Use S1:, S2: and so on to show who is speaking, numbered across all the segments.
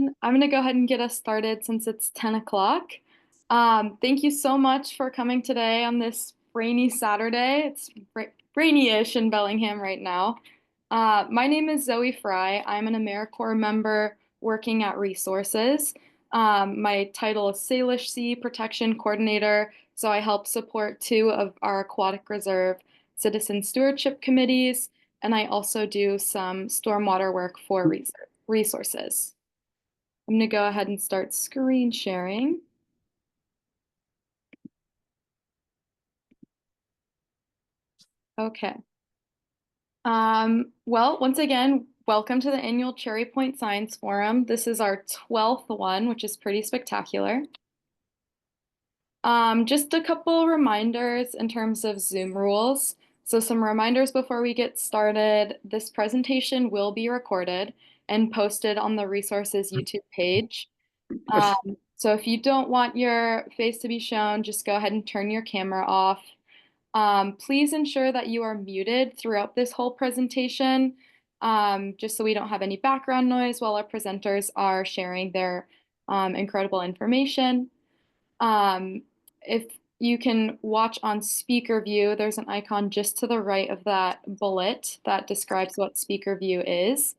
S1: everyone. I'm going to go ahead and get us started since it's 10 o'clock. Thank you so much for coming today on this rainy Saturday. It's rainy-ish in Bellingham right now. My name is Zoe Fry. I'm an AmeriCorps member working at Resources. My title is Salish Sea Protection Coordinator, so I help support two of our aquatic reserve citizen stewardship committees, and I also do some stormwater work for Resources. I'm going to go ahead and start screen sharing. Okay. Well, once again, welcome to the annual Cherry Point Science Forum. This is our 12th one, which is pretty spectacular. Just a couple reminders in terms of Zoom rules. So some reminders before we get started. This presentation will be recorded and posted on the Resources YouTube page. So if you don't want your face to be shown, just go ahead and turn your camera off. Please ensure that you are muted throughout this whole presentation, just so we don't have any background noise while our presenters are sharing their incredible information. If you can watch on speaker view, there's an icon just to the right of that bullet that describes what speaker view is.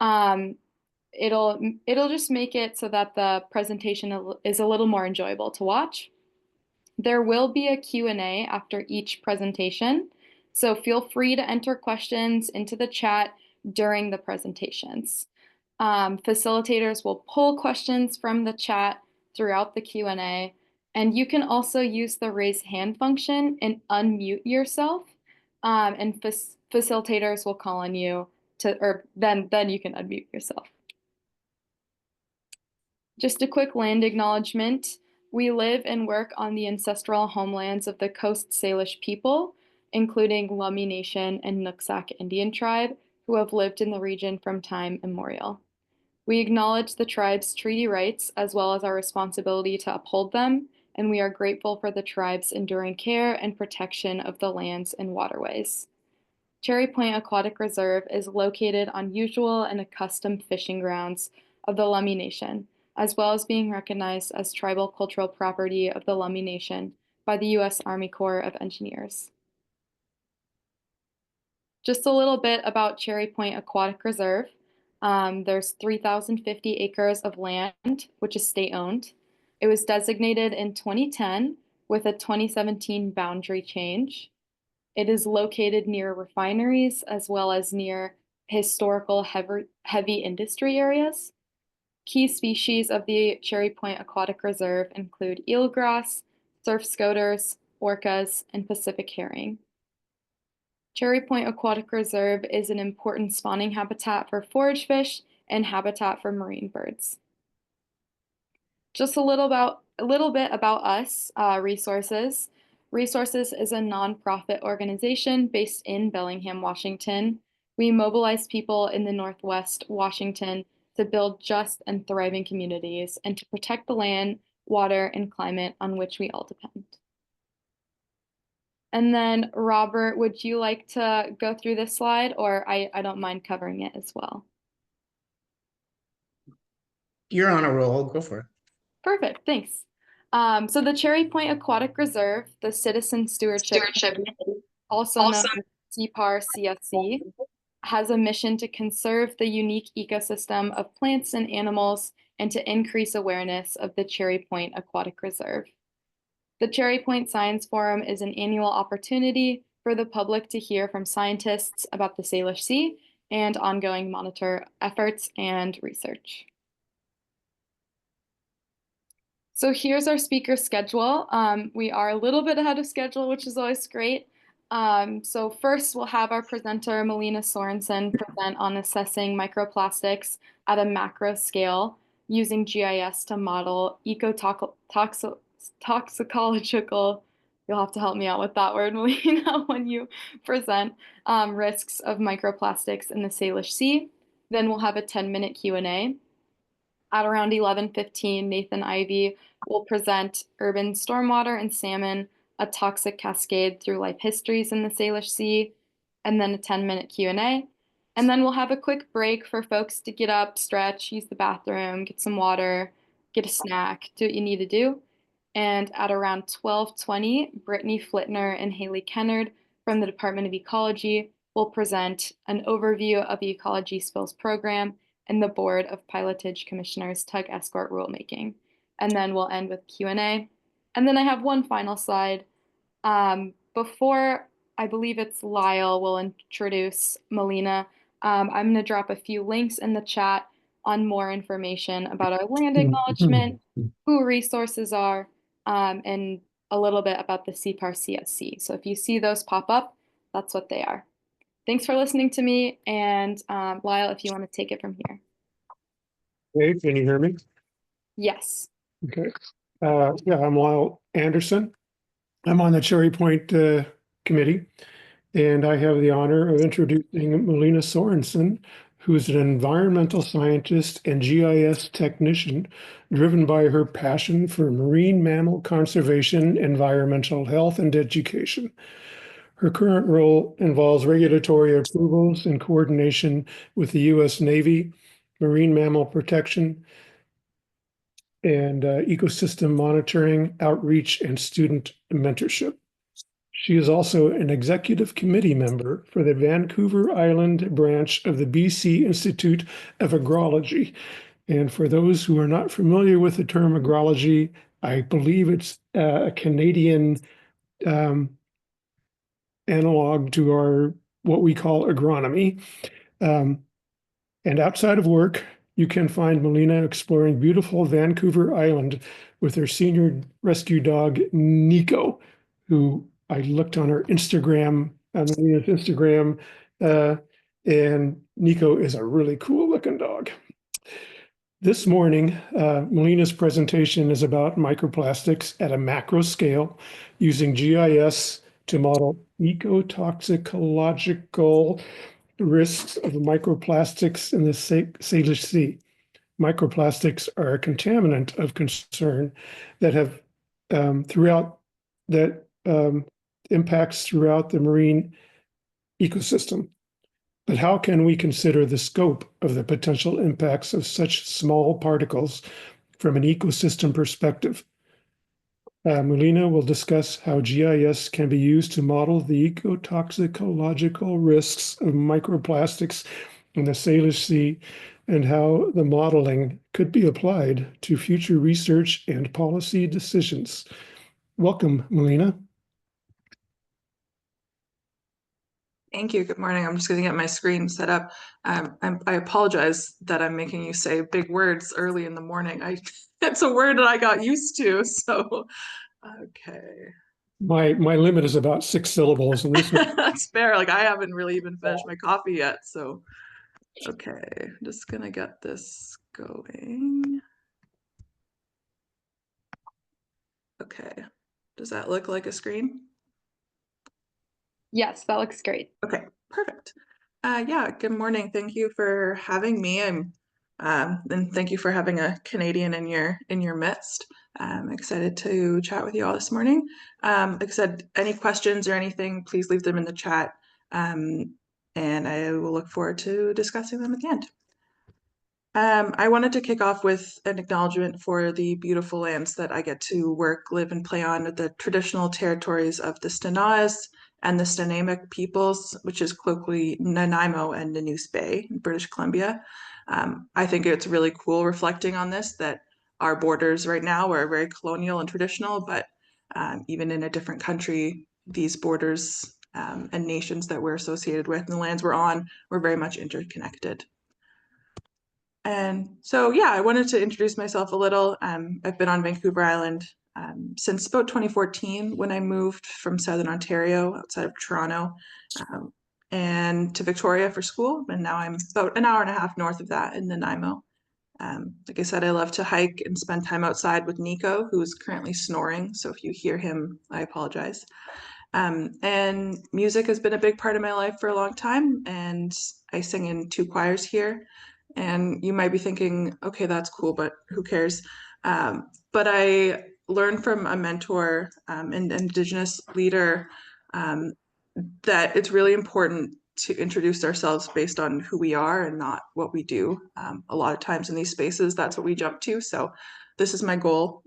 S1: It'll just make it so that the presentation is a little more enjoyable to watch. There will be a Q&A after each presentation, so feel free to enter questions into the chat during the presentations. Facilitators will pull questions from the chat throughout the Q&A, and you can also use the raise hand function and unmute yourself, and facilitators will call on you or then you can unmute yourself. Just a quick land acknowledgement. We live and work on the ancestral homelands of the Coast Salish people, including Lummi Nation and Nooksack Indian tribe, who have lived in the region from time immemorial. We acknowledge the tribe's treaty rights as well as our responsibility to uphold them, and we are grateful for the tribe's enduring care and protection of the lands and waterways. Cherry Point Aquatic Reserve is located on usual and accustomed fishing grounds of the Lummi Nation, as well as being recognized as tribal cultural property of the Lummi Nation by the U.S. Army Corps of Engineers. Just a little bit about Cherry Point Aquatic Reserve. There's 3,050 acres of land, which is state-owned. It was designated in 2010 with a 2017 boundary change. It is located near refineries as well as near historical heavy industry areas. Key species of the Cherry Point Aquatic Reserve include eelgrass, surf scoters, orcas, and Pacific herring. Cherry Point Aquatic Reserve is an important spawning habitat for forage fish and habitat for marine birds. Just a little bit about us, Resources. Resources is a nonprofit organization based in Bellingham, Washington. We mobilize people in the Northwest Washington to build just and thriving communities and to protect the land, water, and climate on which we all depend. And then, Robert, would you like to go through this slide, or I don't mind covering it as well?
S2: You're on a roll. Go for it.
S1: Perfect, thanks. So the Cherry Point Aquatic Reserve, the Citizen Stewardship, also known as CPAR-CSC, has a mission to conserve the unique ecosystem of plants and animals and to increase awareness of the Cherry Point Aquatic Reserve. The Cherry Point Science Forum is an annual opportunity for the public to hear from scientists about the Salish Sea and ongoing monitor efforts and research. So here's our speaker schedule. We are a little bit ahead of schedule, which is always great. So first, we'll have our presenter, Melina Sorensen, present on assessing microplastics at a macro scale using GIS to model toxicological, you'll have to help me out with that word, Melina, when you present risks of microplastics in the Salish Sea. Then we'll have a 10-minute Q&A. At around 11:15, Nathan Ivey will present Urban Stormwater and Salmon, a toxic cascade through life histories in the Salish Sea, and then a 10-minute Q&A. And then we'll have a quick break for folks to get up, stretch, use the bathroom, get some water, get a snack, do what you need to do. And at around 12:20, Brittany Flittner and Haley Kennard from the Department of Ecology will present an overview of the Ecology Spills Program and the Board of Pilotage Commissioners Tug Escort rulemaking. And then we'll end with Q&A. And then I have one final slide. Before I believe it's Lyle will introduce Melina, I'm going to drop a few links in the chat on more information about our land acknowledgement, who resources are, and a little bit about the CPAR CSC. So if you see those pop up, that's what they are. Thanks for listening to me. And Lyle, if you want to take it from here.
S3: Hey, can you hear me?
S1: Yes.
S3: Okay. Yeah, I'm Lyle Anderson. I'm on the Cherry Point committee, and I have the honor of introducing Melina Sorensen, who's an environmental scientist and GIS technician driven by her passion for marine mammal conservation, environmental health, and education. Her current role involves regulatory approvals and coordination with the U.S. Navy, marine mammal protection, and ecosystem monitoring, outreach, and student mentorship. She is also an executive committee member for the Vancouver Island branch of the BC Institute of Agrology. And for those who are not familiar with the term agrology, I believe it's a Canadian analog to our what we call agronomy. And outside of work, you can find Melina exploring beautiful Vancouver Island with her senior rescue dog, Nico, who I looked on her Instagram, on Melina's Instagram, and Nico is a really cool looking dog. This morning, Melina's presentation is about microplastics at a macro scale using GIS to model ecotoxicological risks of microplastics in the Salish Sea. Microplastics are a contaminant of concern that have impacts throughout the marine ecosystem. But how can we consider the scope of the potential impacts of such small particles from an ecosystem perspective? Melina will discuss how GIS can be used to model the ecotoxicological risks of microplastics in the Salish Sea and how the modeling could be applied to future research and policy decisions. Welcome, Melina.
S4: Thank you. Good morning. I'm just going to get my screen set up. I apologize that I'm making you say big words early in the morning. It's a word that I got used to. So, okay.
S3: My limit is about 6 syllables, and this
S4: That's fair. Like I haven't really even finished my coffee yet. So, okay, I'm just going to get this going. Okay. Does that look like a screen?
S1: Yes, that looks great.
S4: Okay, perfect. Yeah, good morning. Thank you for having me. And thank you for having a Canadian in your midst. I'm excited to chat with you all this morning. Like I said, any questions or anything, please leave them in the chat. And I will look forward to discussing them at the end. I wanted to kick off with an acknowledgement for the beautiful lands that I get to work, live, and play on, the traditional territories of the Stena'is and the Stena'imic peoples, which is colloquially Nanaimo and Nanoose Bay in British Columbia. I think it's really cool reflecting on this, that our borders right now are very colonial and traditional, but even in a different country, these borders and nations that we're associated with and the lands we're on, we're very much interconnected. And so, yeah, I wanted to introduce myself a little. I've been on Vancouver Island since about 2014 when I moved from Southern Ontario outside of Toronto and to Victoria for school. And now I'm about an hour and a half north of that in Nanaimo. Like I said, I love to hike and spend time outside with Nico, who is currently snoring. So if you hear him, I apologize. And music has been a big part of my life for a long time. And I sing in 2 choirs here. And you might be thinking, okay, that's cool, but who cares? But I learned from a mentor and Indigenous leader that it's really important to introduce ourselves based on who we are and not what we do. A lot of times in these spaces, that's what we jump to. So this is my goal,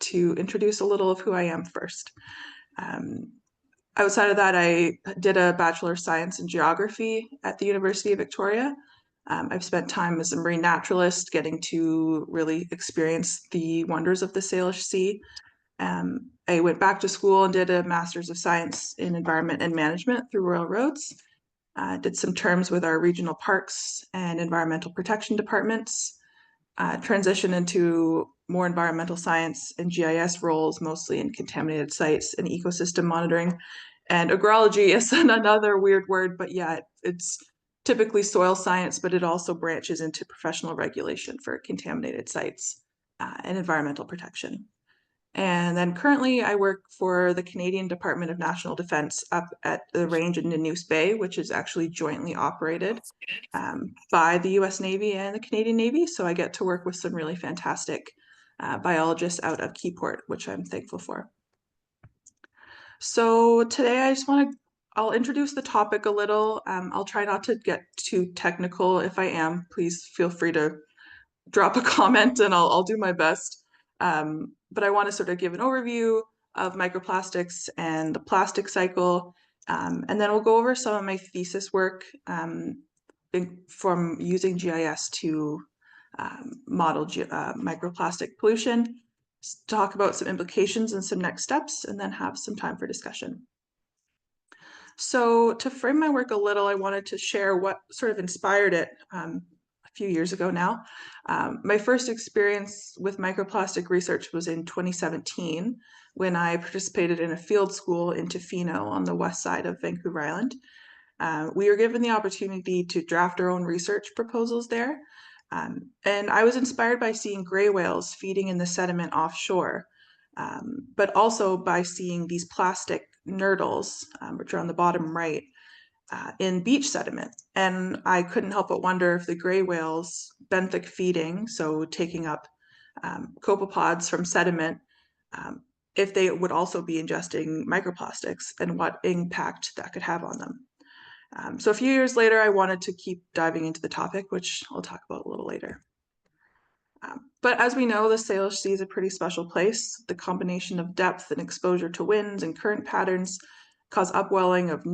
S4: to introduce a little of who I am first. Outside of that, I did a Bachelor of Science in Geography at the University of Victoria. I've spent time as a marine naturalist, getting to really experience the wonders of the Salish Sea. I went back to school and did a Master's of Science in Environment and Management through Royal Roads. Did some terms with our regional parks and environmental protection departments. Transitioned into more environmental science and GIS roles, mostly in contaminated sites and ecosystem monitoring. And agrology is another weird word, but yeah, it's typically soil science, but it also branches into professional regulation for contaminated sites and environmental protection. And then currently I work for the Canadian Department of National Defence up at the range in Nanoose Bay, which is actually jointly operated by the US Navy and the Canadian Navy. So I get to work with some really fantastic biologists out of Keyport, which I'm thankful for. So today I'll introduce the topic a little. I'll try not to get too technical. If I am, please feel free to drop a comment and I'll do my best. But I want to sort of give an overview of microplastics and the plastic cycle. And then we'll go over some of my thesis work from using GIS to model microplastic pollution, talk about some implications and some next steps, and then have some time for discussion. So to frame my work a little, I wanted to share what sort of inspired it a few years ago now. My first experience with microplastic research was in 2017 when I participated in a field school in Tofino on the west side of Vancouver Island. We were given the opportunity to draft our own research proposals there. And I was inspired by seeing gray whales feeding in the sediment offshore, but also by seeing these plastic nurdles, which are on the bottom right, in beach sediment. And I couldn't help but wonder if the gray whales, benthic feeding, so taking up copepods from sediment, if they would also be ingesting microplastics and what impact that could have on them. So a few years later, I wanted to keep diving into the topic, which I'll talk about a little later. But as we know, the Salish Sea is a pretty special place. The combination of depth and exposure to winds and current patterns cause upwelling of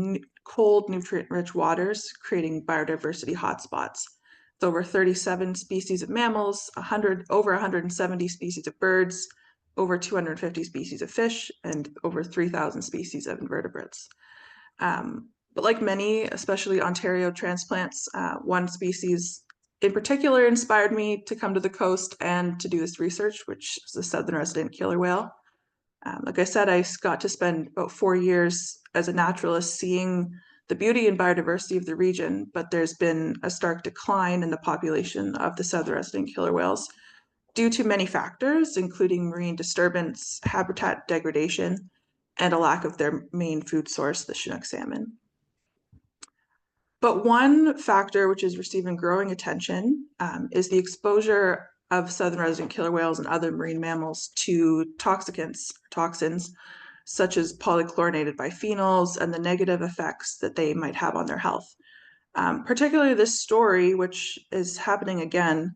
S4: cold, nutrient-rich waters, creating biodiversity hotspots. With over 37 species of mammals, over 170 species of birds, over 250 species of fish, and over 3,000 species of invertebrates. But like many, especially Ontario transplants, one species in particular inspired me to come to the coast and to do this research, which is the southern resident killer whale. Like I said, I got to spend about 4 years as a naturalist seeing the beauty and biodiversity of the region, but there's been a stark decline in the population of the southern resident killer whales due to many factors, including marine disturbance, habitat degradation, and a lack of their main food source, the Chinook salmon. But one factor which is receiving growing attention is the exposure of southern resident killer whales and other marine mammals to toxins, such as polychlorinated biphenyls and the negative effects that they might have on their health. Particularly this story, which is happening again,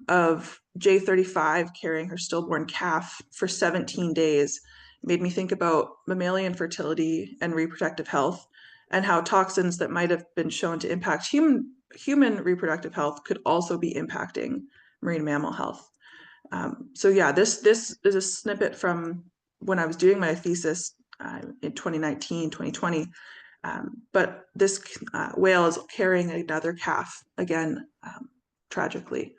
S4: of J35 carrying her stillborn calf for 17 days, made me think about mammalian fertility and reproductive health, and how toxins that might have been shown to impact human reproductive health could also be impacting marine mammal health. So yeah, this is a snippet from when I was doing my thesis in 2019, 2020. But this whale is carrying another calf, again, tragically.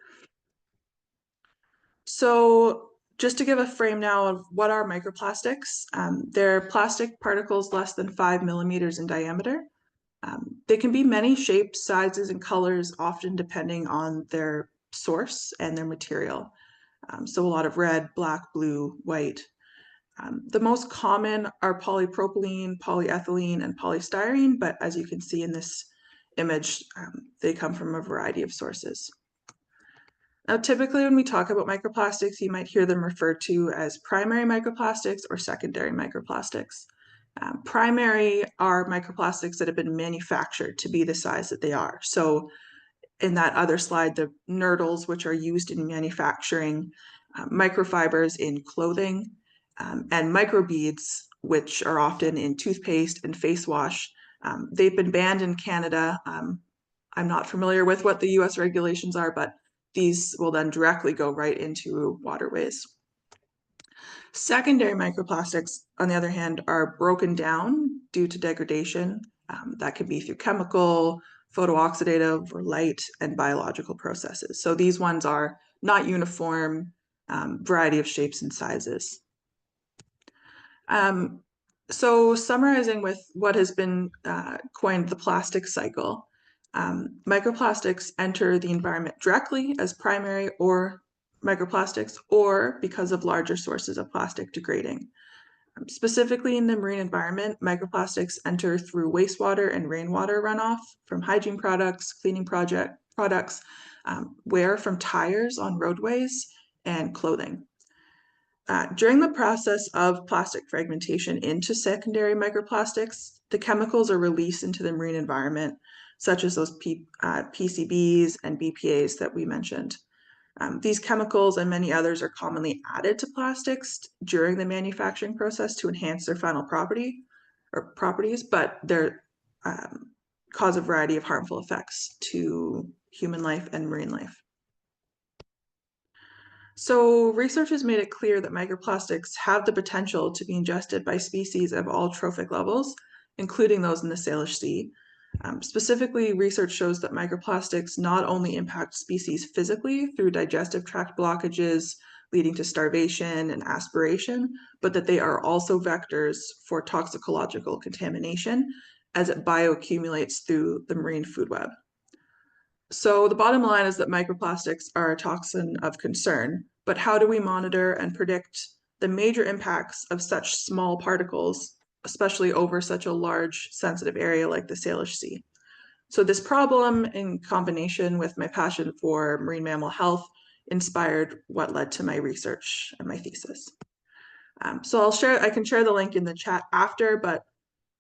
S4: So just to give a frame now of what are microplastics, they're plastic particles less than 5 millimeters in diameter. They can be many shapes, sizes, and colors, often depending on their source and their material. So a lot of red, black, blue, white. The most common are polypropylene, polyethylene, and polystyrene, but as you can see in this image, they come from a variety of sources. Now, typically when we talk about microplastics, you might hear them referred to as primary microplastics or secondary microplastics. Primary are microplastics that have been manufactured to be the size that they are. So in that other slide, the nurdles, which are used in manufacturing, microfibers in clothing, and microbeads, which are often in toothpaste and face wash. They've been banned in Canada. I'm not familiar with what the US regulations are, but these will then directly go right into waterways. Secondary microplastics, on the other hand, are broken down due to degradation. That can be through chemical, photooxidative, or light and biological processes. So these ones are not uniform, variety of shapes and sizes. So summarizing with what has been coined the plastic cycle, microplastics enter the environment directly as primary or microplastics, or because of larger sources of plastic degrading. Specifically in the marine environment, microplastics enter through wastewater and rainwater runoff from hygiene products, cleaning products, wear from tires on roadways, and clothing. During the process of plastic fragmentation into secondary microplastics, the chemicals are released into the marine environment, such as those PCBs and BPAs that we mentioned. These chemicals and many others are commonly added to plastics during the manufacturing process to enhance their final properties, but they cause a variety of harmful effects to human life and marine life. So research has made it clear that microplastics have the potential to be ingested by species of all trophic levels, including those in the Salish Sea. Specifically, research shows that microplastics not only impact species physically through digestive tract blockages, leading to starvation and aspiration, but that they are also vectors for toxicological contamination as it bioaccumulates through the marine food web. So the bottom line is that microplastics are a toxin of concern, but how do we monitor and predict the major impacts of such small particles, especially over such a large sensitive area like the Salish Sea? So this problem, in combination with my passion for marine mammal health, inspired what led to my research and my thesis. So I can share the link in the chat after, but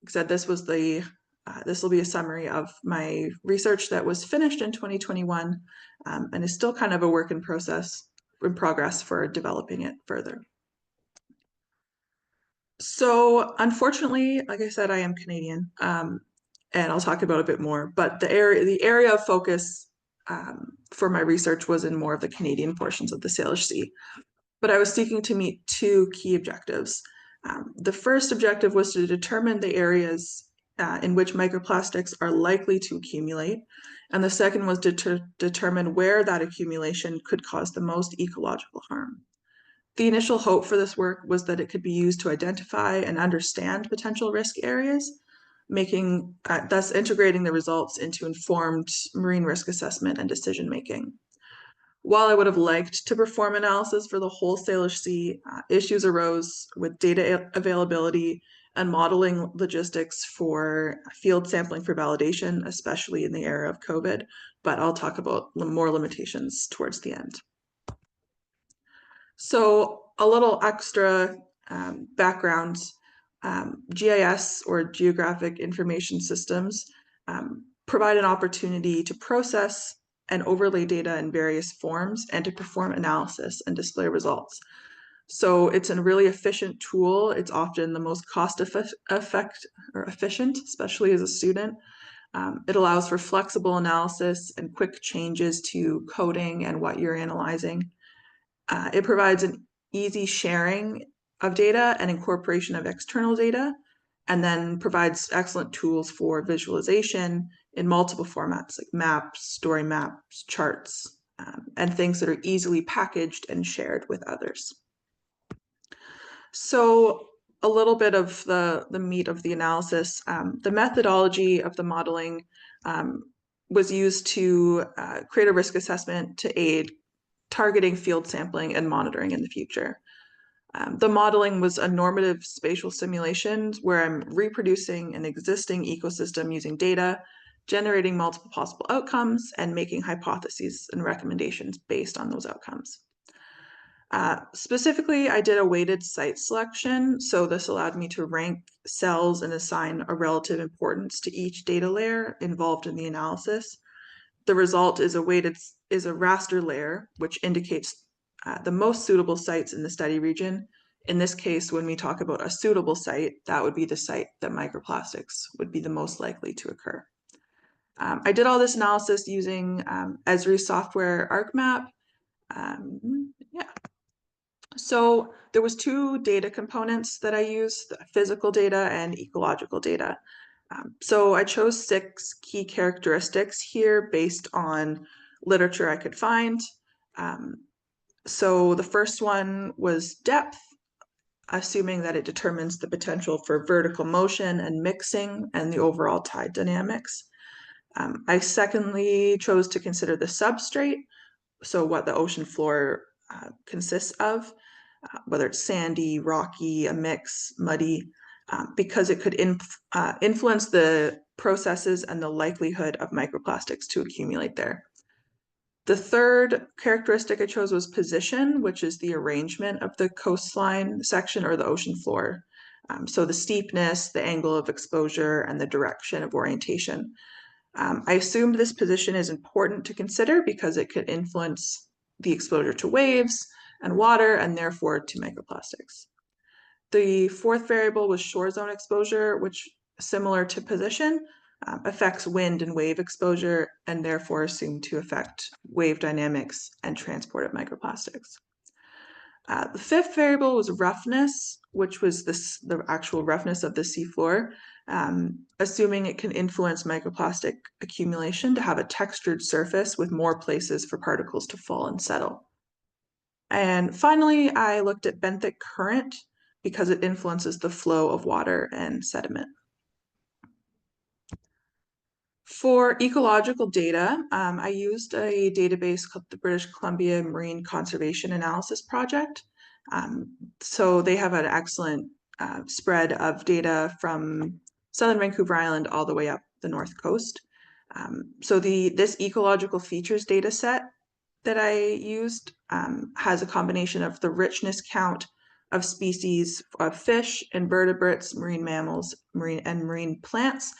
S4: like I said, this will be a summary of my research that was finished in 2021 and is still kind of a work in progress for developing it further. So unfortunately, like I said, I am Canadian, and I'll talk about it a bit more, but the area of focus for my research was in more of the Canadian portions of the Salish Sea. But I was seeking to meet two key objectives. The first objective was to determine the areas in which microplastics are likely to accumulate. And the second was to determine where that accumulation could cause the most ecological harm. The initial hope for this work was that it could be used to identify and understand potential risk areas, thus integrating the results into informed marine risk assessment and decision making. While I would have liked to perform analysis for the whole Salish Sea, issues arose with data availability and modeling logistics for field sampling for validation, especially in the era of COVID, but I'll talk about more limitations towards the end. So a little extra background, GIS or Geographic Information Systems provide an opportunity to process and overlay data in various forms and to perform analysis and display results. So it's a really efficient tool. It's often the most cost efficient, especially as a student. It allows for flexible analysis and quick changes to coding and what you're analyzing. It provides an easy sharing of data and incorporation of external data, and then provides excellent tools for visualization in multiple formats like maps, story maps, charts, and things that are easily packaged and shared with others. So a little bit of the meat of the analysis, the methodology of the modeling was used to create a risk assessment to aid targeting field sampling and monitoring in the future. The modeling was a normative spatial simulation where I'm reproducing an existing ecosystem using data, generating multiple possible outcomes, and making hypotheses and recommendations based on those outcomes. Specifically, I did a weighted site selection. So this allowed me to rank cells and assign a relative importance to each data layer involved in the analysis. The result is a raster layer, which indicates the most suitable sites in the study region. In this case, when we talk about a suitable site, that would be the site that microplastics would be the most likely to occur. I did all this analysis using Esri software ArcMap. Yeah. So there was 2 data components that I used, physical data and ecological data. So I chose 6 key characteristics here based on literature I could find. So the first one was depth, assuming that it determines the potential for vertical motion and mixing and the overall tide dynamics. I secondly chose to consider the substrate, so what the ocean floor consists of, whether it's sandy, rocky, a mix, muddy, because it could influence the processes and the likelihood of microplastics to accumulate there. The third characteristic I chose was position, which is the arrangement of the coastline section or the ocean floor. So the steepness, the angle of exposure, and the direction of orientation. I assumed this position is important to consider because it could influence the exposure to waves and water and therefore to microplastics. The fourth variable was shore zone exposure, which, similar to position, affects wind and wave exposure and therefore assumed to affect wave dynamics and transport of microplastics. The fifth variable was roughness, which was the actual roughness of the seafloor, assuming it can influence microplastic accumulation to have a textured surface with more places for particles to fall and settle. And finally, I looked at benthic current because it influences the flow of water and sediment. For ecological data, I used a database called the British Columbia Marine Conservation Analysis Project. So they have an excellent spread of data from southern Vancouver Island all the way up the north coast. So this ecological features data set that I used has a combination of the richness count of species of fish, invertebrates, marine mammals, marine plants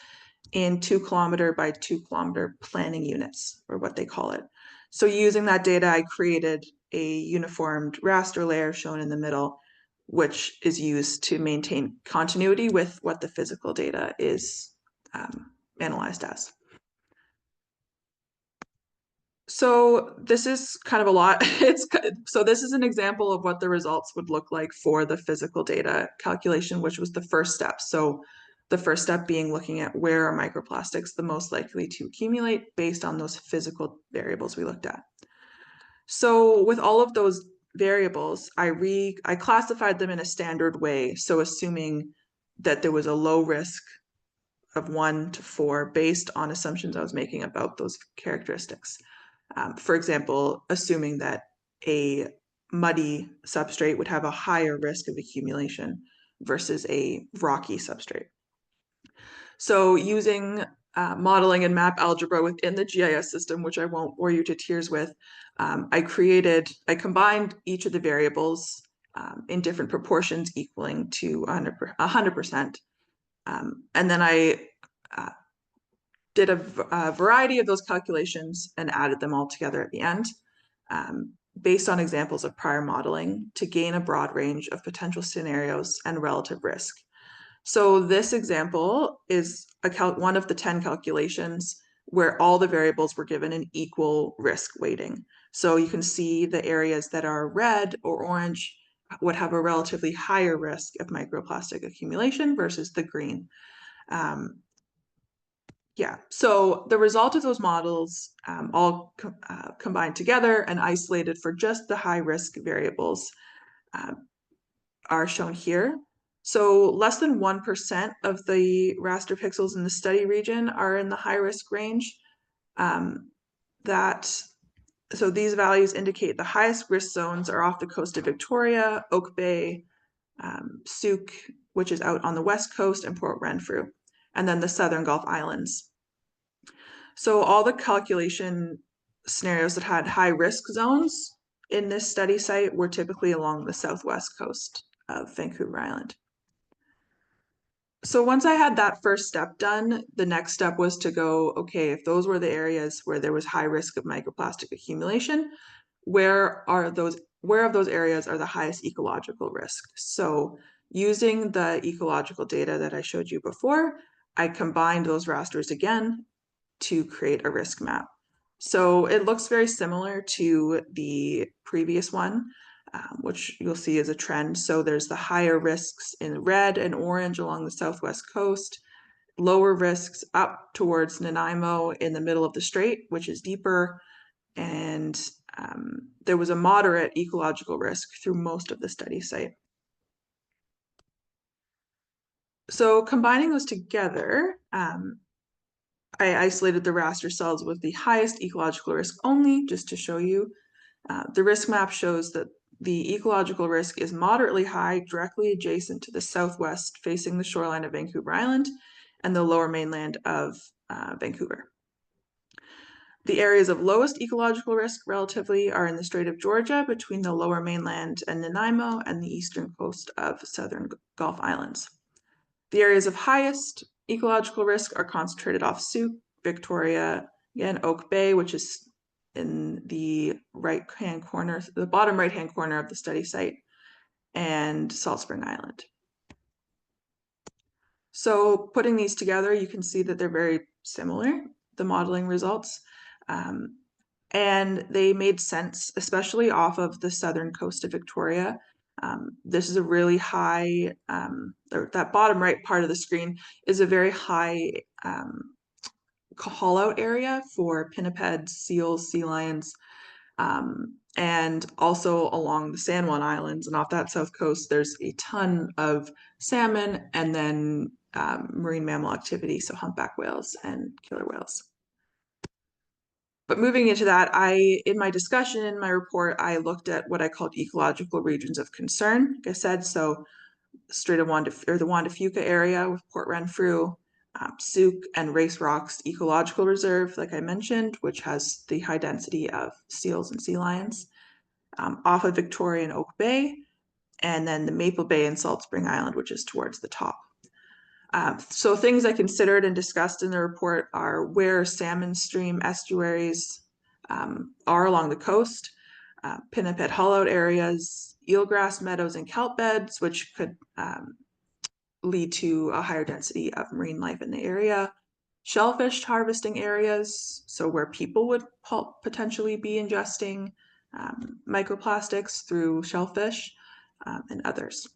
S4: in 2 kilometer by 2 kilometer planning units, or what they call it. So using that data, I created a uniformed raster layer shown in the middle, which is used to maintain continuity with what the physical data is analyzed as. So this is kind of a lot. So this is an example of what the results would look like for the physical data calculation, which was the first step. So the first step being looking at where are microplastics the most likely to accumulate based on those physical variables we looked at. So with all of those variables, I classified them in a standard way. So assuming that there was a low risk of 1 to 4 based on assumptions I was making about those characteristics. For example, assuming that a muddy substrate would have a higher risk of accumulation versus a rocky substrate. So using modeling and map algebra within the GIS system, which I won't bore you to tears with, I combined each of the variables in different proportions equaling to 100%. And then I did a variety of those calculations and added them all together at the end based on examples of prior modeling to gain a broad range of potential scenarios and relative risk. So this example is one of the 10 calculations where all the variables were given an equal risk weighting. So you can see the areas that are red or orange would have a relatively higher risk of microplastic accumulation versus the green. Yeah, so the result of those models all combined together and isolated for just the high risk variables are shown here. So less than 1% of the raster pixels in the study region are in the high risk range. So these values indicate the highest risk zones are off the coast of Victoria, Oak Bay, Souk, which is out on the west coast, and Port Renfrew, and then the Southern Gulf Islands. So all the calculation scenarios that had high risk zones in this study site were typically along the southwest coast of Vancouver Island. So once I had that first step done, the next step was to go, okay, if those were the areas where there was high risk of microplastic accumulation, where of those areas are the highest ecological risk? So using the ecological data that I showed you before, I combined those rasters again to create a risk map. So it looks very similar to the previous one, which you'll see is a trend. So there's the higher risks in red and orange along the southwest coast, lower risks up towards Nanaimo in the middle of the strait, which is deeper, and there was a moderate ecological risk through most of the study site. So combining those together, I isolated the raster cells with the highest ecological risk only, just to show you. The risk map shows that the ecological risk is moderately high, directly adjacent to the southwest, facing the shoreline of Vancouver Island and the lower mainland of Vancouver. The areas of lowest ecological risk relatively are in the Strait of Georgia, between the lower mainland and Nanaimo, and the eastern coast of southern Gulf Islands. The areas of highest ecological risk are concentrated off Souk, Victoria, and Oak Bay, which is in the right-hand corner, the bottom right-hand corner of the study site, and Salt Spring Island. So putting these together, you can see that they're very similar, the modeling results. And they made sense, especially off of the southern coast of Victoria. This is a really high, that bottom right part of the screen is a very high call out area for pinnipeds, seals, sea lions, and also along the San Juan Islands and off that south coast, there's a ton of salmon and then marine mammal activity, so humpback whales and killer whales. But moving into that, in my discussion, in my report, I looked at what I called ecological regions of concern, like I said, so Strait of the Juan de Fuca area with Port Renfrew, Souk and Race Rocks Ecological Reserve, like I mentioned, which has the high density of seals and sea lions, off of Victoria and Oak Bay, and then the Maple Bay and Salt Spring Island, which is towards the top. So things I considered and discussed in the report are where salmon stream estuaries are along the coast, pinniped hollow areas, eelgrass meadows and kelp beds, which could lead to a higher density of marine life in the area, shellfish harvesting areas, so where people would potentially be ingesting microplastics through shellfish, and others.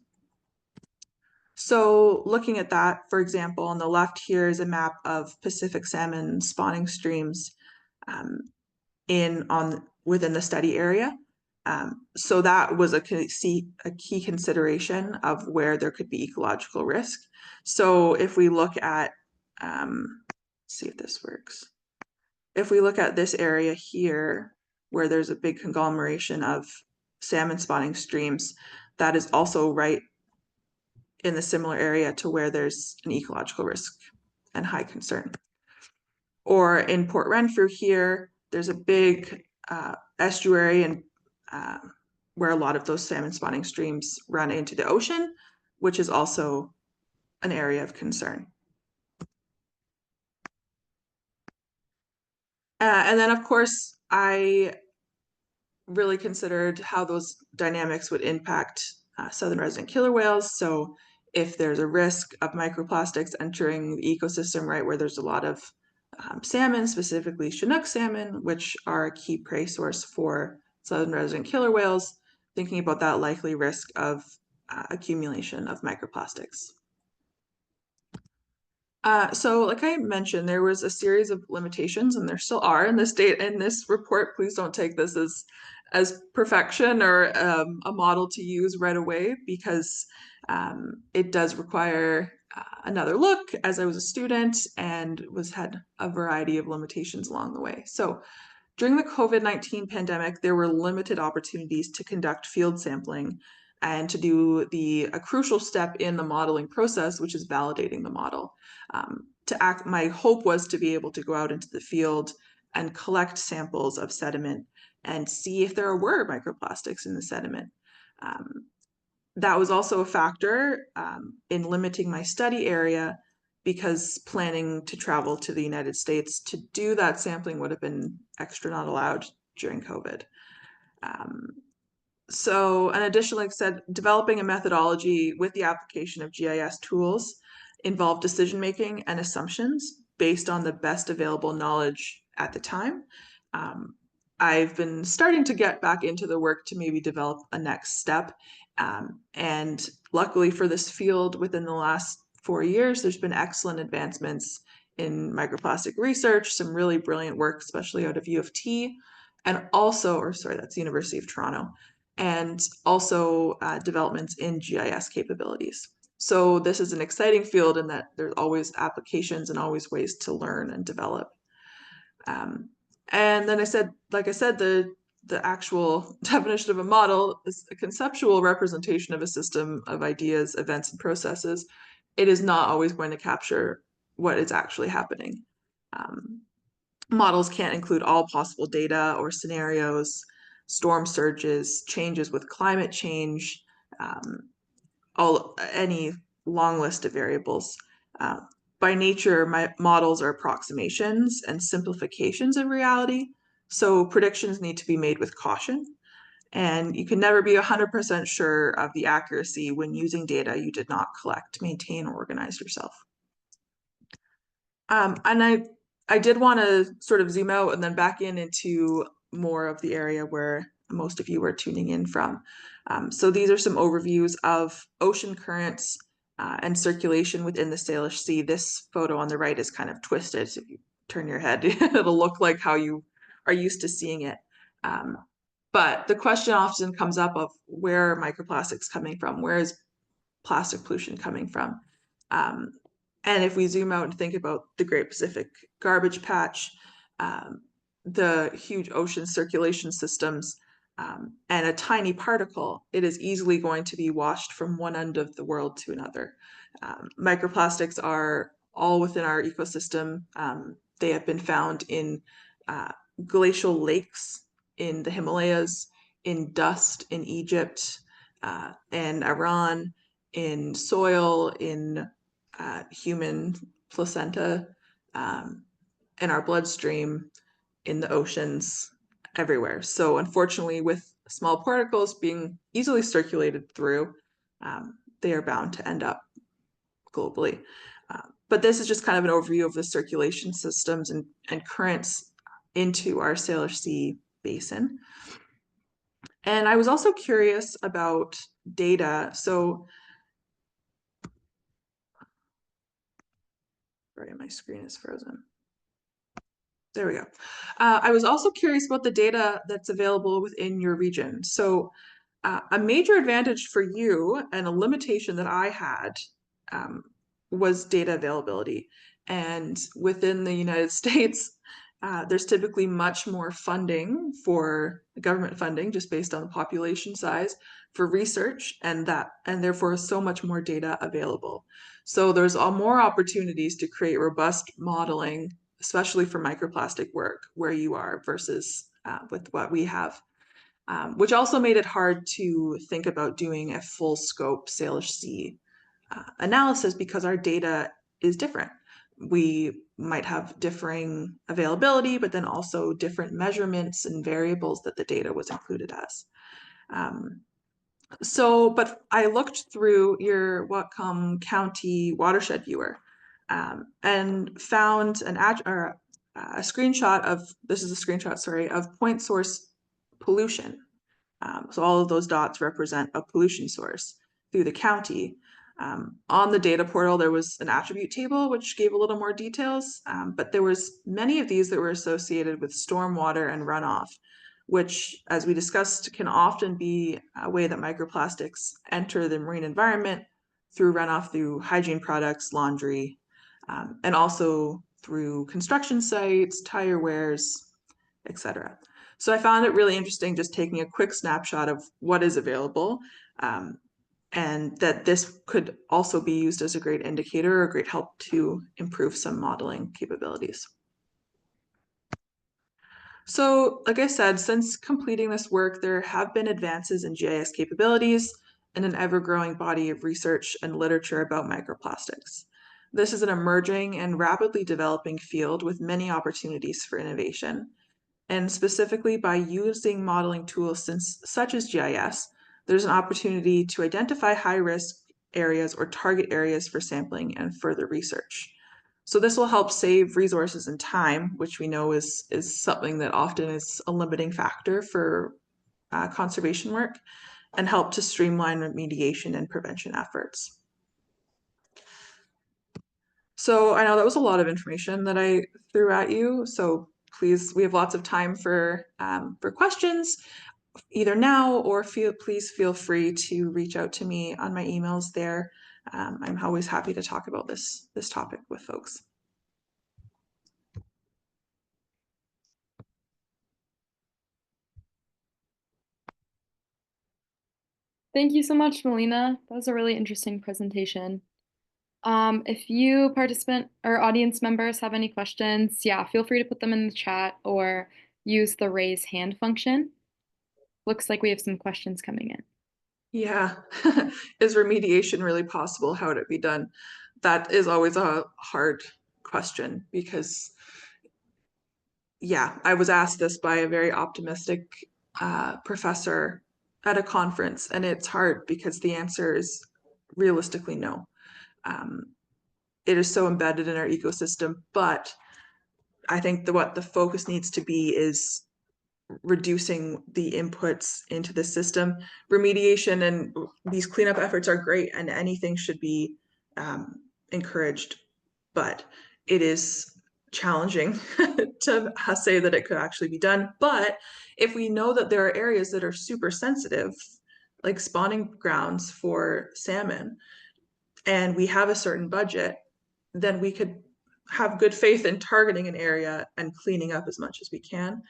S4: So looking at that, for example, on the left here is a map of Pacific salmon spawning streams within the study area. So that was a key consideration of where there could be ecological risk. So if we look at, let's see if this works. If we look at this area here, where there's a big conglomeration of salmon spawning streams, that is also right in the similar area to where there's an ecological risk and high concern. Or in Port Renfrew here, there's a big estuary and where a lot of those salmon spawning streams run into the ocean, which is also an area of concern. And then of course, I really considered how those dynamics would impact southern resident killer whales. So if there's a risk of microplastics entering the ecosystem, right, where there's a lot of salmon, specifically Chinook salmon, which are a key prey source for southern resident killer whales, thinking about that likely risk of accumulation of microplastics. So like I mentioned, there was a series of limitations, and there still are in this report. Please don't take this as perfection or a model to use right away, because it does require another look, as I was a student and had a variety of limitations along the way. So during the COVID-19 pandemic, there were limited opportunities to conduct field sampling and to do a crucial step in the modeling process, which is validating the model. My hope was to be able to go out into the field and collect samples of sediment and see if there were microplastics in the sediment. That was also a factor in limiting my study area, because planning to travel to the United States to do that sampling would have been extra not allowed during COVID. So, and additionally, like I said, developing a methodology with the application of GIS tools involved decision making and assumptions based on the best available knowledge at the time. I've been starting to get back into the work to maybe develop a next step. And luckily for this field, within the last 4 years, there's been excellent advancements in microplastic research, some really brilliant work, especially out of U of T, and also, or sorry, that's the University of Toronto, and also developments in GIS capabilities. So this is an exciting field in that there's always applications and always ways to learn and develop. And then like I said, the actual definition of a model is a conceptual representation of a system of ideas, events, and processes. It is not always going to capture what is actually happening. Models can't include all possible data or scenarios, storm surges, changes with climate change, any long list of variables. By nature, my models are approximations and simplifications of reality, so predictions need to be made with caution, and you can never be 100% sure of the accuracy when using data you did not collect, maintain, or organize yourself. And I did want to sort of zoom out and then back into more of the area where most of you are tuning in from. So these are some overviews of ocean currents and circulation within the Salish Sea. This photo on the right is kind of twisted. So if you turn your head, it'll look like how you are used to seeing it. But the question often comes up of where are microplastics coming from? Where is plastic pollution coming from? And if we zoom out and think about the Great Pacific Garbage Patch, the huge ocean circulation systems, and a tiny particle, it is easily going to be washed from one end of the world to another. Microplastics are all within our ecosystem. They have been found in glacial lakes in the Himalayas, in dust in Egypt, in Iran, in soil, in human placenta, in our bloodstream, in the oceans, everywhere. So unfortunately, with small particles being easily circulated through, they are bound to end up globally. But this is just kind of an overview of the circulation systems and currents into our Salish Sea basin. And I was also curious about data. So, sorry, my screen is frozen. There we go. I was also curious about the data that's available within your region. So a major advantage for you and a limitation that I had was data availability. And within the United States, there's typically much more funding for government funding, just based on the population size, for research, and therefore so much more data available. So there's more opportunities to create robust modeling, especially for microplastic work where you are versus with what we have, which also made it hard to think about doing a full scope Salish Sea analysis, because our data is different. We might have differing availability, but then also different measurements and variables that the data was included as. But I looked through your Whatcom County watershed viewer and found a screenshot of, this is a screenshot, sorry, of point source pollution. So all of those dots represent a pollution source through the county. On the data portal, there was an attribute table which gave a little more details, but there was many of these that were associated with stormwater and runoff, which, as we discussed, can often be a way that microplastics enter the marine environment through runoff through hygiene products, laundry, and also through construction sites, tire wears, etc. So I found it really interesting just taking a quick snapshot of what is available, and that this could also be used as a great indicator or a great help to improve some modeling capabilities. So, like I said, since completing this work, there have been advances in GIS capabilities and an ever-growing body of research and literature about microplastics. This is an emerging and rapidly developing field with many opportunities for innovation. And specifically by using modeling tools such as GIS, there's an opportunity to identify high-risk areas or target areas for sampling and further research. So this will help save resources and time, which we know is something that often is a limiting factor for conservation work, and help to streamline remediation and prevention efforts. So I know that was a lot of information that I threw at you. So please, we have lots of time for questions, either now or please feel free to reach out to me on my emails there. I'm always happy to talk about this topic with folks.
S1: Thank you so much, Melina. That was a really interesting presentation. If you participant or audience members have any questions, yeah, feel free to put them in the chat or use the raise hand function. Looks like we have some questions coming in.
S4: Yeah, is remediation really possible? How would it be done? That is always a hard question because, yeah, I was asked this by a very optimistic professor at a conference, and it's hard because the answer is realistically no. It is so embedded in our ecosystem, but I think what the focus needs to be is reducing the inputs into the system. Remediation and these cleanup efforts are great, and anything should be encouraged, but it is challenging to say that it could actually be done. But if we know that there are areas that are super sensitive, like spawning grounds for salmon, and we have a certain budget, then we could have good faith in targeting an area and cleaning up as much as we can.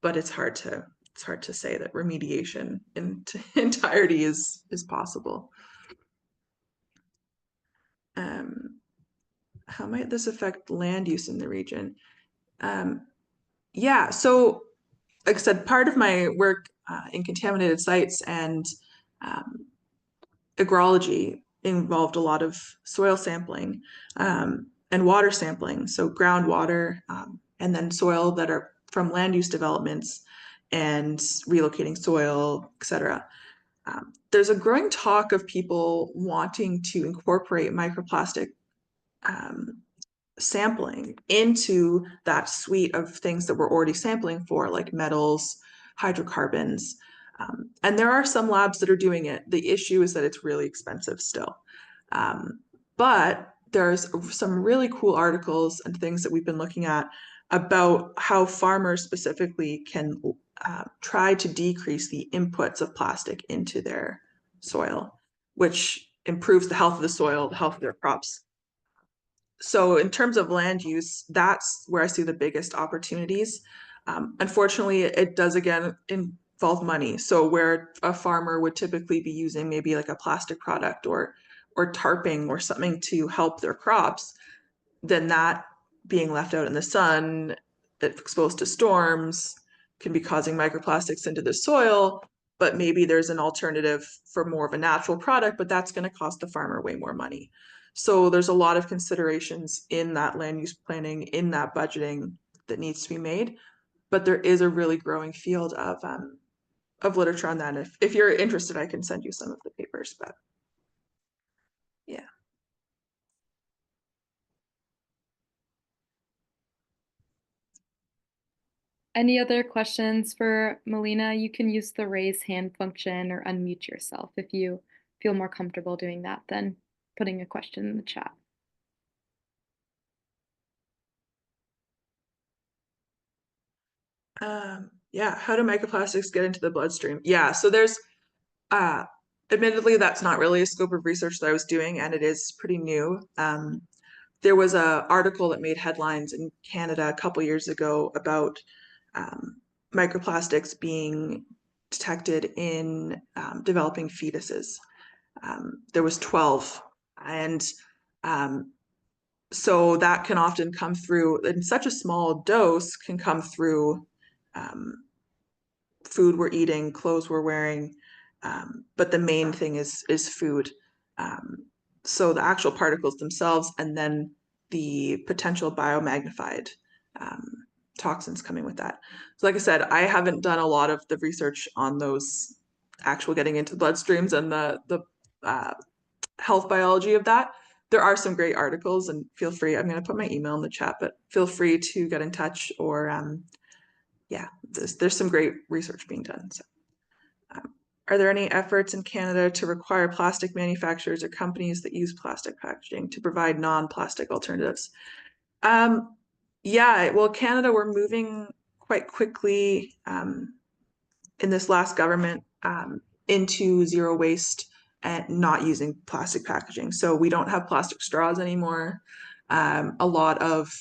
S4: But it's hard to say that remediation in entirety is possible. How might this affect land use in the region? Yeah, so like I said, part of my work in contaminated sites and ecology involved a lot of soil sampling and water sampling, so groundwater and then soil that are from land use developments and relocating soil, etc. There's a growing talk of people wanting to incorporate microplastic sampling into that suite of things that we're already sampling for, like metals, hydrocarbons. And there are some labs that are doing it. The issue is that it's really expensive still. But there's some really cool articles and things that we've been looking at about how farmers specifically can try to decrease the inputs of plastic into their soil, which improves the health of the soil, the health of their crops. So in terms of land use, that's where I see the biggest opportunities. Unfortunately, it does again involve money. So where a farmer would typically be using maybe like a plastic product or tarping or something to help their crops, then that being left out in the sun, exposed to storms, can be causing microplastics into the soil. But maybe there's an alternative for more of a natural product, but that's going to cost the farmer way more money. So there's a lot of considerations in that land use planning, in that budgeting that needs to be made. But there is a really growing field of literature on that. If you're interested, I can send you some of the papers, but yeah.
S1: Any other questions for Melina? You can use the raise hand function or unmute yourself if you feel more comfortable doing that than putting a question in the chat.
S4: Yeah, how do microplastics get into the bloodstream? Yeah, so there's admittedly, that's not really a scope of research that I was doing, and it is pretty new. There was an article that made headlines in Canada a couple years ago about microplastics being detected in developing fetuses. There was 12, and so that can often come through in such a small dose, can come through food we're eating, clothes we're wearing, but the main thing is food. So the actual particles themselves, and then the potential biomagnified toxins coming with that. So like I said, I haven't done a lot of the research on those actual getting into bloodstreams and the health biology of that. There are some great articles, and feel free, I'm going to put my email in the chat, but feel free to get in touch, or yeah, there's some great research being done. So are there any efforts in Canada to require plastic manufacturers or companies that use plastic packaging to provide non-plastic alternatives? Yeah, well, Canada, we're moving quite quickly in this last government into zero waste and not using plastic packaging. So we don't have plastic straws anymore. A lot of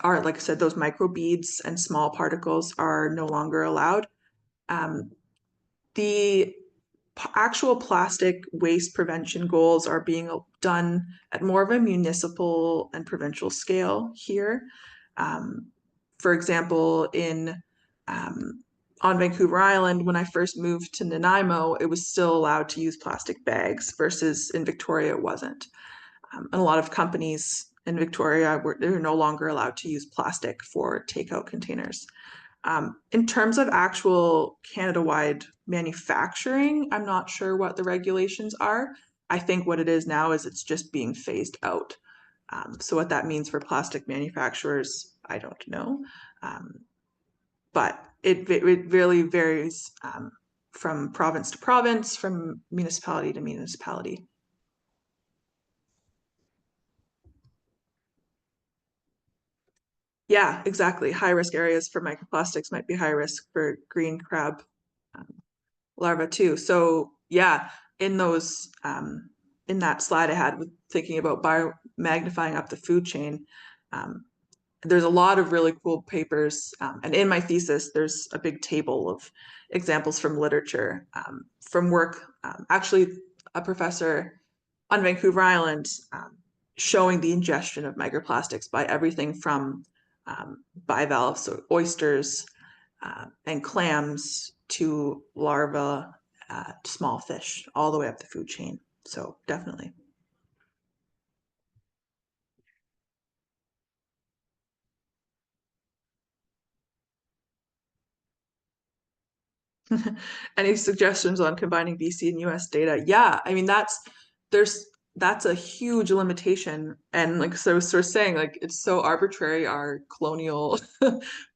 S4: like I said, those micro beads and small particles are no longer allowed. The actual plastic waste prevention goals are being done at more of a municipal and provincial scale here. For example, on Vancouver Island, when I first moved to Nanaimo, it was still allowed to use plastic bags, versus in Victoria it wasn't. And a lot of companies in Victoria they're no longer allowed to use plastic for takeout containers. In terms of actual Canada-wide manufacturing, I'm not sure what the regulations are. I think what it is now is it's just being phased out. So what that means for plastic manufacturers, I don't know. But it really varies from province to province, from municipality to municipality. Yeah, exactly. High risk areas for microplastics might be high risk for green crab larvae too. So yeah, in those in that slide I had with thinking about magnifying up the food chain, there's a lot of really cool papers, and in my thesis there's a big table of examples from literature, from work, actually a professor on Vancouver Island, showing the ingestion of microplastics by everything from bivalves, so oysters and clams, to larvae, small fish, all the way up the food chain. So definitely. Any suggestions on combining BC and US data? Yeah, I mean, that's a huge limitation. And like, so we're saying, like, it's so arbitrary, our colonial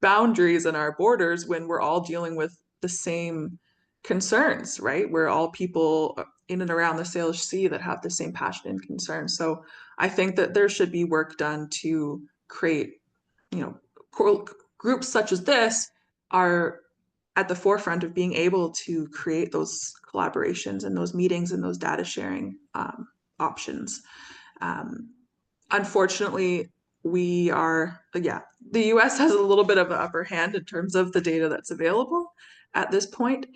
S4: boundaries and our borders, when we're all dealing with the same concerns, right? We're all people in and around the Salish Sea that have the same passion and concern. So I think that there should be work done to create, groups such as this are at the forefront of being able to create those collaborations and those meetings and those data sharing options. Unfortunately, the US has a little bit of an upper hand in terms of the data that's available at this point.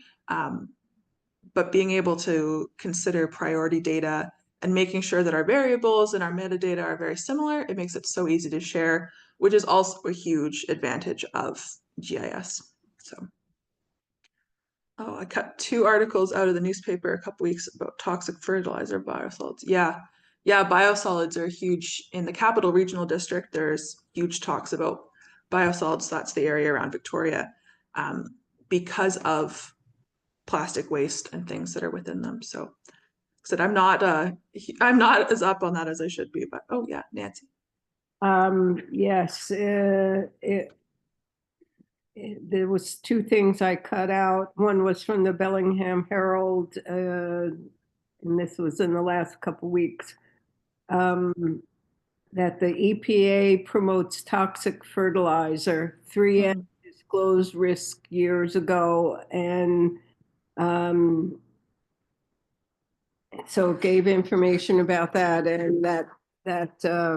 S4: But being able to consider priority data and making sure that our variables and our metadata are very similar, it makes it so easy to share, which is also a huge advantage of GIS. So. Oh, I cut 2 articles out of the newspaper a couple weeks about toxic fertilizer biosolids. Yeah, biosolids are huge in the Capital Regional District. There's huge talks about biosolids. That's the area around Victoria, because of plastic waste and things that are within them. So, I said I'm not as up on that as I should be. But oh yeah, Nancy.
S5: Yes, there was 2 things I cut out. One was from the Bellingham Herald, and this was in the last couple weeks, that the EPA promotes toxic fertilizer. 3M disclosed risk years ago, and so it gave information about that, and that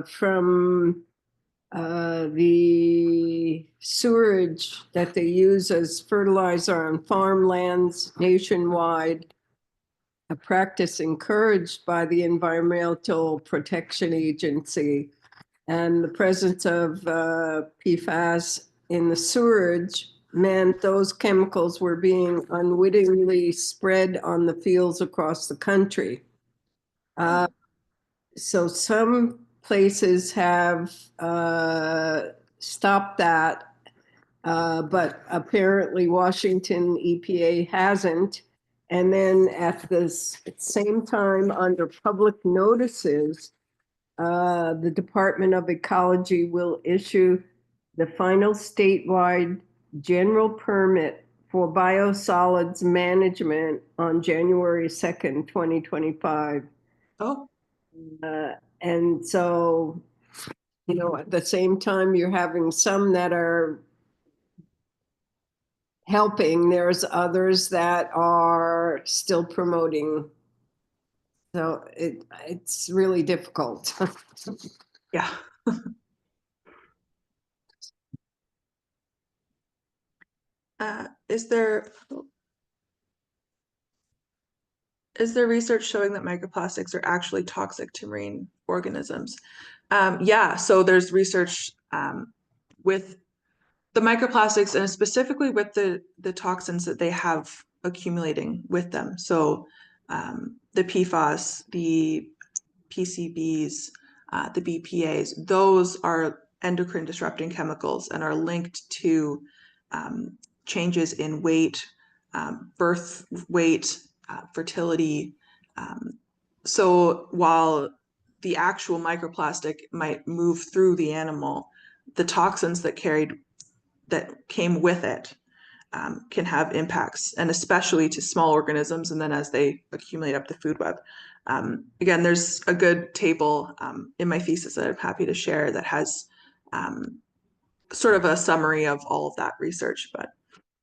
S5: from the sewerage that they use as fertilizer on farmlands nationwide, a practice encouraged by the Environmental Protection Agency, and the presence of PFAS in the sewerage meant those chemicals were being unwittingly spread on the fields across the country. So some places have stopped that, but apparently Washington EPA hasn't. And then at the same time, under public notices, the Department of Ecology will issue the final statewide general permit for biosolids management on January 2nd, 2025.
S4: Oh,
S5: And so, you know, at the same time, you're having some that are helping, there's others that are still promoting. So it's really difficult.
S4: yeah. Is there research showing that microplastics are actually toxic to marine organisms? Yeah, so there's research with the microplastics and specifically with the toxins that they have accumulating with them. So the PFAS, the PCBs, the BPAs, those are endocrine disrupting chemicals and are linked to changes in weight, birth weight, fertility. So while the actual microplastic might move through the animal, the toxins that came with it can have impacts, and especially to small organisms, and then as they accumulate up the food web. Again, there's a good table in my thesis that I'm happy to share that has sort of a summary of all of that research, but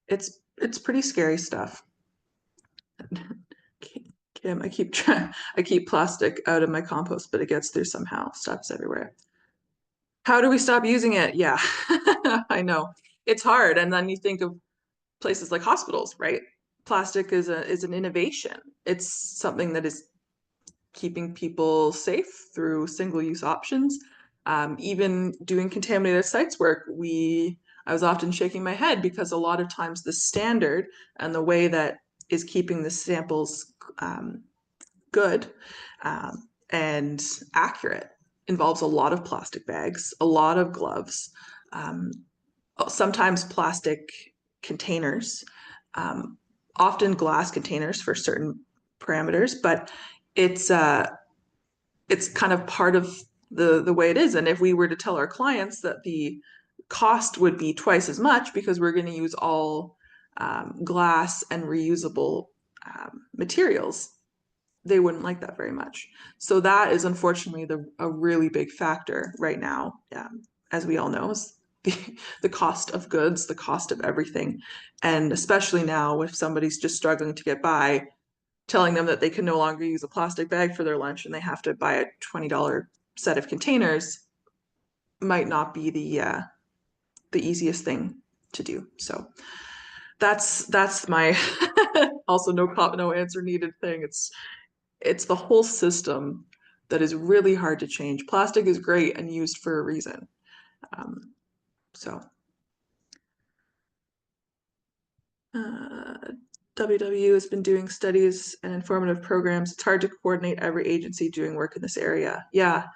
S4: it's pretty scary stuff. Kim, I keep plastic out of my compost, but it gets through somehow. Stuff's everywhere. How do we stop using it? Yeah, I know it's hard. And then you think of places like hospitals, right? Plastic is an innovation. It's something that is keeping people safe through single-use options. Even doing contaminated sites work, I was often shaking my head because a lot of times the standard and the way that is keeping the samples good and accurate involves a lot of plastic bags, a lot of gloves, sometimes plastic containers, often glass containers for certain parameters, but it's kind of part of the way it is. And if we were to tell our clients that the cost would be twice as much because we're going to use all glass and reusable materials, they wouldn't like that very much. So that is unfortunately a really big factor right now, as we all know, is the cost of goods, the cost of everything. And especially now if somebody's just struggling to get by, telling them that they can no longer use a plastic bag for their lunch and they have to buy a $20 set of containers might not be the easiest thing to do. So that's my also no answer needed thing. It's the whole system that is really hard to change. Plastic is great and used for a reason. WW has been doing studies and informative programs. It's hard to coordinate every agency doing work in this area. Yeah.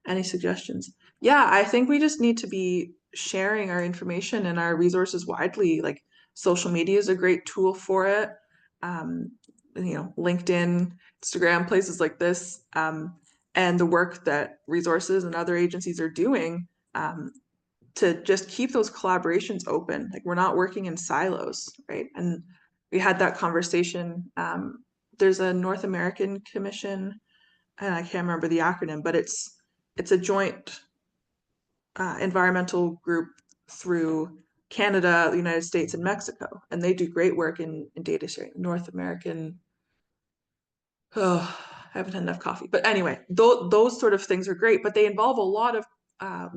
S4: Any suggestions? Yeah, I think we just need to be sharing our information and our resources widely. Like social media is a great tool for it. LinkedIn, Instagram, places like this, and the work that resources and other agencies are doing to just keep those collaborations open. Like we're not working in silos, right? And we had that conversation. There's a North American Commission, and I can't remember the acronym, but it's a joint environmental group through Canada, the United States, and Mexico, and they do great work in data sharing. North American, I haven't had enough coffee, but anyway, those sort of things are great, but they involve a lot of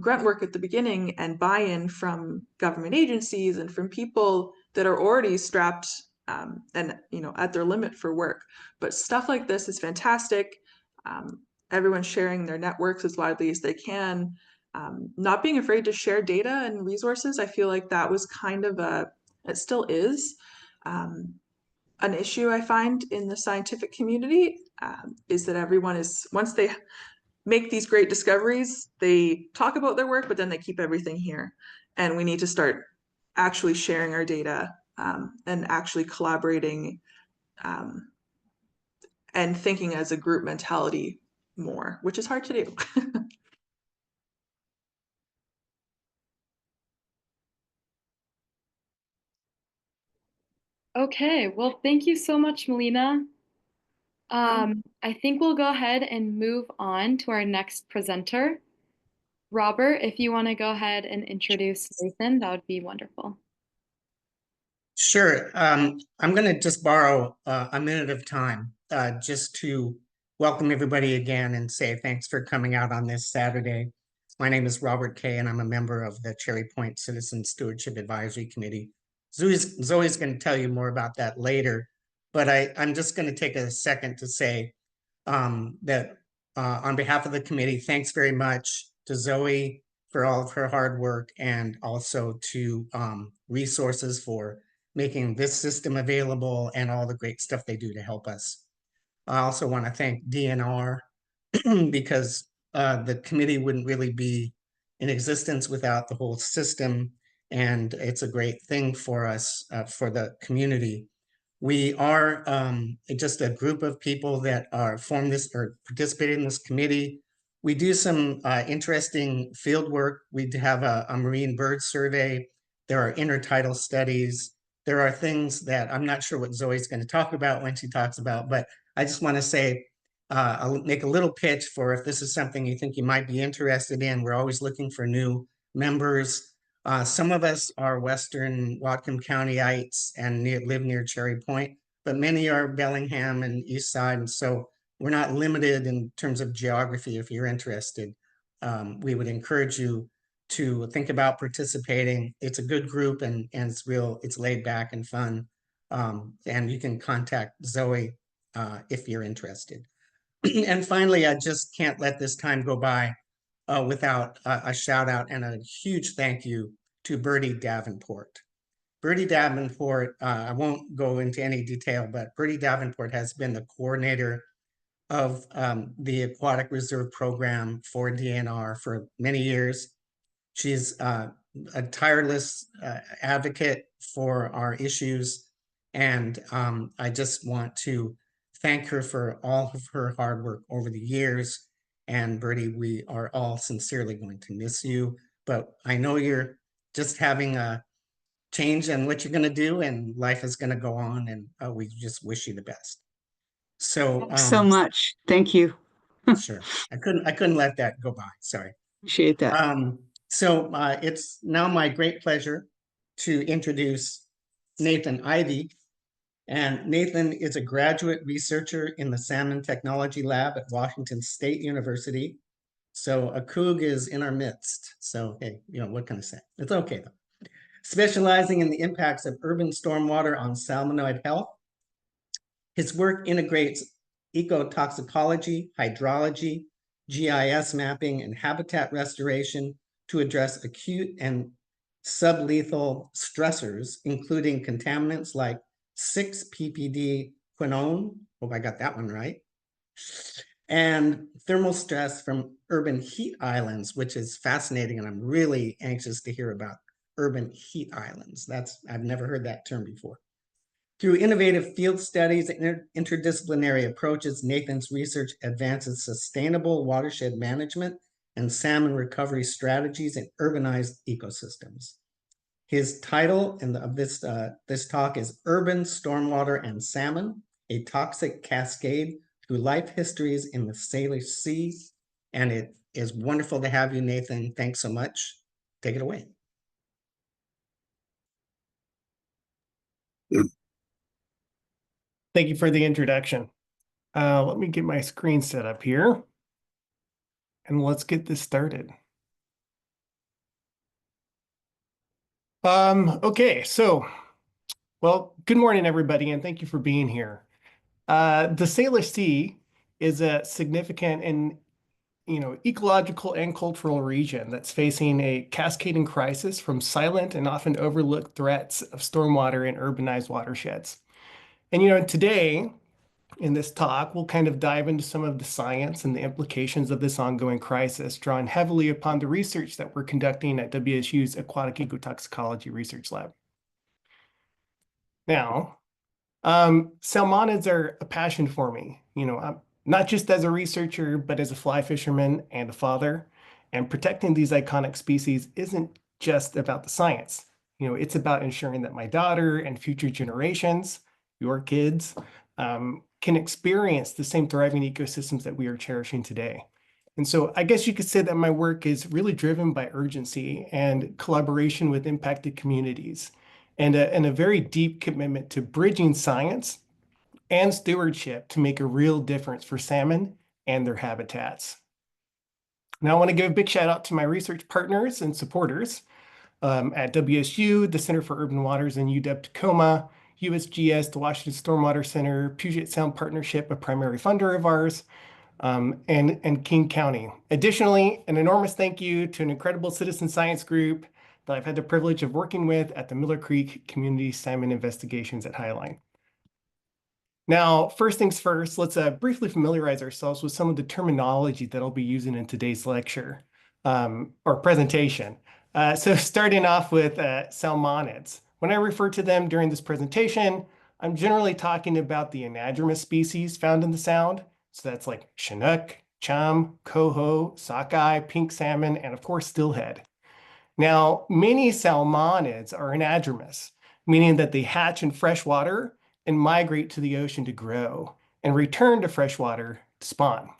S4: grunt work at the beginning and buy-in from government agencies and from people that are already strapped and at their limit for work. But stuff like this is fantastic. Everyone's sharing their networks as widely as they can. not being afraid to share data and resources. I feel like that was kind of it still is, an issue I find in the scientific community, is that everyone is, once they make these great discoveries, they talk about their work, but then they keep everything here. And we need to start actually sharing our data, and actually collaborating, and thinking as a group mentality more, which is hard to do.
S1: Okay, well, thank you so much, Melina. I think we'll go ahead and move on to our next presenter. Robert, if you want to go ahead and introduce Nathan, that would be wonderful.
S2: Sure. I'm going to just borrow a minute of time just to welcome everybody again and say thanks for coming out on this Saturday. My name is Robert Kay, and I'm a member of the Cherry Point Citizen Stewardship Advisory Committee. Zoe's going to tell you more about that later, but I'm just going to take a second to say that on behalf of the committee, thanks very much to Zoe for all of her hard work, and also to Resources for making this system available and all the great stuff they do to help us. I also want to thank DNR because the committee wouldn't really be in existence without the whole system, and it's a great thing for us, for the community. We are just a group of people that are formed this or participate in this committee. We do some interesting field work. We have a marine bird survey. There are intertidal studies. There are things that I'm not sure what Zoe's going to talk about when she talks about, but I just want to say, I'll make a little pitch for if this is something you think you might be interested in. We're always looking for new members. Some of us are Western Whatcom Countyites and live near Cherry Point, but many are Bellingham and East Side. And so we're not limited in terms of geography if you're interested. We would encourage you to think about participating. It's a good group, and it's laid back and fun. And you can contact Zoe if you're interested. And finally, I just can't let this time go by without a shout out and a huge thank you to Bertie Davenport. Bertie Davenport, I won't go into any detail, but Bertie Davenport has been the coordinator of the Aquatic Reserve Program for DNR for many years. She's a tireless advocate for our issues, and I just want to thank her for all of her hard work over the years. And Bertie, we are all sincerely going to miss you, but I know you're just having a change in what you're going to do, and life is going to go on, and we just wish you the best. So,
S6: Thanks so much. Thank you.
S2: Sure. I couldn't let that go by. Sorry.
S6: Appreciate that.
S2: So it's now my great pleasure to introduce Nathan Ivey. And Nathan is a graduate researcher in the Salmon Technology Lab at Washington State University. So a Coug is in our midst. So, hey, what can I say? It's okay though. Specializing in the impacts of urban stormwater on salmonoid health. His work integrates ecotoxicology, hydrology, GIS mapping, and habitat restoration to address acute and sublethal stressors, including contaminants like 6-ppd quinone, hope I got that one right, and thermal stress from urban heat islands, which is fascinating, and I'm really anxious to hear about urban heat islands. I've never heard that term before. Through innovative field studies and interdisciplinary approaches, Nathan's research advances sustainable watershed management and salmon recovery strategies in urbanized ecosystems. His title of this talk is Urban Stormwater and Salmon, a Toxic Cascade Through Life Histories in the Salish Sea. And it is wonderful to have you, Nathan. Thanks so much. Take it away.
S7: Thank you for the introduction. Let me get my screen set up here, and let's get this started. Okay, so, well, good morning, everybody, and thank you for being here. The Salish Sea is a significant and ecological and cultural region that's facing a cascading crisis from silent and often overlooked threats of stormwater in urbanized watersheds. And today in this talk, we'll kind of dive into some of the science and the implications of this ongoing crisis, drawing heavily upon the research that we're conducting at WSU's Aquatic Ecotoxicology Research Lab. Now, salmonids are a passion for me. I'm not just as a researcher, but as a fly fisherman and a father. And protecting these iconic species isn't just about the science. It's about ensuring that my daughter and future generations, your kids, can experience the same thriving ecosystems that we are cherishing today. And so I guess you could say that my work is really driven by urgency and collaboration with impacted communities, and a very deep commitment to bridging science and stewardship to make a real difference for salmon and their habitats. Now, I want to give a big shout out to my research partners and supporters at WSU, the Center for Urban Waters and UW Tacoma, USGS, the Washington Stormwater Center, Puget Sound Partnership, a primary funder of ours, and King County. Additionally, an enormous thank you to an incredible citizen science group that I've had the privilege of working with at the Miller Creek Community Salmon Investigations at Highline. Now, first things first, let's briefly familiarize ourselves with some of the terminology that I'll be using in today's lecture or presentation. So starting off with salmonids. When I refer to them during this presentation, I'm generally talking about the anadromous species found in the Sound. So that's like Chinook, chum, coho, sockeye, pink salmon, and of course, steelhead. Now, many salmonids are anadromous, meaning that they hatch in fresh water and migrate to the ocean to grow and return to freshwater to spawn.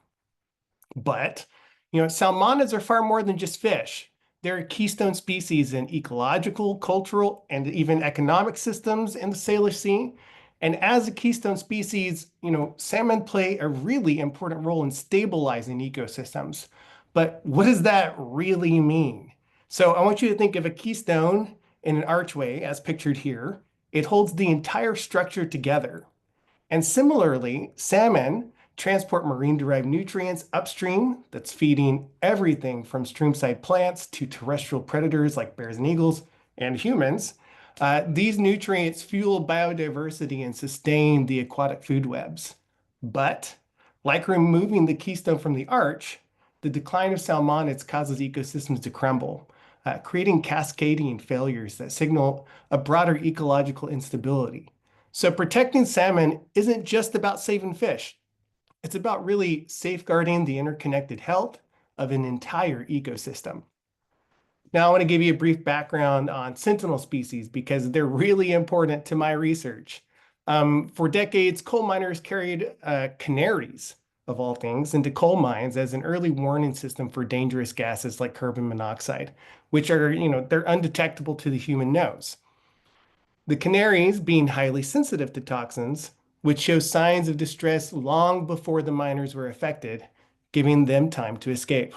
S7: But, salmonids are far more than just fish. They're keystone species in ecological, cultural, and even economic systems in the Salish Sea. And as a keystone species, salmon play a really important role in stabilizing ecosystems. But what does that really mean? So I want you to think of a keystone in an archway as pictured here. It holds the entire structure together. And similarly, salmon transport marine-derived nutrients upstream that's feeding everything from streamside plants to terrestrial predators like bears and eagles and humans. These nutrients fuel biodiversity and sustain the aquatic food webs. But like removing the keystone from the arch, the decline of salmonids causes ecosystems to crumble, creating cascading failures that signal a broader ecological instability. So protecting salmon isn't just about saving fish. It's about really safeguarding the interconnected health of an entire ecosystem. Now, I want to give you a brief background on sentinel species because they're really important to my research. For decades, coal miners carried canaries, of all things, into coal mines as an early warning system for dangerous gases like carbon monoxide, which are, they're undetectable to the human nose. The canaries, being highly sensitive to toxins, would show signs of distress long before the miners were affected, giving them time to escape.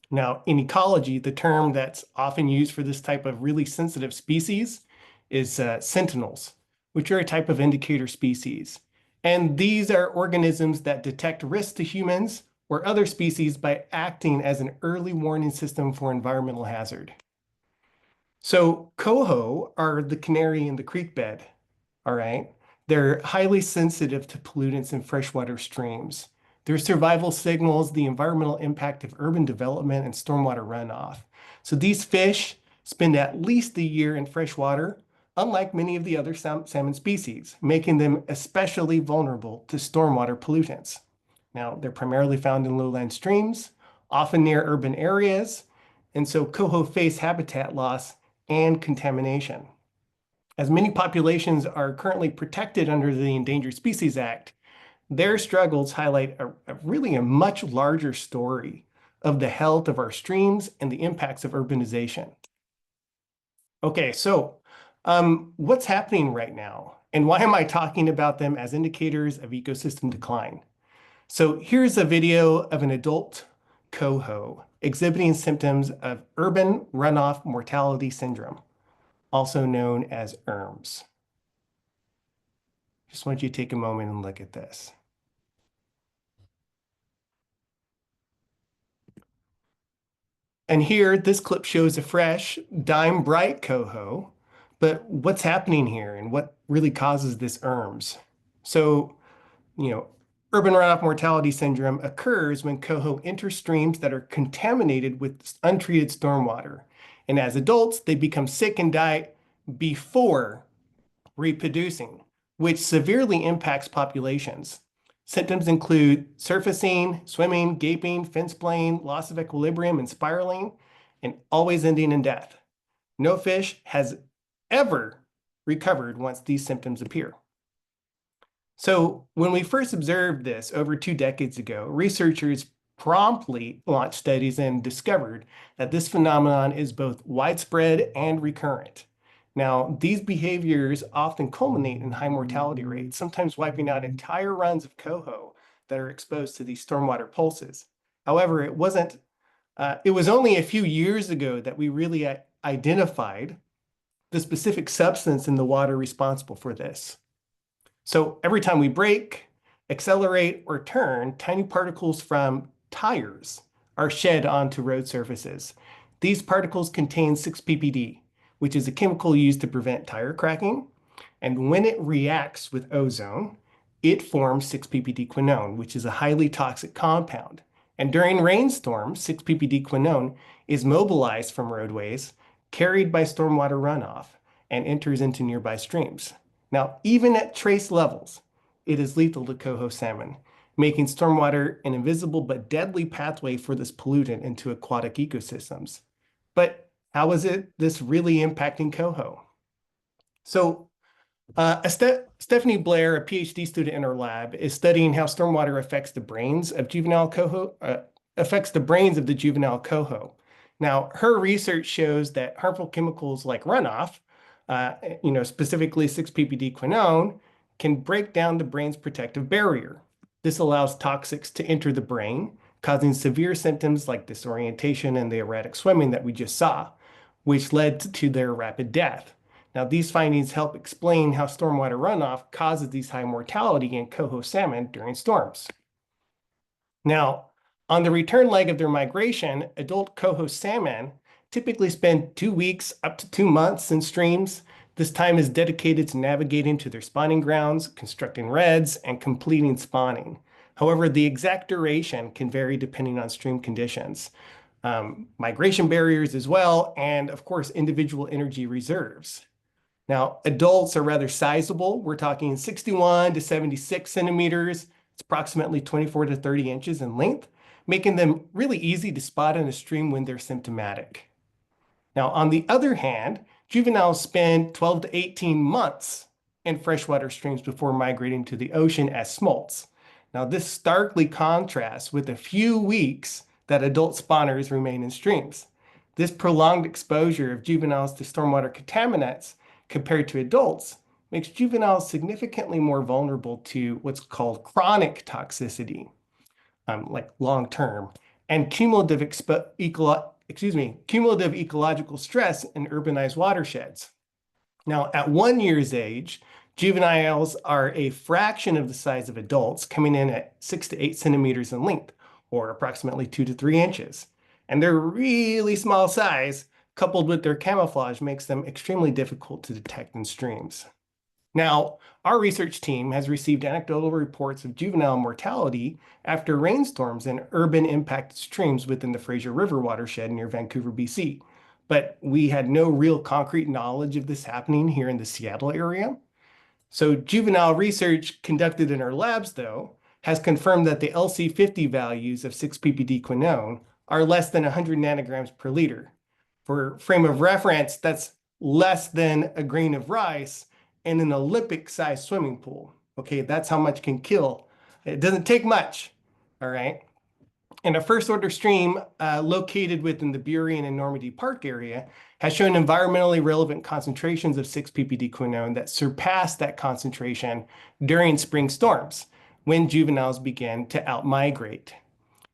S7: Now, in ecology, the term that's often used for this type of really sensitive species is sentinels, which are a type of indicator species. And these are organisms that detect risk to humans or other species by acting as an early warning system for environmental hazard. So coho are the canary in the creek bed, all right? They're highly sensitive to pollutants in freshwater streams. Their survival signals the environmental impact of urban development and stormwater runoff. So these fish spend at least a year in freshwater, unlike many of the other salmon species, making them especially vulnerable to stormwater pollutants. Now, they're primarily found in lowland streams, often near urban areas, and so coho face habitat loss and contamination. As many populations are currently protected under the Endangered Species Act, their struggles highlight a much larger story of the health of our streams and the impacts of urbanization. Okay, so what's happening right now? And why am I talking about them as indicators of ecosystem decline? So here's a video of an adult coho exhibiting symptoms of urban runoff mortality syndrome, also known as ERMS. Just want you to take a moment and look at this. And here, this clip shows a fresh, dime bright coho. But what's happening here and what really causes this ERMS? So, urban runoff mortality syndrome occurs when coho enter streams that are contaminated with untreated stormwater. And as adults, they become sick and die before reproducing, which severely impacts populations. Symptoms include surfacing, swimming, gaping, fin splaying, loss of equilibrium, and spiraling, and always ending in death. No fish has ever recovered once these symptoms appear. So when we first observed this over 2 decades ago, researchers promptly launched studies and discovered that this phenomenon is both widespread and recurrent. Now, these behaviors often culminate in high mortality rates, sometimes wiping out entire runs of coho that are exposed to these stormwater pulses. However, it was only a few years ago that we really identified the specific substance in the water responsible for this. So every time we brake, accelerate, or turn, tiny particles from tires are shed onto road surfaces. These particles contain 6-ppd, which is a chemical used to prevent tire cracking. And when it reacts with ozone, it forms 6-ppd quinone, which is a highly toxic compound. And during rainstorms, 6-ppd quinone is mobilized from roadways, carried by stormwater runoff, and enters into nearby streams. Now, even at trace levels, it is lethal to coho salmon, making stormwater an invisible but deadly pathway for this pollutant into aquatic ecosystems. But how is this really impacting coho? So Stephanie Blair, a PhD student in our lab, is studying how stormwater affects the brains of juvenile coho, the juvenile coho. Now, her research shows that harmful chemicals like runoff, specifically 6-ppd quinone, can break down the brain's protective barrier. This allows toxics to enter the brain, causing severe symptoms like disorientation and the erratic swimming that we just saw, which led to their rapid death. Now, these findings help explain how stormwater runoff causes these high mortality in coho salmon during storms. Now, on the return leg of their migration, adult coho salmon typically spend 2 weeks up to 2 months in streams. This time is dedicated to navigating to their spawning grounds, constructing redds, and completing spawning. However, the exact duration can vary depending on stream conditions, migration barriers as well, and of course, individual energy reserves. Now, adults are rather sizable. We're talking 61 to 76 centimeters. It's approximately 24 to 30 inches in length, making them really easy to spot in a stream when they're symptomatic. Now, on the other hand, juveniles spend 12 to 18 months in freshwater streams before migrating to the ocean as smolts. Now, this starkly contrasts with a few weeks that adult spawners remain in streams. This prolonged exposure of juveniles to stormwater contaminants compared to adults makes juveniles significantly more vulnerable to what's called chronic toxicity, like long-term, and cumulative ecological stress in urbanized watersheds. Now, at 1 year's age, juveniles are a fraction of the size of adults, coming in at 6 to 8 centimeters in length, or approximately 2 to 3 inches. And their really small size, coupled with their camouflage, makes them extremely difficult to detect in streams. Now, our research team has received anecdotal reports of juvenile mortality after rainstorms in urban impacted streams within the Fraser River watershed near Vancouver, BC. But we had no real concrete knowledge of this happening here in the Seattle area. So juvenile research conducted in our labs, though, has confirmed that the LC50 values of 6-ppd quinone are less than 100 nanograms per liter. For frame of reference, that's less than a grain of rice in an Olympic-sized swimming pool. Okay, that's how much can kill. It doesn't take much, all right? And a first-order stream located within the Burien and Normandy Park area has shown environmentally relevant concentrations of 6-ppd quinone that surpass that concentration during spring storms when juveniles begin to outmigrate.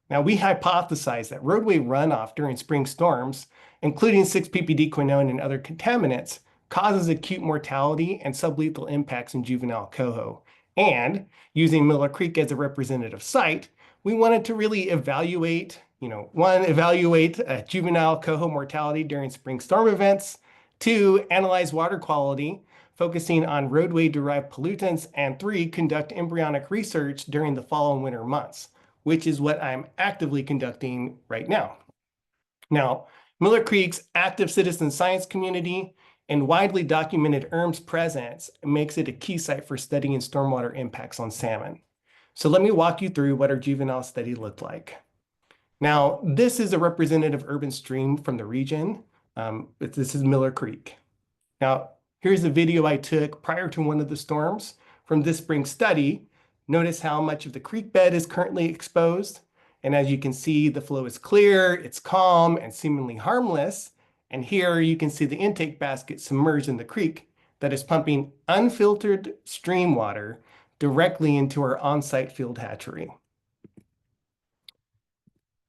S7: Now, we hypothesize that roadway runoff during spring storms, including 6-ppd quinone and other contaminants, causes acute mortality and sublethal impacts in juvenile coho. And using Miller Creek as a representative site, we wanted to really evaluate, evaluate juvenile coho mortality during spring storm events, 2, analyze water quality, focusing on roadway-derived pollutants, and 3, conduct embryonic research during the fall and winter months, which is what I'm actively conducting right now. Now, Miller Creek's active citizen science community and widely documented ERM's presence makes it a key site for studying stormwater impacts on salmon. So let me walk you through what our juvenile study looked like. Now, this is a representative urban stream from the region. This is Miller Creek. Now, here's a video I took prior to one of the storms from this spring study. Notice how much of the creek bed is currently exposed. And as you can see, the flow is clear, it's calm, and seemingly harmless. And here you can see the intake basket submerged in the creek that is pumping unfiltered stream water directly into our on-site field hatchery.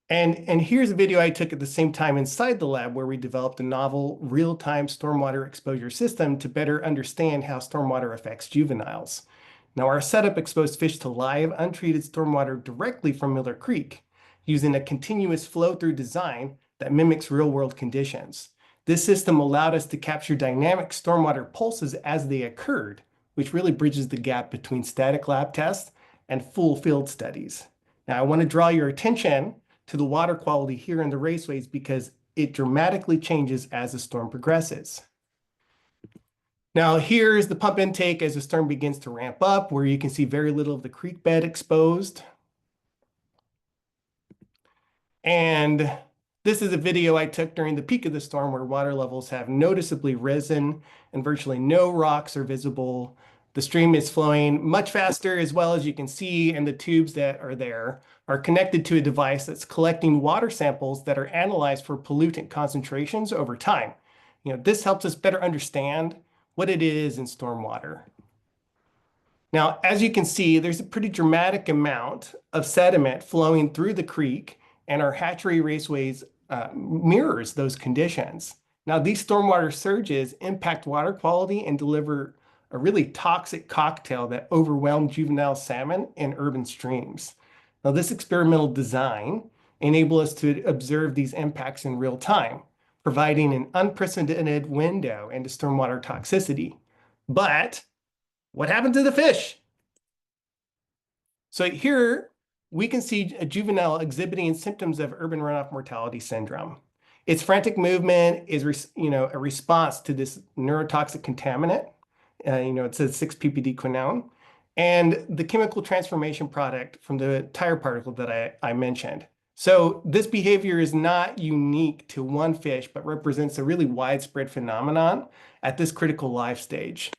S7: And here's a video I took at the same time inside the lab where we developed a novel real-time stormwater exposure system to better understand how stormwater affects juveniles. Now, our setup exposed fish to live, untreated stormwater directly from Miller Creek using a continuous flow-through design that mimics real-world conditions. This system allowed us to capture dynamic stormwater pulses as they occurred, which really bridges the gap between static lab tests and full field studies. Now, I want to draw your attention to the water quality here in the raceways because it dramatically changes as the storm progresses. Now, here's the pump intake as the storm begins to ramp up, where you can see very little of the creek bed exposed. And this is a video I took during the peak of the storm where water levels have noticeably risen and virtually no rocks are visible. The stream is flowing much faster, as well as you can see, and the tubes that are there are connected to a device that's collecting water samples that are analyzed for pollutant concentrations over time. This helps us better understand what it is in stormwater. Now, as you can see, there's a pretty dramatic amount of sediment flowing through the creek, and our hatchery raceways mirrors those conditions. Now, these stormwater surges impact water quality and deliver a really toxic cocktail that overwhelmed juvenile salmon in urban streams. Now, this experimental design enabled us to observe these impacts in real time, providing an unprecedented window into stormwater toxicity. But what happened to the fish? So here we can see a juvenile exhibiting symptoms of urban runoff mortality syndrome. Its frantic movement is a response to this neurotoxic contaminant. It says 6-ppd-quinone, and the chemical transformation product from the tire particle that I mentioned. So this behavior is not unique to one fish, but represents a really widespread phenomenon at this critical life stage.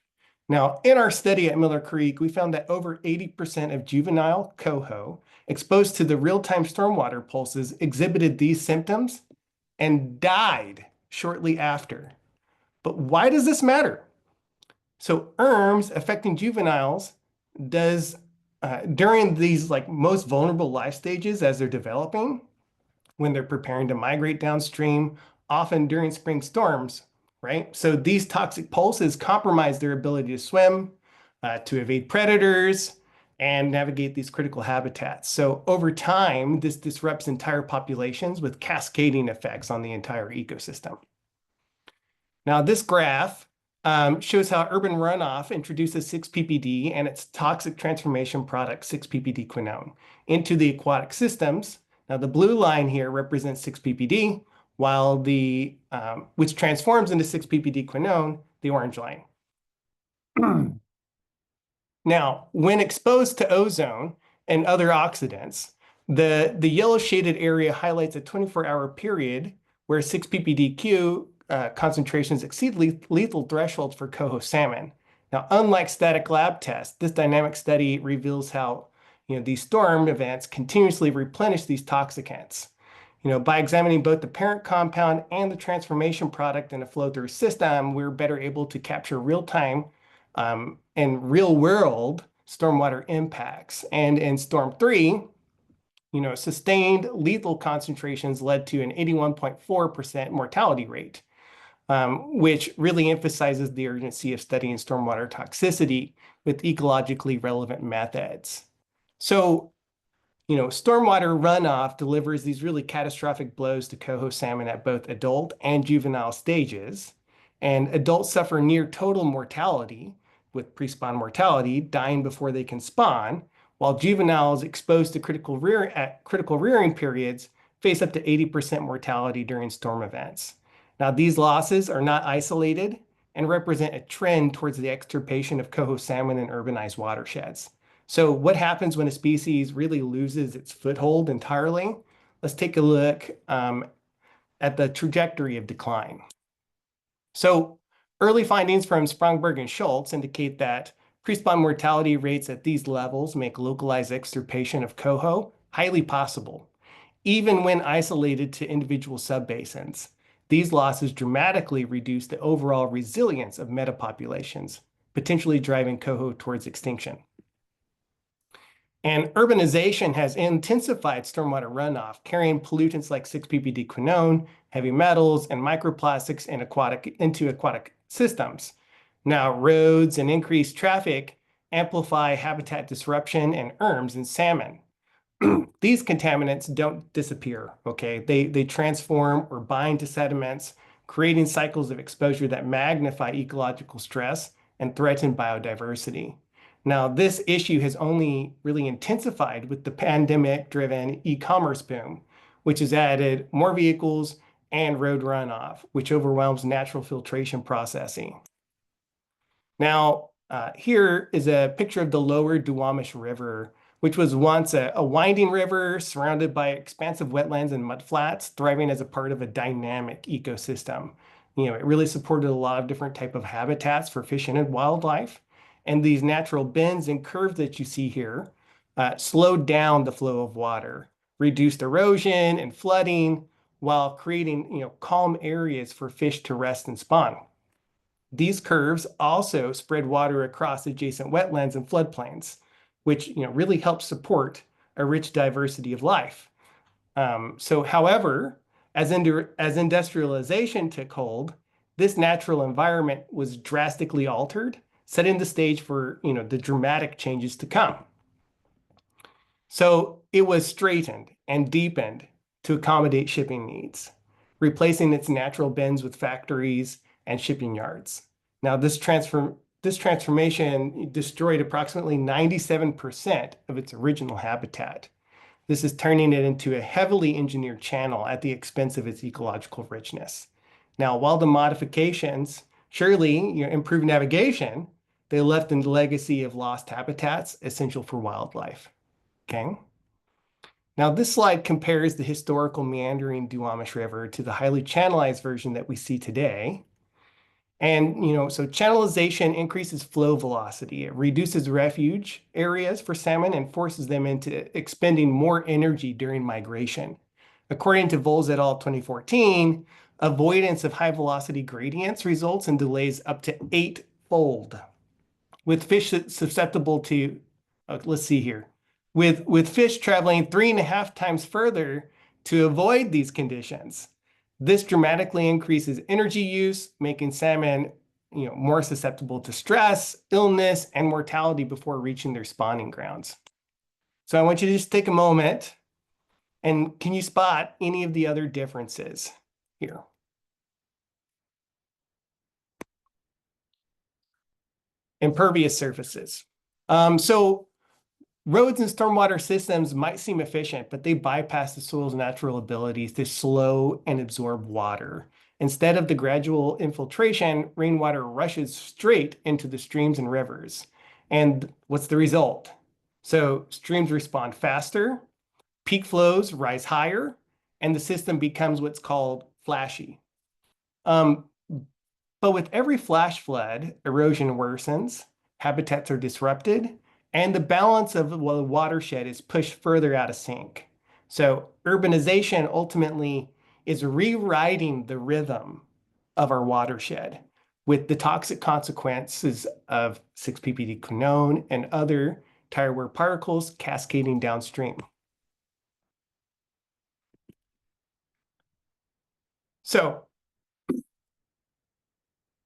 S7: Now, in our study at Miller Creek, we found that over 80% of juvenile coho exposed to the real-time stormwater pulses exhibited these symptoms and died shortly after. But why does this matter? So ERMs affecting juveniles does during these most vulnerable life stages as they're developing, when they're preparing to migrate downstream, often during spring storms, right? So these toxic pulses compromise their ability to swim, to evade predators, and navigate these critical habitats. So over time, this disrupts entire populations with cascading effects on the entire ecosystem. Now, this graph shows how urban runoff introduces 6-ppd and its toxic transformation product, 6-ppd-quinone, into the aquatic systems. Now, the blue line here represents 6-ppd, while which transforms into 6-ppd-quinone, the orange line. Now, when exposed to ozone and other oxidants, the yellow shaded area highlights a 24-hour period where 6-ppd-Q concentrations exceed lethal thresholds for coho salmon. Now, unlike static lab tests, this dynamic study reveals how these storm events continuously replenish these toxicants. By examining both the parent compound and the transformation product in a flow-through system, we're better able to capture real-time and real-world stormwater impacts. And in Storm 3, sustained lethal concentrations led to an 81.4% mortality rate, which really emphasizes the urgency of studying stormwater toxicity, with ecologically relevant methods. So, stormwater runoff delivers these really catastrophic blows to coho salmon at both adult and juvenile stages. And adults suffer near total mortality, with pre-spawn mortality, dying before they can spawn, while juveniles exposed to critical rearing periods face up to 80% mortality during storm events. Now, these losses are not isolated and represent a trend towards the extirpation of coho salmon in urbanized watersheds. So what happens when a species really loses its foothold entirely? Let's take a look at the trajectory of decline. So early findings from Sprungberg and Schultz indicate that pre-spawn mortality rates at these levels make localized extirpation of coho highly possible, even when isolated to individual subbasins. These losses dramatically reduce the overall resilience of metapopulations, potentially driving coho towards extinction. And urbanization has intensified stormwater runoff, carrying pollutants like 6-ppd quinone, heavy metals, and microplastics into aquatic systems. Now, roads and increased traffic amplify habitat disruption and ERMs in salmon. These contaminants don't disappear, okay? They transform or bind to sediments, creating cycles of exposure that magnify ecological stress and threaten biodiversity. Now, this issue has only really intensified with the pandemic-driven e-commerce boom, which has added more vehicles and road runoff, which overwhelms natural filtration processing. Now, here is a picture of the lower Duwamish River, which was once a winding river surrounded by expansive wetlands and mudflats, thriving as a part of a dynamic ecosystem. It really supported a lot of different type of habitats for fish and wildlife. And these natural bends and curves that you see here slowed down the flow of water, reduced erosion and flooding, while creating calm areas for fish to rest and spawn. These curves also spread water across adjacent wetlands and floodplains, which really helps support a rich diversity of life. However, as industrialization took hold, this natural environment was drastically altered, setting the stage for the dramatic changes to come. So it was straightened and deepened to accommodate shipping needs, replacing its natural bends with factories and shipping yards. Now, this transformation destroyed approximately 97% of its original habitat. This is turning it into a heavily engineered channel at the expense of its ecological richness. Now, while the modifications surely improve navigation, they left a legacy of lost habitats essential for wildlife. Okay. Now, this slide compares the historical meandering Duwamish River to the highly channelized version that we see today. And, so channelization increases flow velocity. It reduces refuge areas for salmon and forces them into expending more energy during migration. According to Vols et al. 2014, avoidance of high velocity gradients results in delays up to 8-fold. With fish susceptible to, let's see here, with fish traveling 3.5 times further to avoid these conditions. This dramatically increases energy use, making salmon more susceptible to stress, illness, and mortality before reaching their spawning grounds. So I want you to just take a moment, and can you spot any of the other differences here? Impervious surfaces. So roads and stormwater systems might seem efficient, but they bypass the soil's natural abilities to slow and absorb water. Instead of the gradual infiltration, rainwater rushes straight into the streams and rivers. And what's the result? So streams respond faster, peak flows rise higher, and the system becomes what's called flashy. But with every flash flood, erosion worsens, habitats are disrupted, and the balance of the watershed is pushed further out of sync. So urbanization ultimately is rewriting the rhythm of our watershed with the toxic consequences of 6-ppd quinone and other tire wear particles cascading downstream. So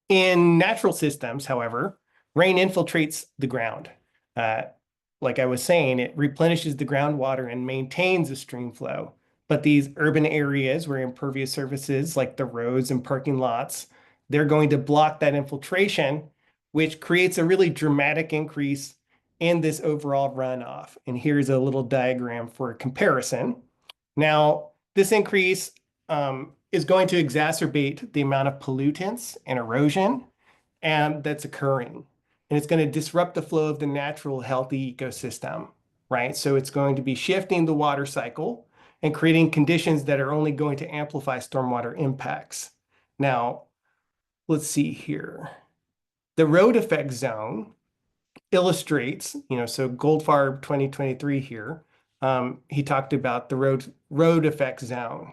S7: in natural systems, however, Rain infiltrates the ground. Like I was saying, it replenishes the groundwater and maintains the stream flow. But these urban areas where impervious surfaces like the roads and parking lots, they're going to block that infiltration, which creates a really dramatic increase in this overall runoff. And here's a little diagram for comparison. Now, this increase is going to exacerbate the amount of pollutants and erosion and that's occurring. And it's going to disrupt the flow of the natural healthy ecosystem, right? So it's going to be shifting the water cycle and creating conditions that are only going to amplify stormwater impacts. Now, let's see here. The road effect zone illustrates, so Goldfarb 2023 here, he talked about the road effect zone.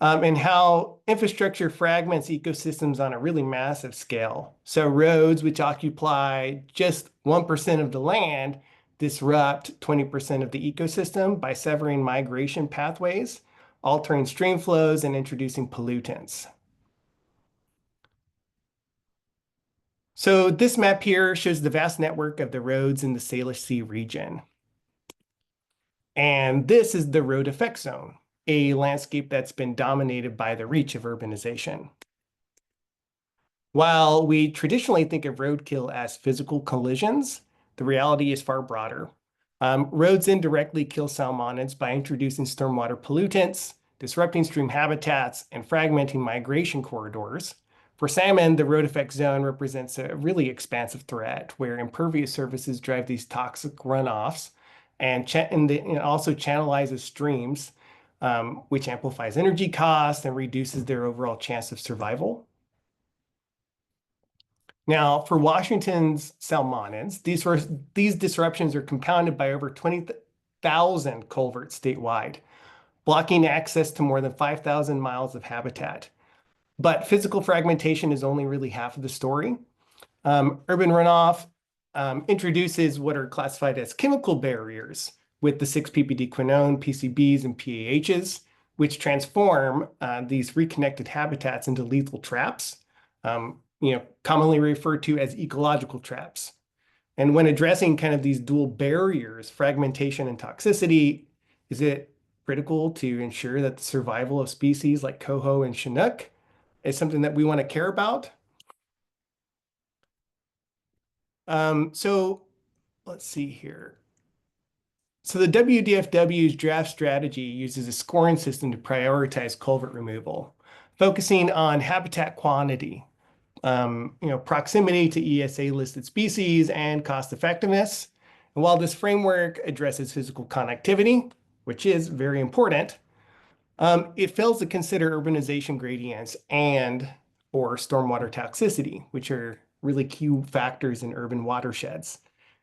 S7: And how infrastructure fragments ecosystems on a really massive scale. So roads, which occupy just 1% of the land, disrupt 20% of the ecosystem by severing migration pathways, altering stream flows, and introducing pollutants. So this map here shows the vast network of the roads in the Salish Sea region. And this is the road effect zone, a landscape that's been dominated by the reach of urbanization. While we traditionally think of roadkill as physical collisions, the reality is far broader. Roads indirectly kill salmonids by introducing stormwater pollutants, disrupting stream habitats, and fragmenting migration corridors. For salmon, the road effect zone represents a really expansive threat where impervious surfaces drive these toxic runoffs and also channelizes streams, which amplifies energy costs and reduces their overall chance of survival. Now, for Washington's salmonids, these disruptions are compounded by over 20,000 culverts statewide, blocking access to more than 5,000 miles of habitat. But physical fragmentation is only really half of the story. Urban runoff introduces what are classified as chemical barriers with the 6-ppd quinone, PCBs, and PAHs, which transform these reconnected habitats into lethal traps, commonly referred to as ecological traps. And when addressing kind of these dual barriers, fragmentation and toxicity, is it critical to ensure that the survival of species like coho and chinook is something that we want to care about? So let's see here. So the WDFW's draft strategy uses a scoring system to prioritize culvert removal, focusing on habitat quantity, proximity to ESA listed species, and cost effectiveness. And while this framework addresses physical connectivity, which is very important, it fails to consider urbanization gradients or stormwater toxicity, which are really key factors in urban watersheds.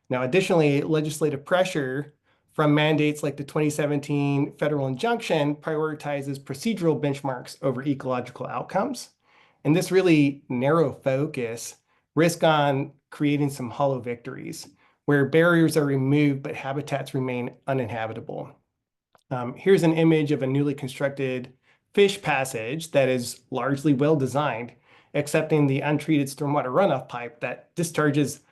S7: Now, additionally, legislative pressure from mandates like the 2017 federal injunction prioritizes procedural benchmarks over ecological outcomes. And this really narrow focus risks on creating some hollow victories where barriers are removed, but habitats remain uninhabitable. Here's an image of a newly constructed fish passage that is largely well-designed, excepting the untreated stormwater runoff pipe that discharges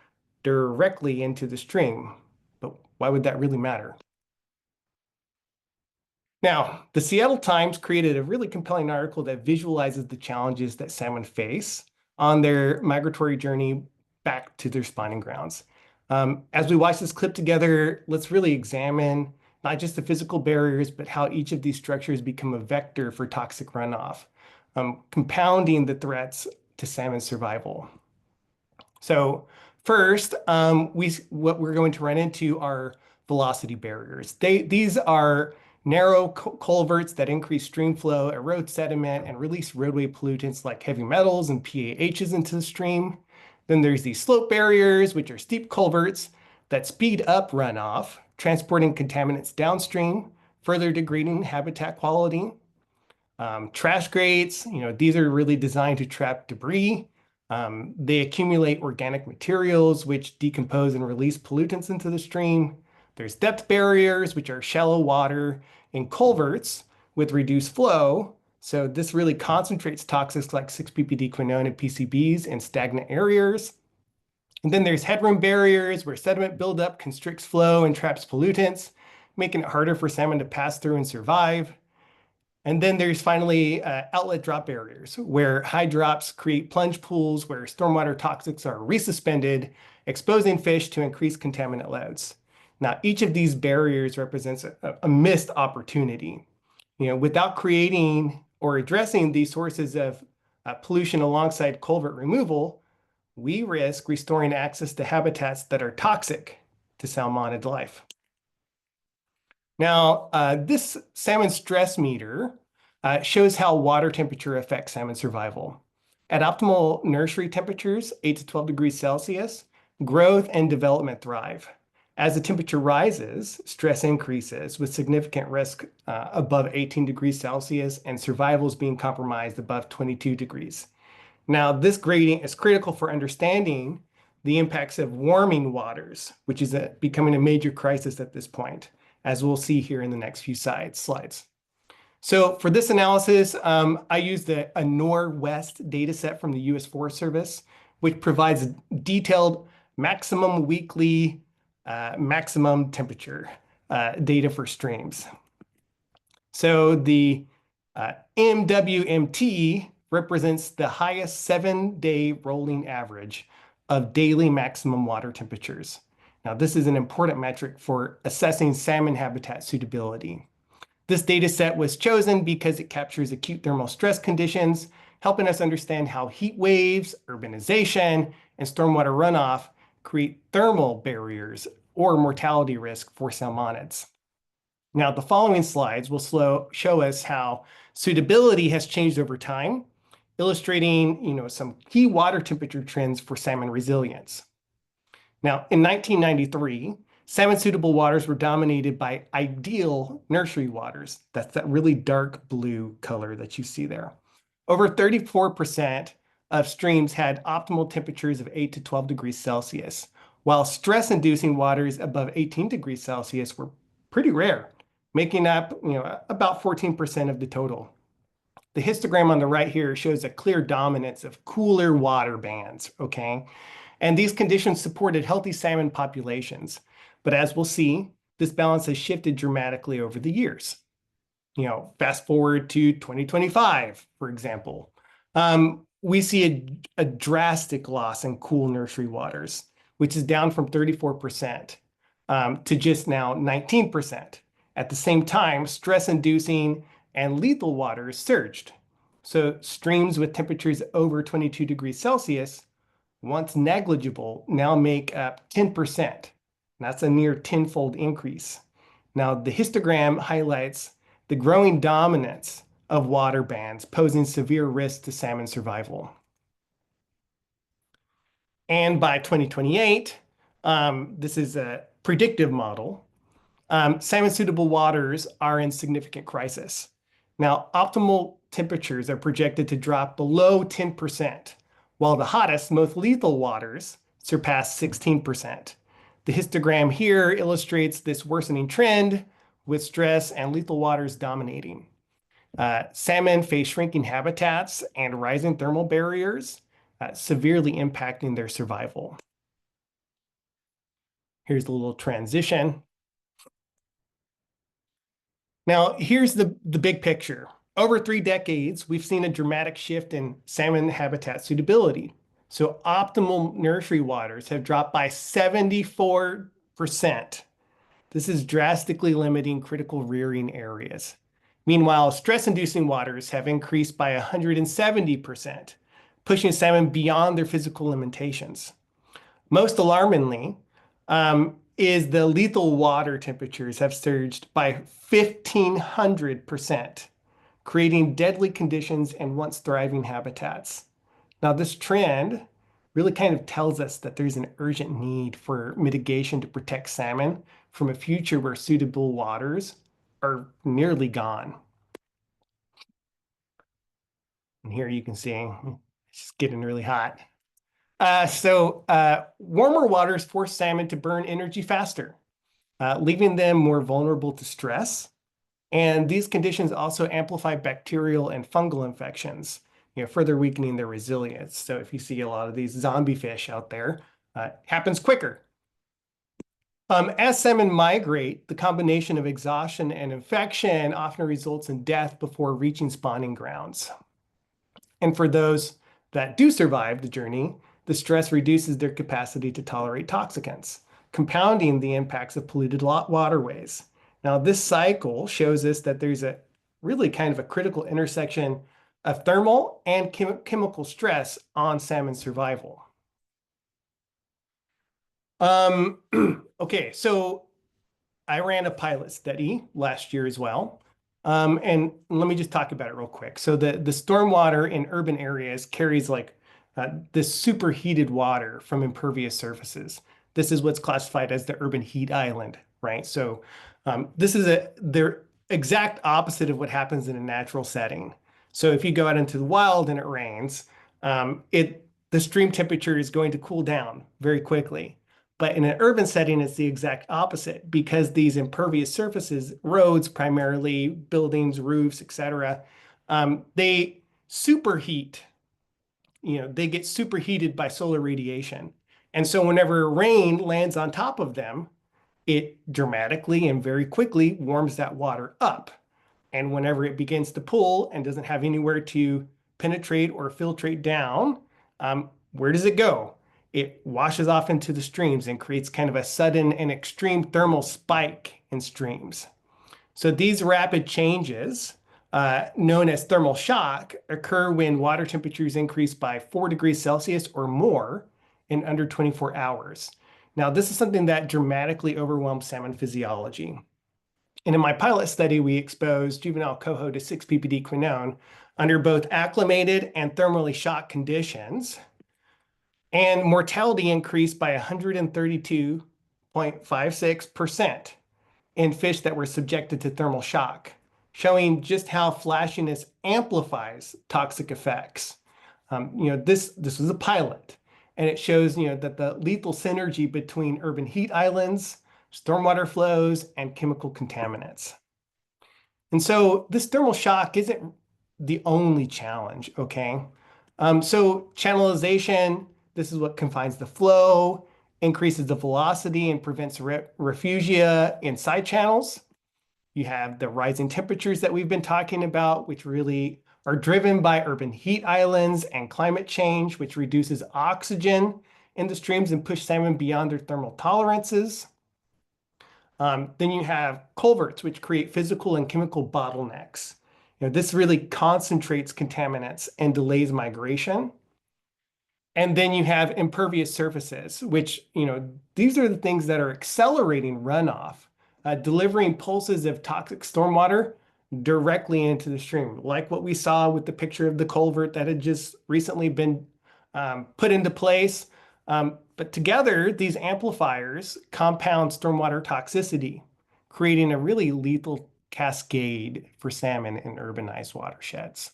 S7: directly into the stream. But why would that really matter? Now, the Seattle Times created a really compelling article that visualizes the challenges that salmon face on their migratory journey back to their spawning grounds. As we watch this clip together, let's really examine not just the physical barriers, but how each of these structures become a vector for toxic runoff, compounding the threats to salmon survival. So first, what we're going to run into are velocity barriers. These are narrow culverts that increase stream flow, erode sediment, and release roadway pollutants like heavy metals and PAHs into the stream. Then there's these slope barriers, which are steep culverts that speed up runoff, transporting contaminants downstream, further degrading habitat quality. Trash grates, these are really designed to trap debris. They accumulate organic materials, which decompose and release pollutants into the stream. There's depth barriers, which are shallow water in culverts with reduced flow. So this really concentrates toxics like 6-ppd quinone and PCBs in stagnant areas. And then there's headroom barriers where sediment buildup constricts flow and traps pollutants, making it harder for salmon to pass through and survive. And then there's finally outlet drop barriers where high drops create plunge pools where stormwater toxics are resuspended, exposing fish to increased contaminant loads. Now, each of these barriers represents a missed opportunity. Without creating or addressing these sources of pollution alongside culvert removal, we risk restoring access to habitats that are toxic to salmonid life. Now, this salmon stress meter shows how water temperature affects salmon survival. At optimal nursery temperatures, 8 to 12 degrees Celsius, growth and development thrive. As the temperature rises, stress increases with significant risk above 18 degrees Celsius and survival is being compromised above 22 degrees. Now, this gradient is critical for understanding the impacts of warming waters, which is becoming a major crisis at this point, as we'll see here in the next few slides. So for this analysis, I used a Norwest data set from the U.S. Forest Service, which provides detailed maximum weekly maximum temperature data for streams. So the MWMT represents the highest 7-day rolling average of daily maximum water temperatures. Now, this is an important metric for assessing salmon habitat suitability. This data set was chosen because it captures acute thermal stress conditions, helping us understand how heat waves, urbanization, and stormwater runoff create thermal barriers or mortality risk for salmonids. Now, the following slides will show us how suitability has changed over time, illustrating some key water temperature trends for salmon resilience. Now, in 1993, salmon suitable waters were dominated by ideal nursery waters. That's that really dark blue color that you see there. Over 34% of streams had optimal temperatures of 8 to 12 degrees Celsius, while stress-inducing waters above 18 degrees Celsius were pretty rare, making up about 14% of the total. The histogram on the right here shows a clear dominance of cooler water bands, okay? And these conditions supported healthy salmon populations. But as we'll see, this balance has shifted dramatically over the years. Fast forward to 2025, for example. We see a drastic loss in cool nursery waters, which is down from 34% to just now 19%. At the same time, stress-inducing and lethal waters surged. So streams with temperatures over 22 degrees Celsius, once negligible, now make up 10%. That's a near tenfold increase. Now, the histogram highlights the growing dominance of water bands, posing severe risk to salmon survival. And by 2028, this is a predictive model, salmon suitable waters are in significant crisis. Now, optimal temperatures are projected to drop below 10%, while the hottest, most lethal waters surpass 16%. The histogram here illustrates this worsening trend with stress and lethal waters dominating. Salmon face shrinking habitats and rising thermal barriers, severely impacting their survival. Here's a little transition. Now, here's the big picture. Over 3 decades, we've seen a dramatic shift in salmon habitat suitability. So optimal nursery waters have dropped by 74%. This is drastically limiting critical rearing areas. Meanwhile, stress-inducing waters have increased by 170%, pushing salmon beyond their physical limitations. Most alarmingly, is the lethal water temperatures have surged by 1,500%, creating deadly conditions in once thriving habitats. Now, this trend really kind of tells us that there's an urgent need for mitigation to protect salmon from a future where suitable waters are nearly gone. And here you can see it's just getting really hot. Warmer waters force salmon to burn energy faster, leaving them more vulnerable to stress. And these conditions also amplify bacterial and fungal infections, further weakening their resilience. So if you see a lot of these zombie fish out there, happens quicker. As salmon migrate, the combination of exhaustion and infection often results in death before reaching spawning grounds. And for those that do survive the journey, the stress reduces their capacity to tolerate toxicants, compounding the impacts of polluted waterways. Now, this cycle shows us that there's a really kind of a critical intersection of thermal and chemical stress on salmon survival. Okay, so I ran a pilot study last year as well. And let me just talk about it real quick. So the stormwater in urban areas carries like this superheated water from impervious surfaces. This is what's classified as the urban heat island, right? So this is the exact opposite of what happens in a natural setting. So if you go out into the wild and it rains, the stream temperature is going to cool down very quickly. But in an urban setting, it's the exact opposite because these impervious surfaces, roads primarily, buildings, roofs, etc., they superheat. They get superheated by solar radiation. And so whenever rain lands on top of them, it dramatically and very quickly warms that water up. And whenever it begins to pool and doesn't have anywhere to penetrate or filtrate down, where does it go? It washes off into the streams and creates kind of a sudden and extreme thermal spike in streams. So these rapid changes, known as thermal shock, occur when water temperatures increase by 4 degrees Celsius or more in under 24 hours. Now, this is something that dramatically overwhelms salmon physiology. And in my pilot study, we exposed juvenile coho to 6 ppd quinone under both acclimated and thermally shocked conditions. And mortality increased by 132.56% in fish that were subjected to thermal shock, showing just how flashiness amplifies toxic effects. This was a pilot, and it shows that the lethal synergy between urban heat islands, stormwater flows, and chemical contaminants. And so this thermal shock isn't the only challenge, okay? So channelization, this is what confines the flow, increases the velocity, and prevents refugia in side channels. You have the rising temperatures that we've been talking about, which really are driven by urban heat islands and climate change, which reduces oxygen in the streams and push salmon beyond their thermal tolerances. Then you have culverts, which create physical and chemical bottlenecks. This really concentrates contaminants and delays migration. And then you have impervious surfaces, which, these are the things that are accelerating runoff, delivering pulses of toxic stormwater directly into the stream, like what we saw with the picture of the culvert that had just recently been put into place. But together, these amplifiers compound stormwater toxicity, creating a really lethal cascade for salmon in urbanized watersheds.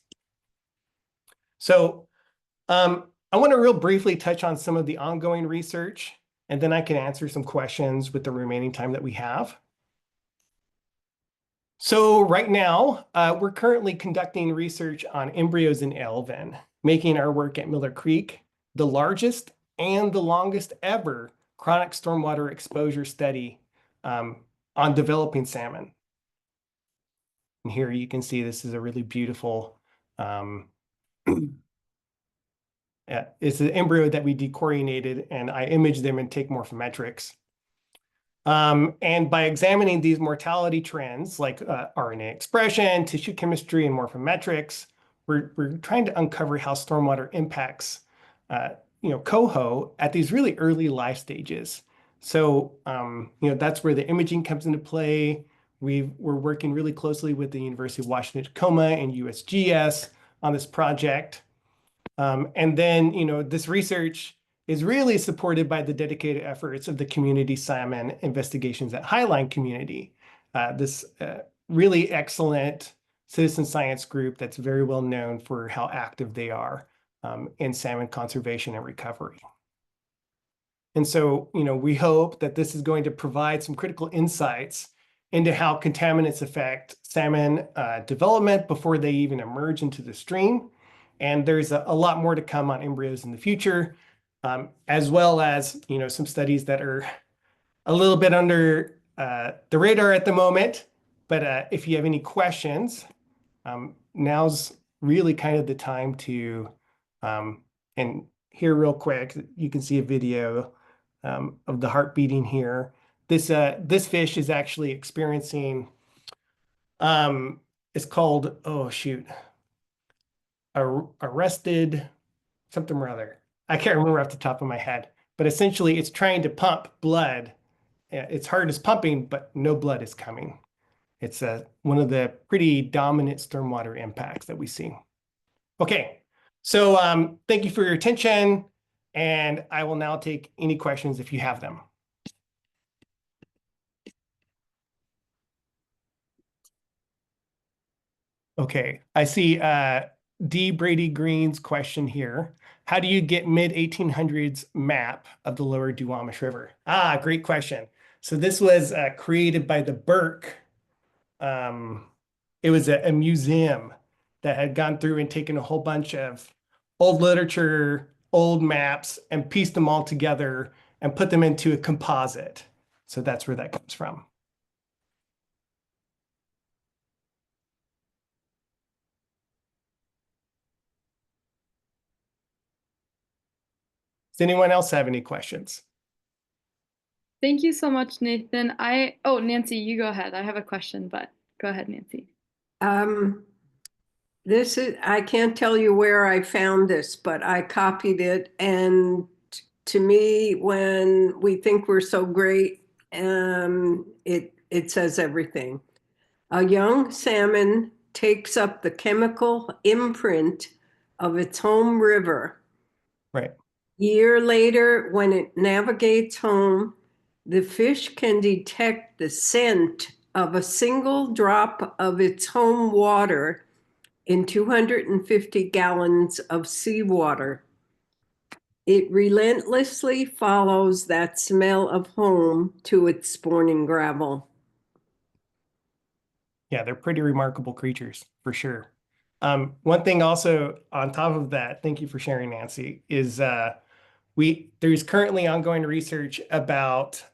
S7: So I want to real briefly touch on some of the ongoing research, and then I can answer some questions with the remaining time that we have. So right now, we're currently conducting research on embryos in Elvin, making our work at Miller Creek the largest and the longest ever chronic stormwater exposure study on developing salmon. And here you can see this is a really beautiful, it's an embryo that we dechlorinated, and I imaged them and take morphometrics. And by examining these mortality trends like RNA expression, tissue chemistry, and morphometrics, we're trying to uncover how stormwater impacts coho at these really early life stages. So that's where the imaging comes into play. We're working really closely with the University of Washington Tacoma and USGS on this project. And then, this research is really supported by the dedicated efforts of the community salmon investigations at Highline Community, this really excellent citizen science group that's very well known for how active they are in salmon conservation and recovery. And so, we hope that this is going to provide some critical insights into how contaminants affect salmon development before they even emerge into the stream. And there's a lot more to come on embryos in the future. as well as, some studies that are a little bit under the radar at the moment. But if you have any questions, now's really kind of the time to, and here real quick, you can see a video of the heart beating here. This fish is actually experiencing, it's called, oh shoot, arrested something or other. I can't remember off the top of my head, but essentially it's trying to pump blood. Its heart is pumping, but no blood is coming. It's one of the pretty dominant stormwater impacts that we see. Okay, so thank you for your attention, and I will now take any questions if you have them. Okay, I see D. Brady Green's question here. How do you get mid-1800s map of the lower Duwamish River? Ah, great question. So this was created by the Burke. It was a museum that had gone through and taken a whole bunch of old literature, old maps, and pieced them all together and put them into a composite. So that's where that comes from. Does anyone else have any questions?
S1: Thank you so much, Nathan. Oh, Nancy, you go ahead. I have a question, but go ahead, Nancy.
S5: I can't tell you where I found this, but I copied it. And to me, when we think we're so great, it says everything. A young salmon takes up the chemical imprint of its home river.
S7: Right.
S5: Year later, when it navigates home, the fish can detect the scent of a single drop of its home water in 250 gallons of seawater. It relentlessly follows that smell of home to its spawning gravel.
S7: Yeah, they're pretty remarkable creatures for sure. One thing also on top of that, thank you for sharing, Nancy, is there's currently ongoing research about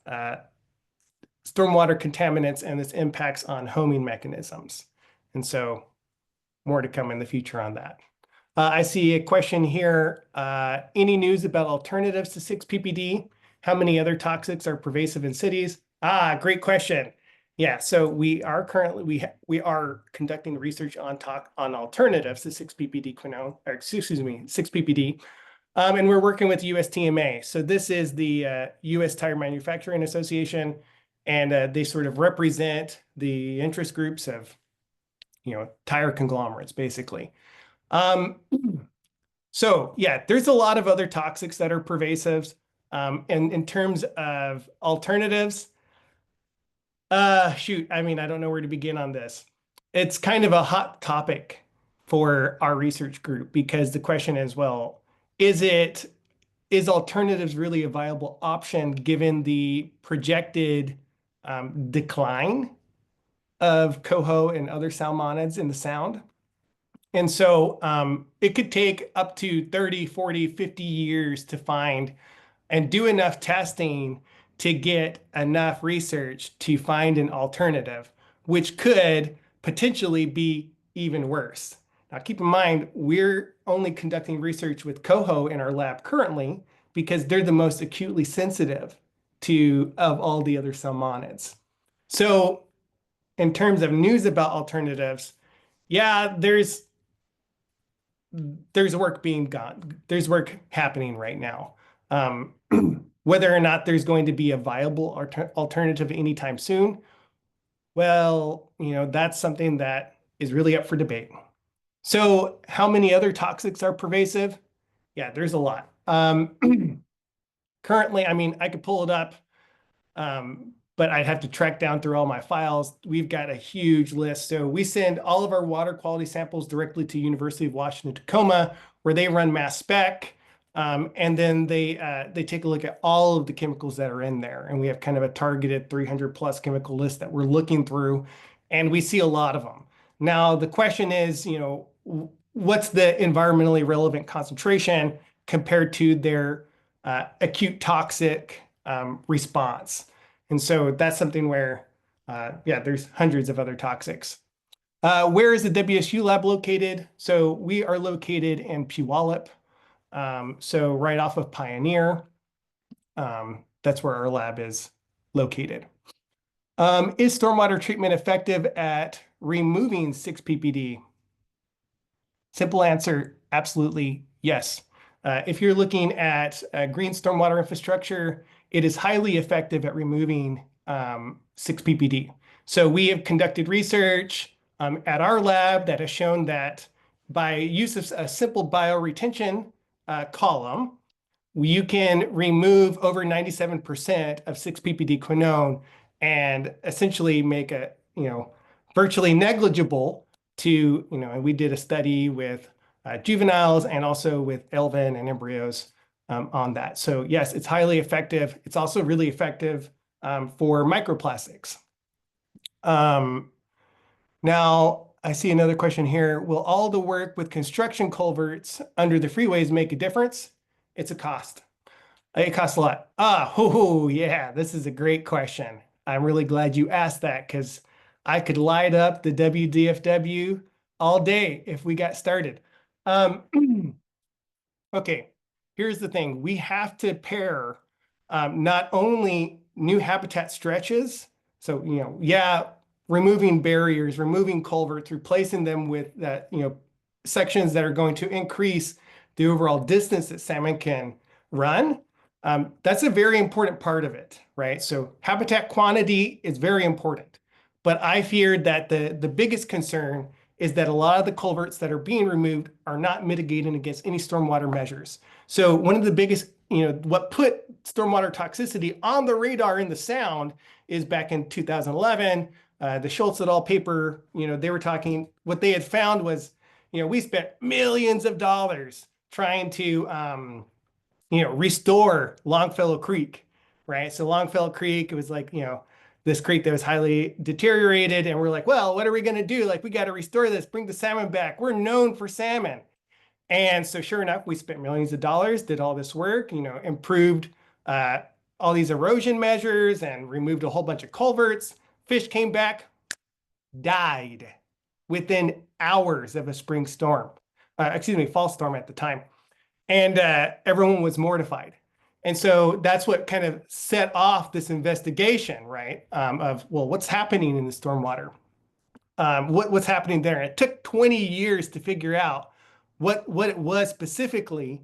S7: stormwater contaminants and its impacts on homing mechanisms. And so more to come in the future on that. I see a question here. Any news about alternatives to 6-ppd? How many other toxics are pervasive in cities? Ah, great question. Yeah, so we are currently we are conducting research on alternatives to 6-ppd quinone, or excuse me, 6-ppd, and we're working with USTMA. So this is the U.S. Tire Manufacturing Association, and they sort of represent the interest groups of, tire conglomerates, basically. So yeah, there's a lot of other toxics that are pervasive. And in terms of alternatives, shoot, I mean, I don't know where to begin on this. It's kind of a hot topic for our research group because the question is, well, is alternatives really a viable option given the projected decline of coho and other salmonids in the sound? And so it could take up to 30, 40, 50 years to find and do enough testing to get enough research to find an alternative, which could potentially be even worse. Now, keep in mind, we're only conducting research with coho in our lab currently because they're the most acutely sensitive of all the other salmonids. So in terms of news about alternatives, yeah, there's work being done. There's work happening right now. Whether or not there's going to be a viable alternative anytime soon, well, that's something that is really up for debate. So how many other toxics are pervasive? Yeah, there's a lot. Currently, I mean, I could pull it up, but I'd have to track down through all my files. We've got a huge list. So we send all of our water quality samples directly to University of Washington, Tacoma, where they run mass spec. And then they take a look at all of the chemicals that are in there. And we have kind of a targeted 300 plus chemical list that we're looking through, and we see a lot of them. Now, the question is, what's the environmentally relevant concentration compared to their acute toxic response. And so that's something where, yeah, there's hundreds of other toxics. Where is the WSU lab located? So we are located in Puyallup, so right off of Pioneer. That's where our lab is located. Is stormwater treatment effective at removing 6 ppd? Simple answer, absolutely yes. If you're looking at green stormwater infrastructure, it is highly effective at removing 6 ppd. So we have conducted research at our lab that has shown that by use of a simple bioretention column, you can remove over 97% of 6 ppd quinone and essentially make a, virtually negligible to, and we did a study with juveniles and also with elvin and embryos on that. So yes, it's highly effective. It's also really effective for microplastics. Now, I see another question here. Will all the work with construction culverts under the freeways make a difference? It's a cost. It costs a lot. Yeah, this is a great question. I'm really glad you asked that because I could light up the WDFW all day if we got started. Okay, here's the thing. We have to pair not only new habitat stretches, so, yeah, removing barriers, removing culverts, replacing them with that, sections that are going to increase the overall distance that salmon can run. That's a very important part of it, right? So habitat quantity is very important, but I feared that the biggest concern is that a lot of the culverts that are being removed are not mitigating against any stormwater measures. So one of the biggest, what put stormwater toxicity on the radar in the sound is back in 2011, the Schultz et al. Paper, they were talking, what they had found was, we spent millions of dollars trying to, restore Longfellow Creek, right? So Longfellow Creek, it was like, this creek that was highly deteriorated. And we're like, well, what are we going to do? Like, we got to restore this, bring the salmon back. We're known for salmon. And so sure enough, we spent millions of dollars, did all this work, improved all these erosion measures and removed a whole bunch of culverts. Fish came back, died within hours of a spring storm, fall storm at the time. And everyone was mortified. And so that's what kind of set off this investigation, right? Of, well, what's happening in the stormwater? What's happening there? And it took 20 years to figure out what it was specifically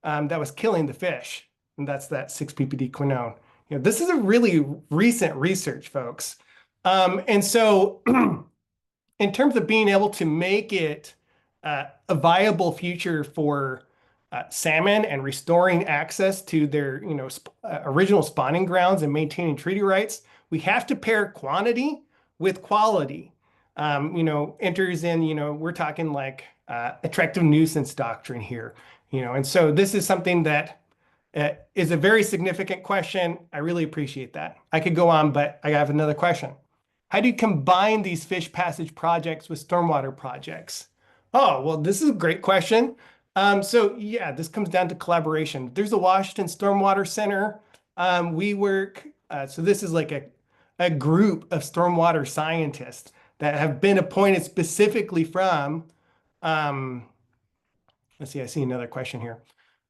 S7: that was killing the fish. And that's that 6 ppd quinone. This is a really recent research, folks. And so in terms of being able to make it a viable future for salmon and restoring access to their, original spawning grounds and maintaining treaty rights, we have to pair quantity with quality. Enters in, we're talking like attractive nuisance doctrine here, and so this is something that is a very significant question. I really appreciate that. I could go on, but I have another question. How do you combine these fish passage projects with stormwater projects? Oh, well, this is a great question. So yeah, this comes down to collaboration. There's the Washington Stormwater Center. We work, so this is like a group of stormwater scientists that have been appointed specifically from, let's see, I see another question here.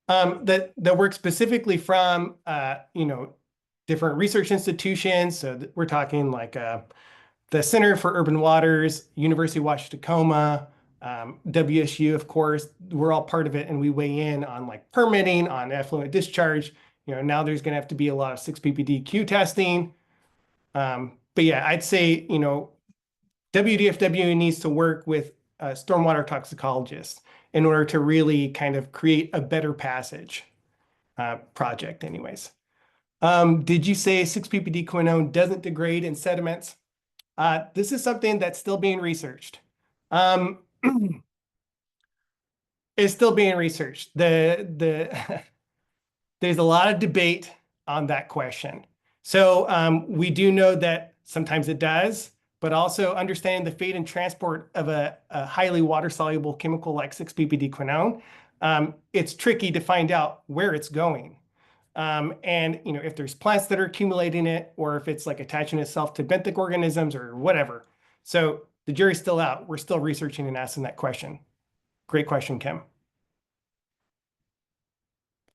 S7: That work specifically from, different research institutions. So we're talking like the Center for Urban Waters, University of Washington-Tacoma, WSU, of course, we're all part of it, and we weigh in on like permitting, on effluent discharge. Now there's going to have to be a lot of 6 ppdq testing. But yeah, I'd say, WDFW needs to work with stormwater toxicologists in order to really kind of create a better passage project anyways. Did you say 6 ppd quinone doesn't degrade in sediments? This is something that's still being researched. It's still being researched. There's a lot of debate on that question. So we do know that sometimes it does, but also understanding the fate and transport of a highly water-soluble chemical like 6 ppd quinone, it's tricky to find out where it's going. And if there's plants that are accumulating it, or if it's like attaching itself to benthic organisms or whatever. So the jury's still out. We're still researching and asking that question. Great question, Kim.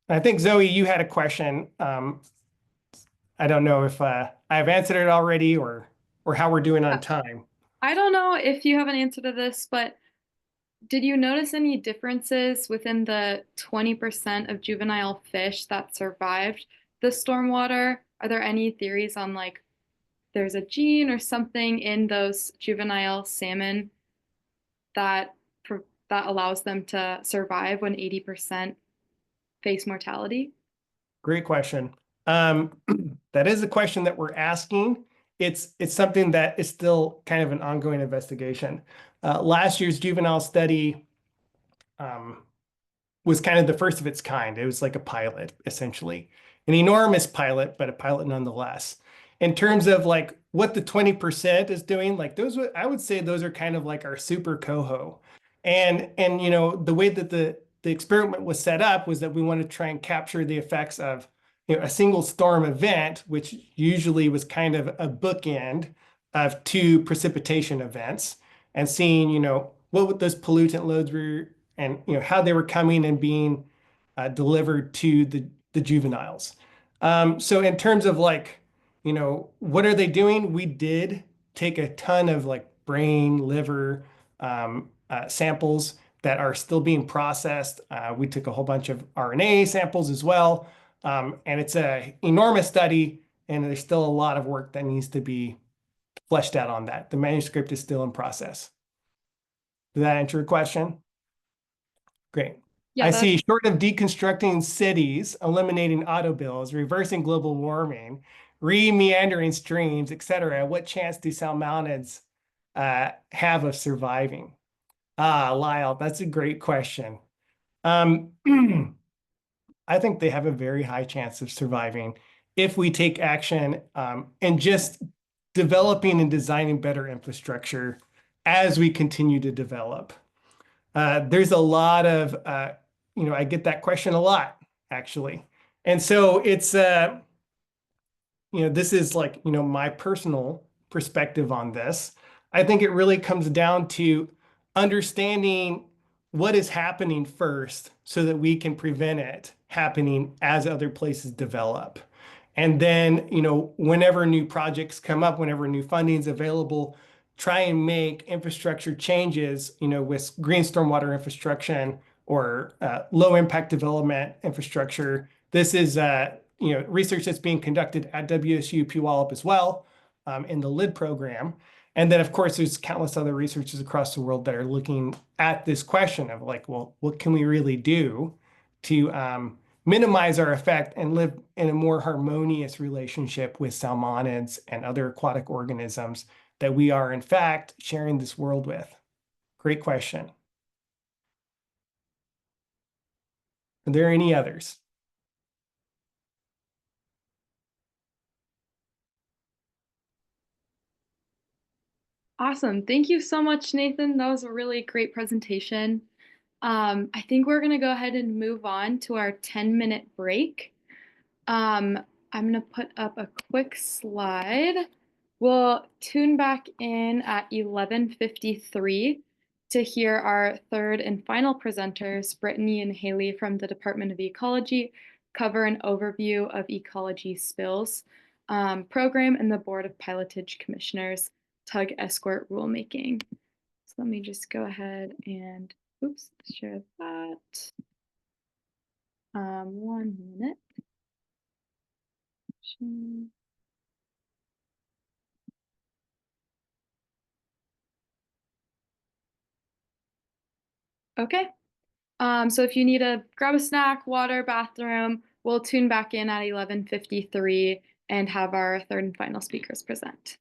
S7: I think Zoe, you had a question. I don't know if I've answered it already or how we're doing on time.
S1: I don't know if you have an answer to this, but did you notice any differences within the 20% of juvenile fish that survived the stormwater? Are there any theories on like there's a gene or something in those juvenile salmon that that allows them to survive when 80% face mortality?
S7: Great question. That is a question that we're asking. It's something that is still kind of an ongoing investigation. Last year's juvenile study was kind of the first of its kind. It was like a pilot, essentially. An enormous pilot, but a pilot nonetheless. In terms of like what the 20% is doing, like I would say those are kind of like our super coho. And the way that the experiment was set up was that we wanted to try and capture the effects of a single storm event, which usually was kind of a bookend of two precipitation events, and seeing what those pollutant loads were and how they were coming and being delivered to the juveniles. So in terms of like what are they doing, we did take a ton of like brain, liver samples that are still being processed. We took a whole bunch of RNA samples as well. And it's an enormous study, and there's still a lot of work that needs to be fleshed out on that. The manuscript is still in process. Did that answer your question? Great.
S1: Yeah,
S7: I see, short of deconstructing cities, eliminating auto bills, reversing global warming, re-meandering streams, etc., what chance do salmonids have of surviving? Lyle, that's a great question. I think they have a very high chance of surviving if we take action and just developing and designing better infrastructure as we continue to develop. There's a lot of, I get that question a lot, actually. And so it's, this is like, my personal perspective on this. I think it really comes down to understanding what is happening first so that we can prevent it happening as other places develop. And then, whenever new projects come up, whenever new funding is available, try and make infrastructure changes, with green stormwater infrastructure or low impact development infrastructure. This is, research that's being conducted at WSU Puyallup as well, in the LID program. And then, of course, there's countless other researchers across the world that are looking at this question of like, well, what can we really do to minimize our effect and live in a more harmonious relationship with salmonids and other aquatic organisms that we are, in fact, sharing this world with? Great question. Are there any others?
S1: Awesome. Thank you so much, Nathan. That was a really great presentation. I think we're going to go ahead and move on to our 10-minute break. I'm going to put up a quick slide. We'll tune back in at 11:53 to hear our third and final presenters, Brittany and Haley from the Department of Ecology, cover an overview of Ecology Spills program and the Board of Pilotage Commissioners tug escort rulemaking. So let me just go ahead and, share that. 1 minute. Okay. So if you need to grab a snack, water, bathroom, we'll tune back in at 11:53 and have our third and final speakers present.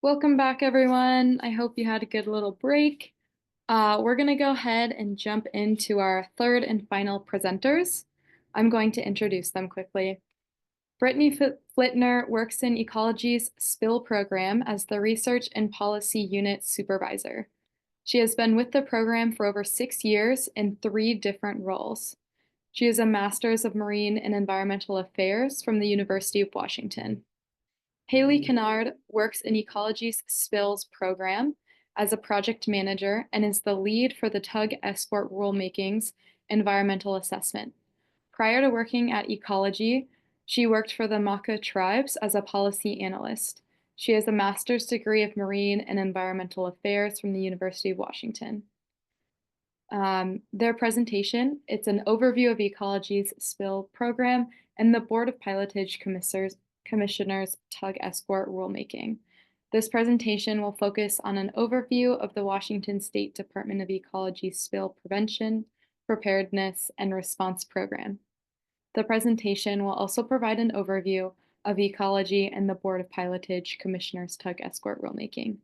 S1: Welcome back, everyone. I hope you had a good little break. We're going to go ahead and jump into our third and final presenters. I'm going to introduce them quickly. Brittany Flittner works in Ecology's Spill program as the Research and Policy Unit Supervisor. She has been with the program for over 6 years in 3 different roles. She is a Master's of Marine and Environmental Affairs from the University of Washington. Haley Kennard works in Ecology's Spills program as a project manager and is the lead for the tug escort rulemaking's environmental assessment. Prior to working at Ecology, she worked for the Maka tribes as a policy analyst. She has a master's degree of marine and environmental affairs from the University of Washington. Their presentation, it's an overview of Ecology's Spill program and the Board of Pilotage Commissioners Tug Escort rulemaking. This presentation will focus on an overview of the Washington State Department of Ecology's Spill Prevention, Preparedness, and Response Program. The presentation will also provide an overview of Ecology and the Board of Pilotage Commissioners Tug Escort rulemaking.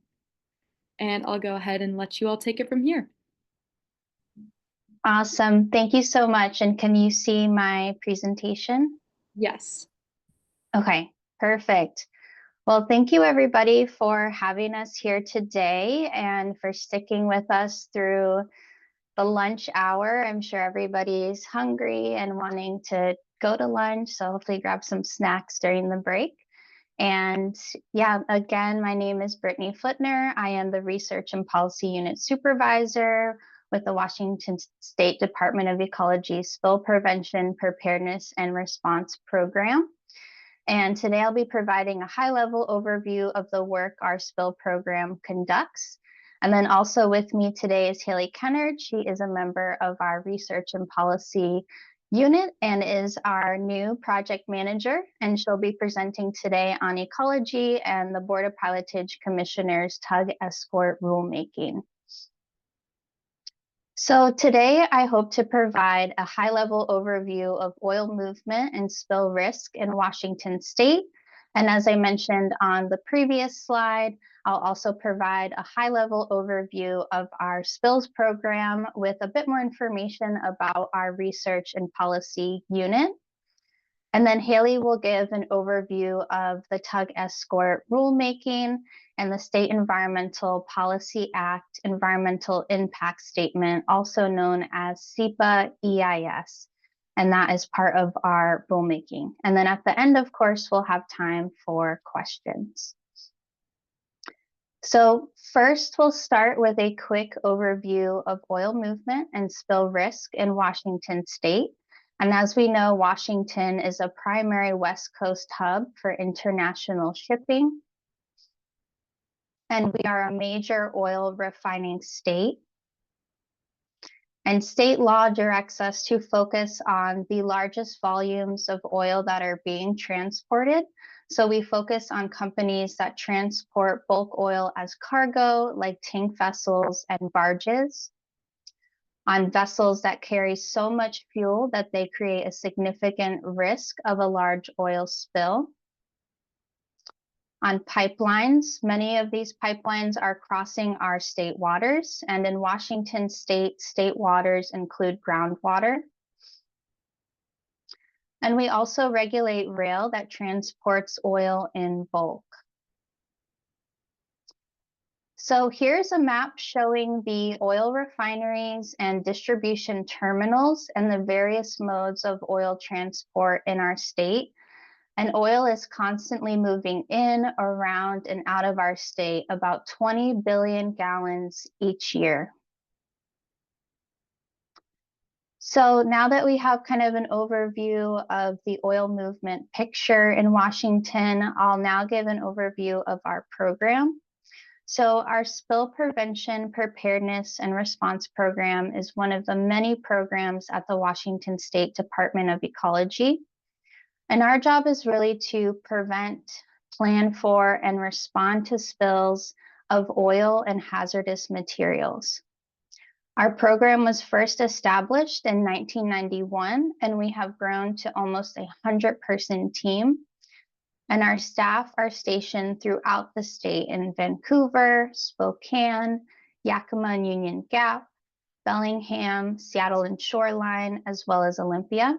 S1: And I'll go ahead and let you all take it from here.
S8: Awesome. Thank you so much. And can you see my presentation?
S1: Yes.
S8: Okay, perfect. Well, thank you everybody for having us here today and for sticking with us through the lunch hour. I'm sure everybody's hungry and wanting to go to lunch, so hopefully grab some snacks during the break. And yeah, again, my name is Brittany Flittner. I am the Research and Policy Unit Supervisor with the Washington State Department of Ecology's Spill Prevention, Preparedness, and Response Program. And today I'll be providing a high-level overview of the work our spill program conducts. And then also with me today is Haley Kennard. She is a member of our Research and Policy Unit and is our new project manager. And she'll be presenting today on Ecology and the Board of Pilotage Commissioners Tug Escort rulemaking. So today I hope to provide a high-level overview of oil movement and spill risk in Washington State. And as I mentioned on the previous slide, I'll also provide a high-level overview of our spills program with a bit more information about our research and policy unit. And then Haley will give an overview of the Tug Escort rulemaking and the State Environmental Policy Act Environmental Impact Statement, also known as SEPA EIS. And that is part of our rulemaking. And then at the end, of course, we'll have time for questions. So first, we'll start with a quick overview of oil movement and spill risk in Washington State. And as we know, Washington is a primary West Coast hub for international shipping. And we are a major oil refining state. And state law directs us to focus on the largest volumes of oil that are being transported. So we focus on companies that transport bulk oil as cargo, like tank vessels and barges, on vessels that carry so much fuel that they create a significant risk of a large oil spill. On pipelines, many of these pipelines are crossing our state waters, and in Washington State, state waters include groundwater. And we also regulate rail that transports oil in bulk. So here's a map showing the oil refineries and distribution terminals and the various modes of oil transport in our state. And oil is constantly moving in, around, and out of our state, about 20 billion gallons each year. So now that we have kind of an overview of the oil movement picture in Washington, I'll now give an overview of our program. So our Spill Prevention, Preparedness, and Response Program is one of the many programs at the Washington State Department of Ecology. And our job is really to prevent, plan for, and respond to spills of oil and hazardous materials. Our program was first established in 1991, and we have grown to almost a 100-person team. And our staff are stationed throughout the state in Vancouver, Spokane, Yakima and Union Gap, Bellingham, Seattle and Shoreline, as well as Olympia.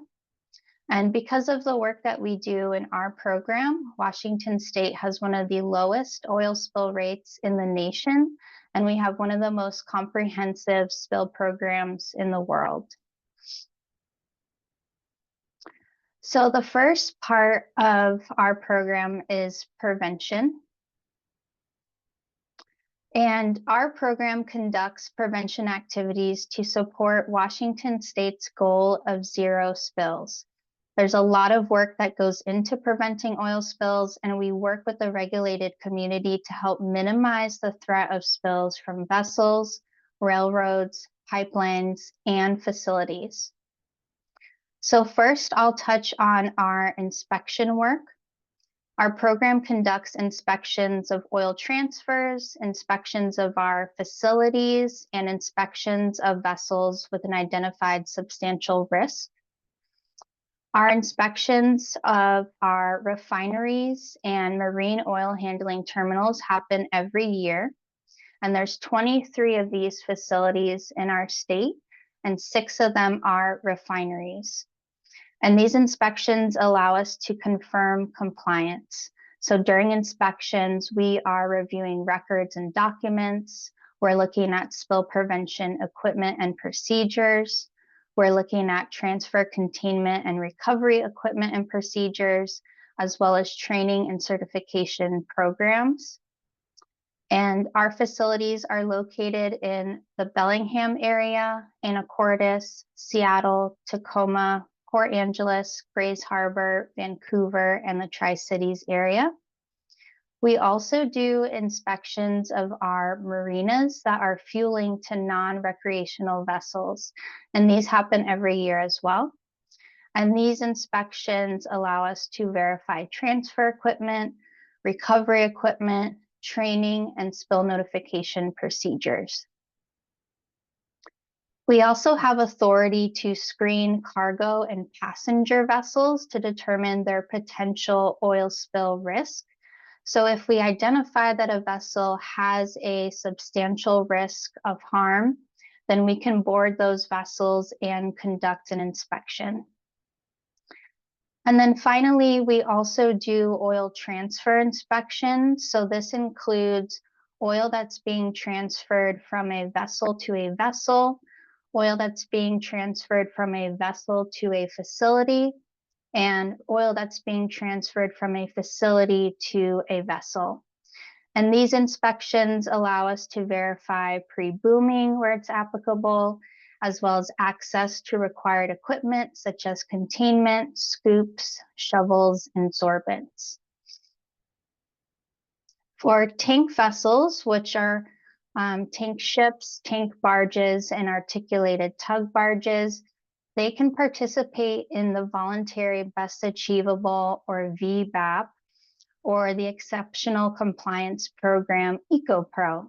S8: And because of the work that we do in our program, Washington State has one of the lowest oil spill rates in the nation, and we have one of the most comprehensive spill programs in the world. So the first part of our program is prevention. And our program conducts prevention activities to support Washington State's goal of zero spills. There's a lot of work that goes into preventing oil spills, and we work with the regulated community to help minimize the threat of spills from vessels, railroads, pipelines, and facilities. So first, I'll touch on our inspection work. Our program conducts inspections of oil transfers, inspections of our facilities, and inspections of vessels with an identified substantial risk. Our inspections of our refineries and marine oil handling terminals happen every year, and there's 23 of these facilities in our state, and 6 of them are refineries. And these inspections allow us to confirm compliance. So during inspections, we are reviewing records and documents. We're looking at spill prevention equipment and procedures. We're looking at transfer containment and recovery equipment and procedures, as well as training and certification programs. And our facilities are located in the Bellingham area, Anacortes, Seattle, Tacoma, Port Angeles, Grays Harbor, Vancouver, and the Tri-Cities area. We also do inspections of our marinas that are fueling to non-recreational vessels, and these happen every year as well. And these inspections allow us to verify transfer equipment, recovery equipment, training, and spill notification procedures. We also have authority to screen cargo and passenger vessels to determine their potential oil spill risk. So if we identify that a vessel has a substantial risk of harm, then we can board those vessels and conduct an inspection. And then finally, we also do oil transfer inspections. So this includes oil that's being transferred from a vessel to a vessel, oil that's being transferred from a vessel to a facility, and oil that's being transferred from a facility to a vessel. And these inspections allow us to verify pre-booming where it's applicable, as well as access to required equipment such as containment, scoops, shovels, and sorbents. For tank vessels, which are tank ships, tank barges, and articulated tug barges, they can participate in the Voluntary Best Achievable, or VBAP, or the Exceptional Compliance Program, EcoPro.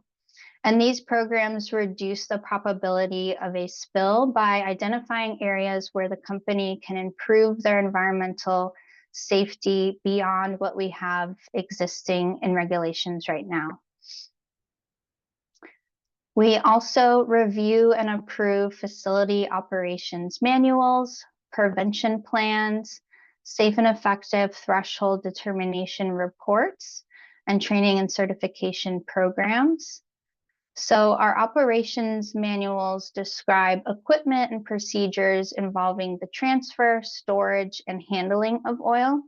S8: And these programs reduce the probability of a spill by identifying areas where the company can improve their environmental safety beyond what we have existing in regulations right now. We also review and approve facility operations manuals, prevention plans, safe and effective threshold determination reports, and training and certification programs. So our operations manuals describe equipment and procedures involving the transfer, storage, and handling of oil.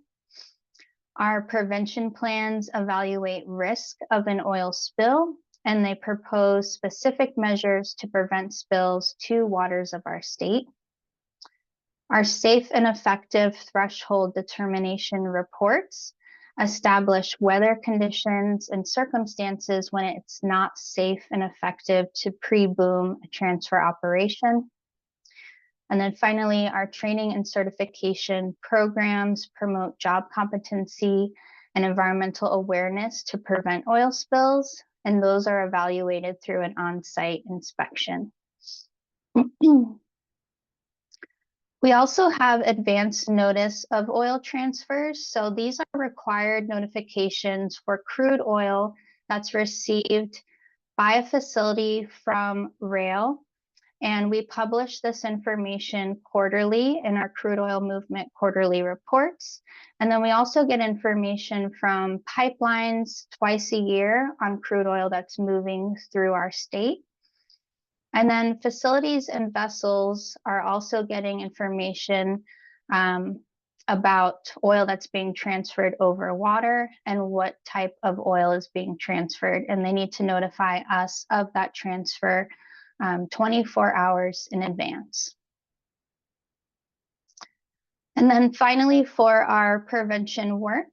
S8: Our prevention plans evaluate risk of an oil spill, and they propose specific measures to prevent spills to waters of our state. Our safe and effective threshold determination reports establish weather conditions and circumstances when it's not safe and effective to pre-boom a transfer operation. And then finally, our training and certification programs promote job competency and environmental awareness to prevent oil spills, and those are evaluated through an on-site inspection. We also have advance notice of oil transfers. So these are required notifications for crude oil that's received by a facility from rail. And we publish this information quarterly in our crude oil movement quarterly reports. And then we also get information from pipelines twice a year on crude oil that's moving through our state. And then facilities and vessels are also getting information about oil that's being transferred over water and what type of oil is being transferred. And they need to notify us of that transfer 24 hours in advance. And then finally, for our prevention work,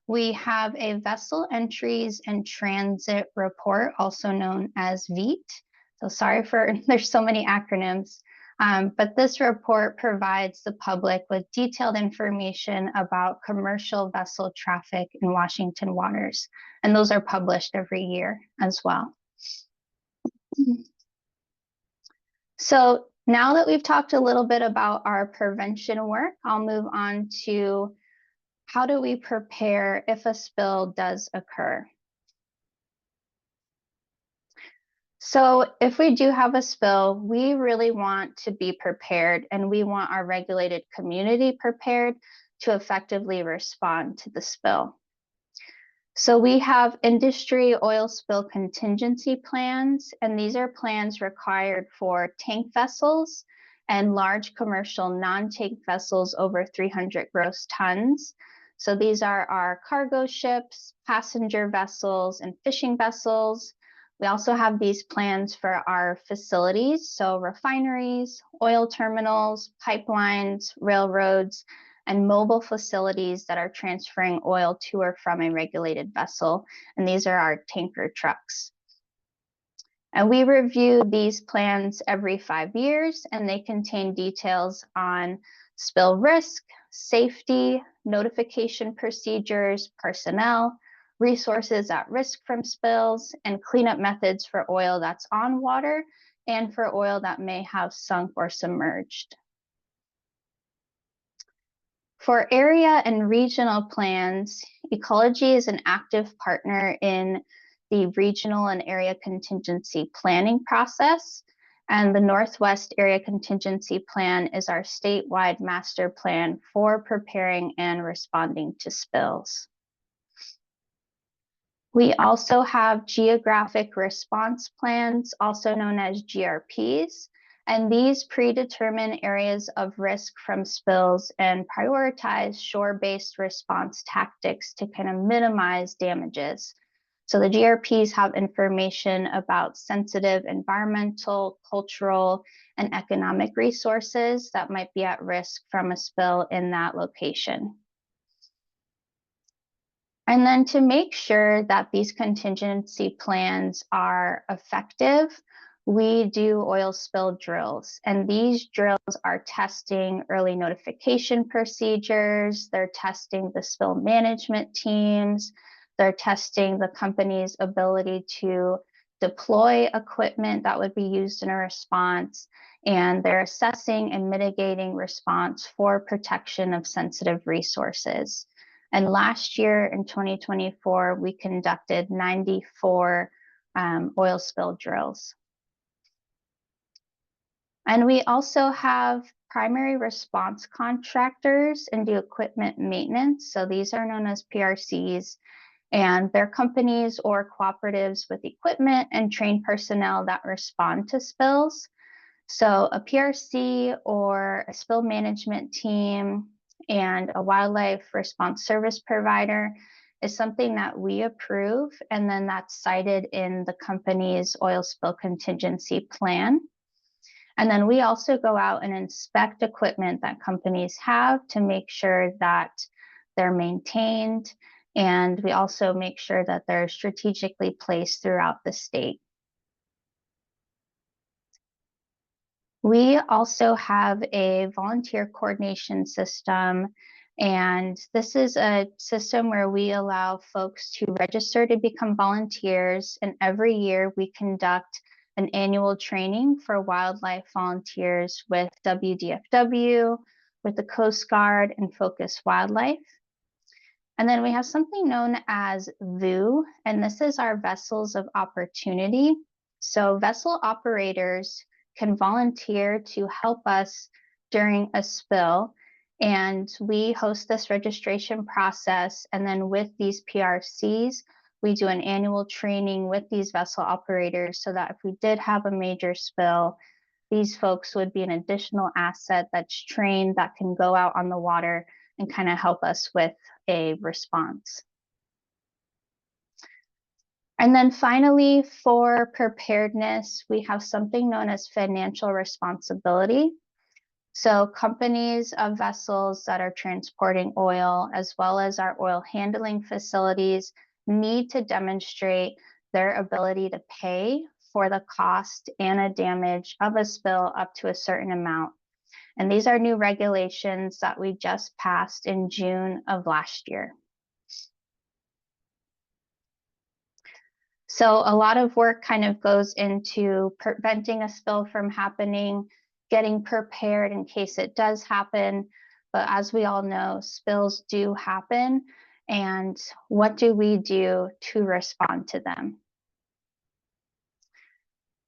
S8: we have a vessel entries and transit report, also known as VEAT. So sorry for, there's so many acronyms, but this report provides the public with detailed information about commercial vessel traffic in Washington waters. And those are published every year as well. So now that we've talked a little bit about our prevention work, I'll move on to how do we prepare if a spill does occur. So if we do have a spill, we really want to be prepared, and we want our regulated community prepared to effectively respond to the spill. So we have industry oil spill contingency plans, and these are plans required for tank vessels and large commercial non-tank vessels over 300 gross tons. So these are our cargo ships, passenger vessels, and fishing vessels. We also have these plans for our facilities, so refineries, oil terminals, pipelines, railroads, and mobile facilities that are transferring oil to or from a regulated vessel. And these are our tanker trucks. And we review these plans every 5 years, and they contain details on spill risk, safety, notification procedures, personnel, resources at risk from spills, and cleanup methods for oil that's on water and for oil that may have sunk or submerged. For area and regional plans, Ecology is an active partner in the regional and area contingency planning process. And the Northwest Area Contingency Plan is our statewide master plan for preparing and responding to spills. We also have geographic response plans, also known as GRPs, and these predetermine areas of risk from spills and prioritize shore-based response tactics to kind of minimize damages. So the GRPs have information about sensitive environmental, cultural, and economic resources that might be at risk from a spill in that location. And then to make sure that these contingency plans are effective, we do oil spill drills. And these drills are testing early notification procedures, they're testing the spill management teams, they're testing the company's ability to deploy equipment that would be used in a response, and they're assessing and mitigating response for protection of sensitive resources. And last year in 2024, we conducted 94 oil spill drills. And we also have primary response contractors and do equipment maintenance. So these are known as PRCs, and they're companies or cooperatives with equipment and trained personnel that respond to spills. So a PRC or a spill management team and a wildlife response service provider is something that we approve, and then that's cited in the company's oil spill contingency plan. And then we also go out and inspect equipment that companies have to make sure that they're maintained, and we also make sure that they're strategically placed throughout the state. We also have a volunteer coordination system, and this is a system where we allow folks to register to become volunteers, and every year we conduct an annual training for wildlife volunteers with WDFW, with the Coast Guard, and Focus Wildlife. And then we have something known as VOO, and this is our Vessels of Opportunity. So vessel operators can volunteer to help us during a spill, and we host this registration process. And then with these PRCs, we do an annual training with these vessel operators so that if we did have a major spill, these folks would be an additional asset that's trained that can go out on the water and kind of help us with a response. And then finally, for preparedness, we have something known as financial responsibility. So companies of vessels that are transporting oil, as well as our oil handling facilities, need to demonstrate their ability to pay for the cost and a damage of a spill up to a certain amount. And these are new regulations that we just passed in June of last year. So a lot of work kind of goes into preventing a spill from happening, getting prepared in case it does happen. But as we all know, spills do happen. And what do we do to respond to them?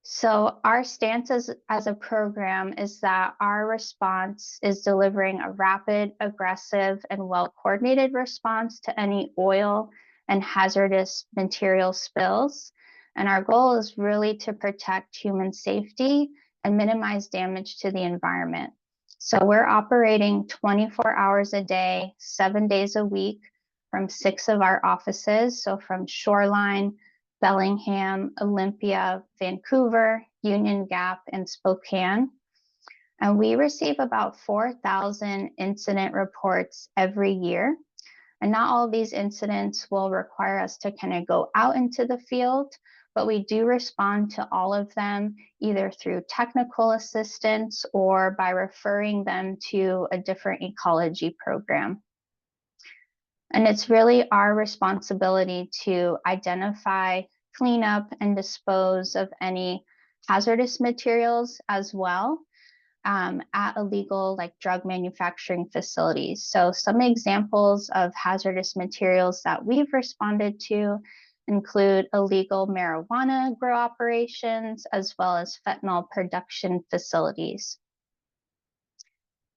S8: So our stance as a program is that our response is delivering a rapid, aggressive, and well-coordinated response to any oil and hazardous material spills. And our goal is really to protect human safety and minimize damage to the environment. So we're operating 24 hours a day, 7 days a week from 6 of our offices. So from Shoreline, Bellingham, Olympia, Vancouver, Union Gap, and Spokane. And we receive about 4,000 incident reports every year. And not all of these incidents will require us to kind of go out into the field, but we do respond to all of them either through technical assistance or by referring them to a different ecology program. And it's really our responsibility to identify, clean up, and dispose of any hazardous materials as well at illegal drug manufacturing facilities. So some examples of hazardous materials that we've responded to include illegal marijuana grow operations, as well as fentanyl production facilities.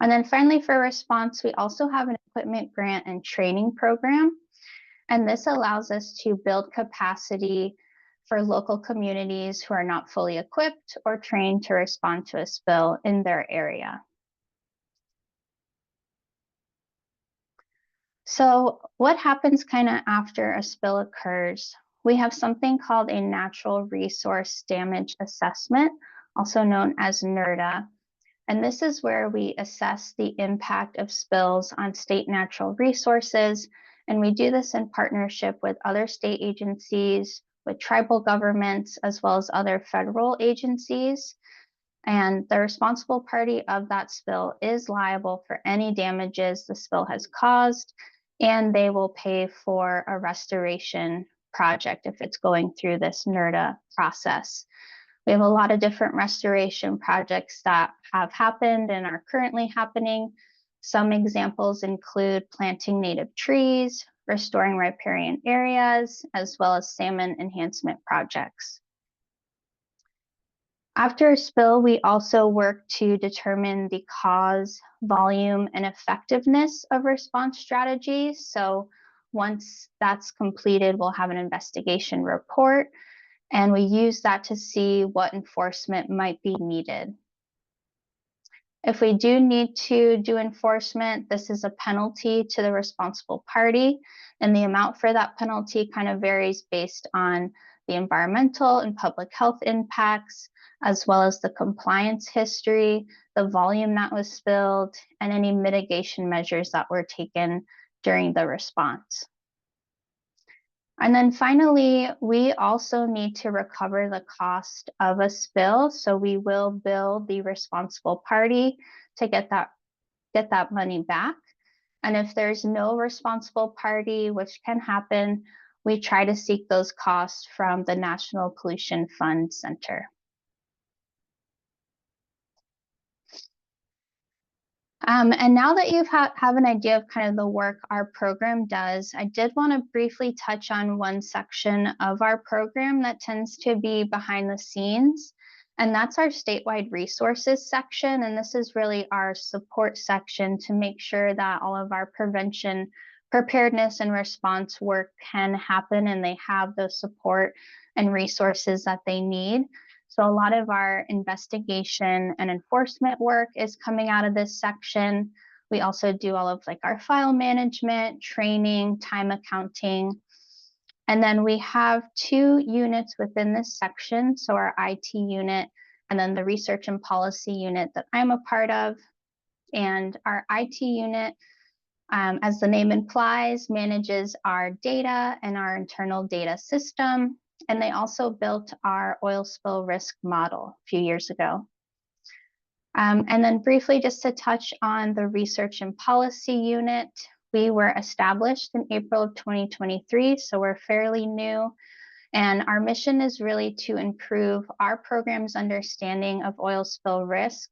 S8: And then finally, for response, we also have an equipment grant and training program. And this allows us to build capacity for local communities who are not fully equipped or trained to respond to a spill in their area. So what happens kind of after a spill occurs? We have something called a natural resource damage assessment, also known as NRDA. And this is where we assess the impact of spills on state natural resources. And we do this in partnership with other state agencies, with tribal governments, as well as other federal agencies. And the responsible party of that spill is liable for any damages the spill has caused, and they will pay for a restoration project if it's going through this NRDA process. We have a lot of different restoration projects that have happened and are currently happening. Some examples include planting native trees, restoring riparian areas, as well as salmon enhancement projects. After a spill, we also work to determine the cause, volume, and effectiveness of response strategies. So once that's completed, we'll have an investigation report, and we use that to see what enforcement might be needed. If we do need to do enforcement, this is a penalty to the responsible party, and the amount for that penalty kind of varies based on the environmental and public health impacts, as well as the compliance history, the volume that was spilled, and any mitigation measures that were taken during the response. And then finally, we also need to recover the cost of a spill. So we will bill the responsible party to get that money back. And if there's no responsible party, which can happen, we try to seek those costs from the National Pollution Fund Center. And now that you have an idea of kind of the work our program does, I did want to briefly touch on one section of our program that tends to be behind the scenes, and that's our statewide resources section. And this is really our support section to make sure that all of our prevention, preparedness, and response work can happen and they have the support and resources that they need. So a lot of our investigation and enforcement work is coming out of this section. We also do all of like our file management, training, time accounting. And then we have 2 units within this section. So our IT unit and then the research and policy unit that I'm a part of. And our IT unit, as the name implies, manages our data and our internal data system. And they also built our oil spill risk model a few years ago. And then briefly, just to touch on the research and policy unit, we were established in April of 2023, so we're fairly new. And our mission is really to improve our program's understanding of oil spill risk.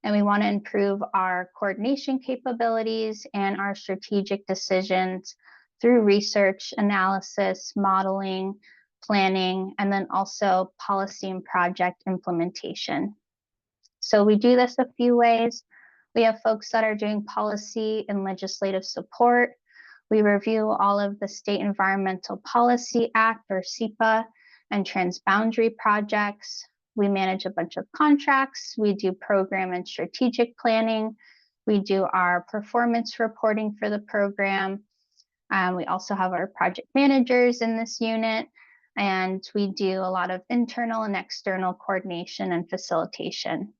S8: And we want to improve our coordination capabilities and our strategic decisions through research, analysis, modeling, planning, and then also policy and project implementation. So we do this a few ways. We have folks that are doing policy and legislative support. We review all of the State Environmental Policy Act, or SEPA, and transboundary projects. We manage a bunch of contracts. We do program and strategic planning. We do our performance reporting for the program. We also have our project managers in this unit, and we do a lot of internal and external coordination and facilitation.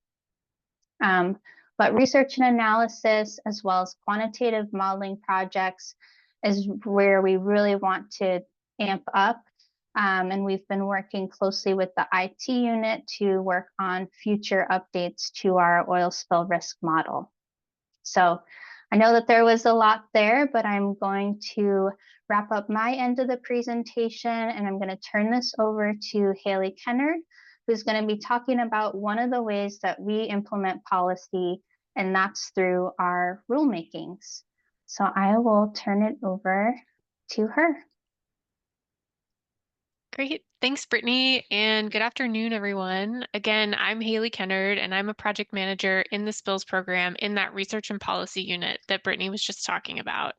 S8: But research and analysis, as well as quantitative modeling projects, is where we really want to amp up. And we've been working closely with the IT unit to work on future updates to our oil spill risk model. So I know that there was a lot there, but I'm going to wrap up my end of the presentation, and I'm going to turn this over to Haley Kennard, who's going to be talking about one of the ways that we implement policy, and that's through our rulemakings. So I will turn it over to her.
S9: Great. Thanks, Brittany, and good afternoon, everyone. Again, I'm Haley Kennard, and I'm a project manager in the Spills program in that research and policy unit that Brittany was just talking about.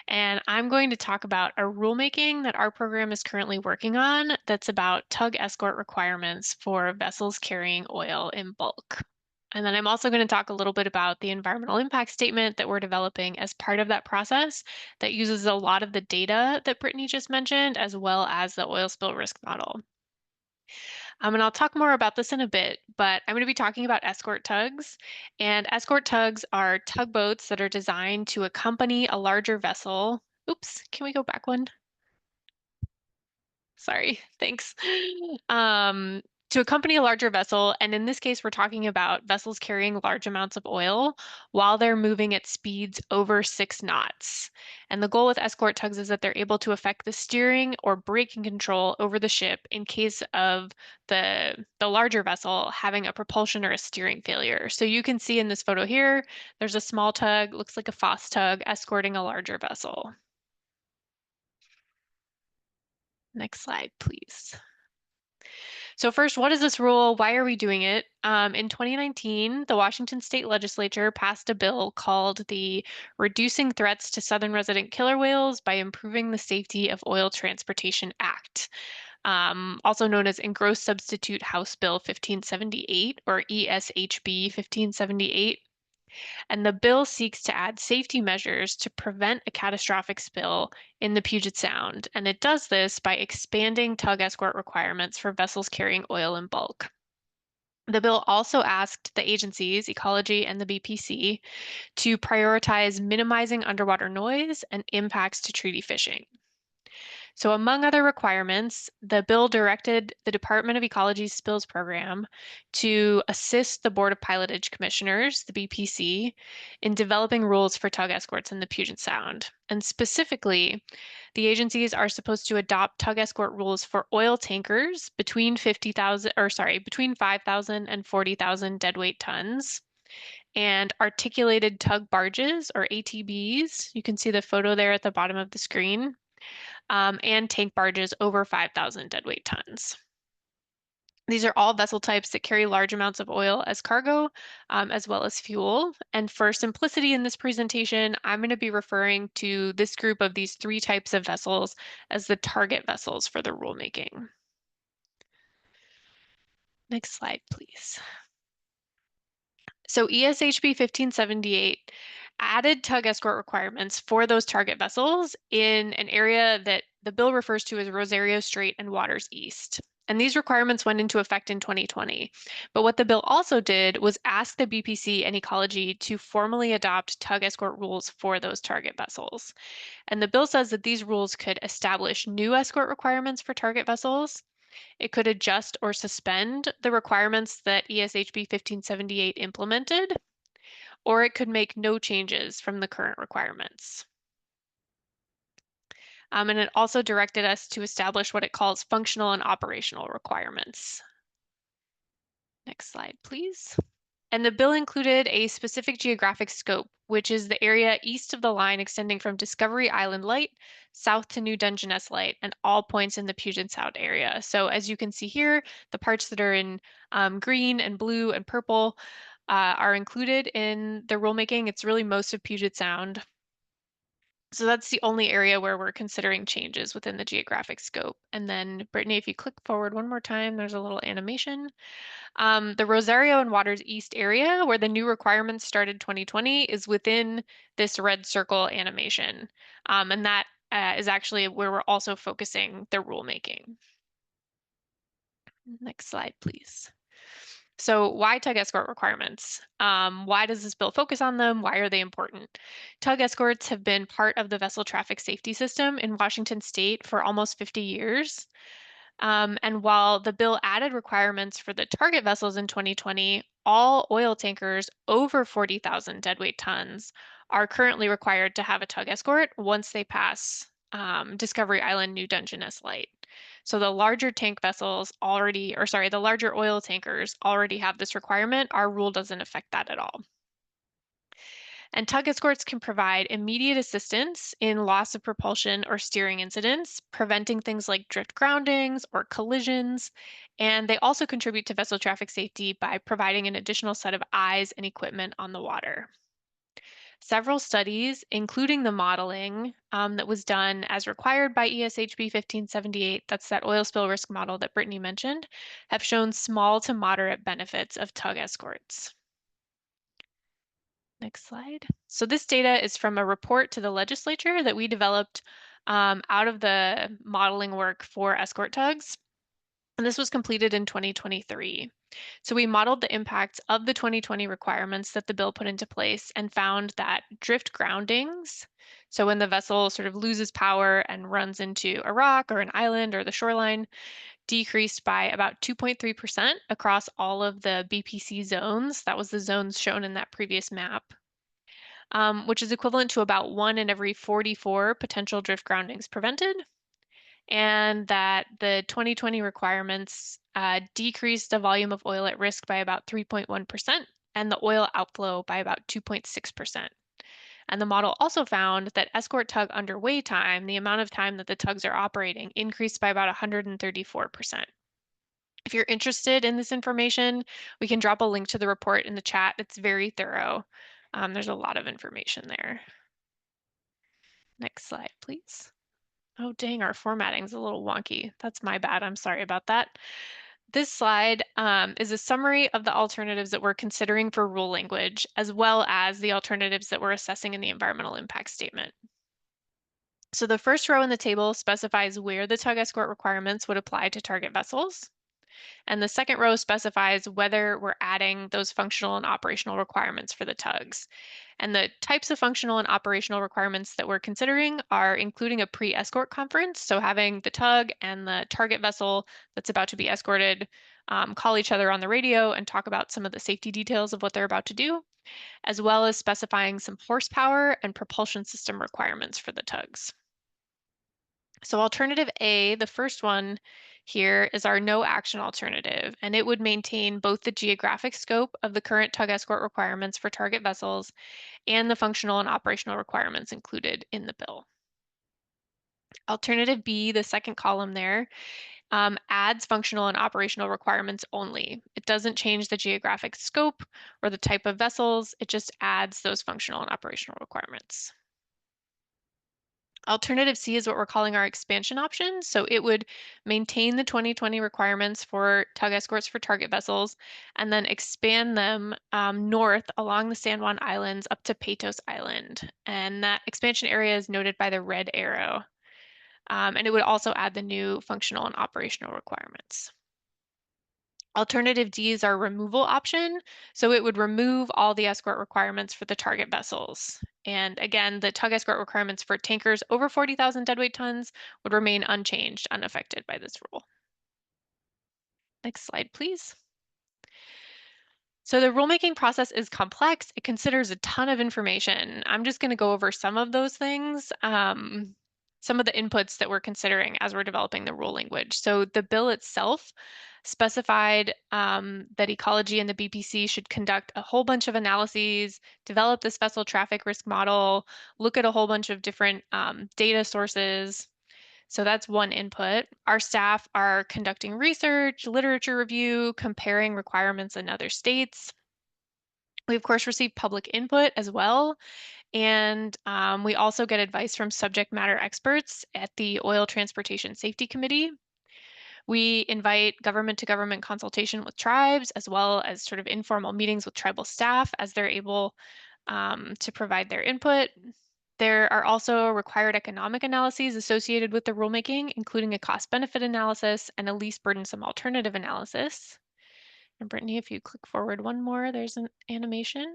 S9: And I'm going to talk about a rulemaking that our program is currently working on that's about tug escort requirements for vessels carrying oil in bulk. And then I'm also going to talk a little bit about the environmental impact statement that we're developing as part of that process that uses a lot of the data that Brittany just mentioned, as well as the oil spill risk model. And I'll talk more about this in a bit, but I'm going to be talking about escort tugs. And escort tugs are tugboats that are designed to accompany a larger vessel. Oops, can we go back one? Sorry, thanks. To accompany a larger vessel, and in this case, we're talking about vessels carrying large amounts of oil while they're moving at speeds over 6 knots. And the goal with escort tugs is that they're able to affect the steering or braking control over the ship in case of the larger vessel having a propulsion or a steering failure. So you can see in this photo here, there's a small tug, looks like a Foss tug, escorting a larger vessel. Next slide, please. So first, what is this rule? Why are we doing it? In 2019, the Washington State Legislature passed a bill called the Reducing Threats to Southern Resident Killer Whales by Improving the Safety of Oil Transportation Act, also known as Engrossed Substitute House Bill 1578 or ESHB 1578. And the bill seeks to add safety measures to prevent a catastrophic spill in the Puget Sound. And it does this by expanding tug escort requirements for vessels carrying oil in bulk. The bill also asked the agencies, Ecology and the BPC, to prioritize minimizing underwater noise and impacts to treaty fishing. So among other requirements, the bill directed the Department of Ecology's Spills Program to assist the Board of Pilotage Commissioners, the BPC, in developing rules for tug escorts in the Puget Sound. And specifically, the agencies are supposed to adopt tug escort rules for oil tankers between 5,000 and 40,000 deadweight tons, and articulated tug barges, or ATBs. You can see the photo there at the bottom of the screen, and tank barges over 5,000 deadweight tons. These are all vessel types that carry large amounts of oil as cargo, as well as fuel. And for simplicity in this presentation, I'm going to be referring to this group of these three types of vessels as the target vessels for the rulemaking. Next slide, please. So ESHB 1578 added tug escort requirements for those target vessels in an area that the bill refers to as Rosario Strait and waters east. And these requirements went into effect in 2020. But what the bill also did was ask the BPC and Ecology to formally adopt tug escort rules for those target vessels. And the bill says that these rules could establish new escort requirements for target vessels. It could adjust or suspend the requirements that ESHB 1578 implemented, or it could make no changes from the current requirements. And it also directed us to establish what it calls functional and operational requirements. Next slide, please. And the bill included a specific geographic scope, which is the area east of the line extending from Discovery Island Light south to New Dungeness Light and all points in the Puget Sound area. So as you can see here, the parts that are in green and blue and purple are included in the rulemaking. It's really most of Puget Sound. So that's the only area where we're considering changes within the geographic scope. And then Brittany, if you click forward one more time, there's a little animation. The Rosario and Waters East area, where the new requirements started 2020, is within this red circle animation. And that is actually where we're also focusing the rulemaking. Next slide, please. So why tug escort requirements? Why does this bill focus on them? Why are they important? Tug escorts have been part of the vessel traffic safety system in Washington State for almost 50 years. And while the bill added requirements for the target vessels in 2020, all oil tankers over 40,000 deadweight tons are currently required to have a tug escort once they pass Discovery Island New Dungeness Light. So the larger tank vessels already, or sorry, the larger oil tankers already have this requirement. Our rule doesn't affect that at all. And tug escorts can provide immediate assistance in loss of propulsion or steering incidents, preventing things like drift groundings or collisions. And they also contribute to vessel traffic safety by providing an additional set of eyes and equipment on the water. Several studies, including the modeling that was done as required by ESHB 1578, that's that oil spill risk model that Brittany mentioned, have shown small to moderate benefits of tug escorts. Next slide. So this data is from a report to the legislature that we developed out of the modeling work for escort tugs. And this was completed in 2023. So we modeled the impacts of the 2020 requirements that the bill put into place and found that drift groundings, so when the vessel sort of loses power and runs into a rock or an island or the shoreline, decreased by about 2.3% across all of the BPC zones. That was the zones shown in that previous map, which is equivalent to about 1 in every 44 potential drift groundings prevented. And that the 2020 requirements decreased the volume of oil at risk by about 3.1% and the oil outflow by about 2.6%. And the model also found that escort tug underway time, the amount of time that the tugs are operating, increased by about 134%. If you're interested in this information, we can drop a link to the report in the chat. It's very thorough. There's a lot of information there. Next slide, please. Oh, dang, our formatting's a little wonky. That's my bad. I'm sorry about that. This slide is a summary of the alternatives that we're considering for rule language, as well as the alternatives that we're assessing in the environmental impact statement. So the first row in the table specifies where the tug escort requirements would apply to target vessels. And the second row specifies whether we're adding those functional and operational requirements for the tugs. And the types of functional and operational requirements that we're considering are including a pre-escort conference, so having the tug and the target vessel that's about to be escorted call each other on the radio and talk about some of the safety details of what they're about to do, as well as specifying some horsepower and propulsion system requirements for the tugs. So alternative A, the first one here, is our no action alternative, and it would maintain both the geographic scope of the current tug escort requirements for target vessels and the functional and operational requirements included in the bill. Alternative B, the second column there, adds functional and operational requirements only. It doesn't change the geographic scope or the type of vessels, it just adds those functional and operational requirements. Alternative C is what we're calling our expansion option. So it would maintain the 2020 requirements for tug escorts for target vessels and then expand them north along the San Juan Islands up to Peytos Island. And that expansion area is noted by the red arrow. And it would also add the new functional and operational requirements. Alternative D is our removal option. So it would remove all the escort requirements for the target vessels. And again, the tug escort requirements for tankers over 40,000 deadweight tons would remain unchanged, unaffected by this rule. Next slide, please. So the rulemaking process is complex. It considers a ton of information. I'm just going to go over some of those things, some of the inputs that we're considering as we're developing the rule language. So the bill itself specified that Ecology and the BPC should conduct a whole bunch of analyses, develop this vessel traffic risk model, look at a whole bunch of different data sources. So that's one input. Our staff are conducting research, literature review, comparing requirements in other states. We, of course, receive public input as well. And we also get advice from subject matter experts at the Oil Transportation Safety Committee. We invite government to government consultation with tribes, as well as sort of informal meetings with tribal staff as they're able to provide their input. There are also required economic analyses associated with the rulemaking, including a cost-benefit analysis and a least burdensome alternative analysis. And Brittany, if you click forward one more, there's an animation.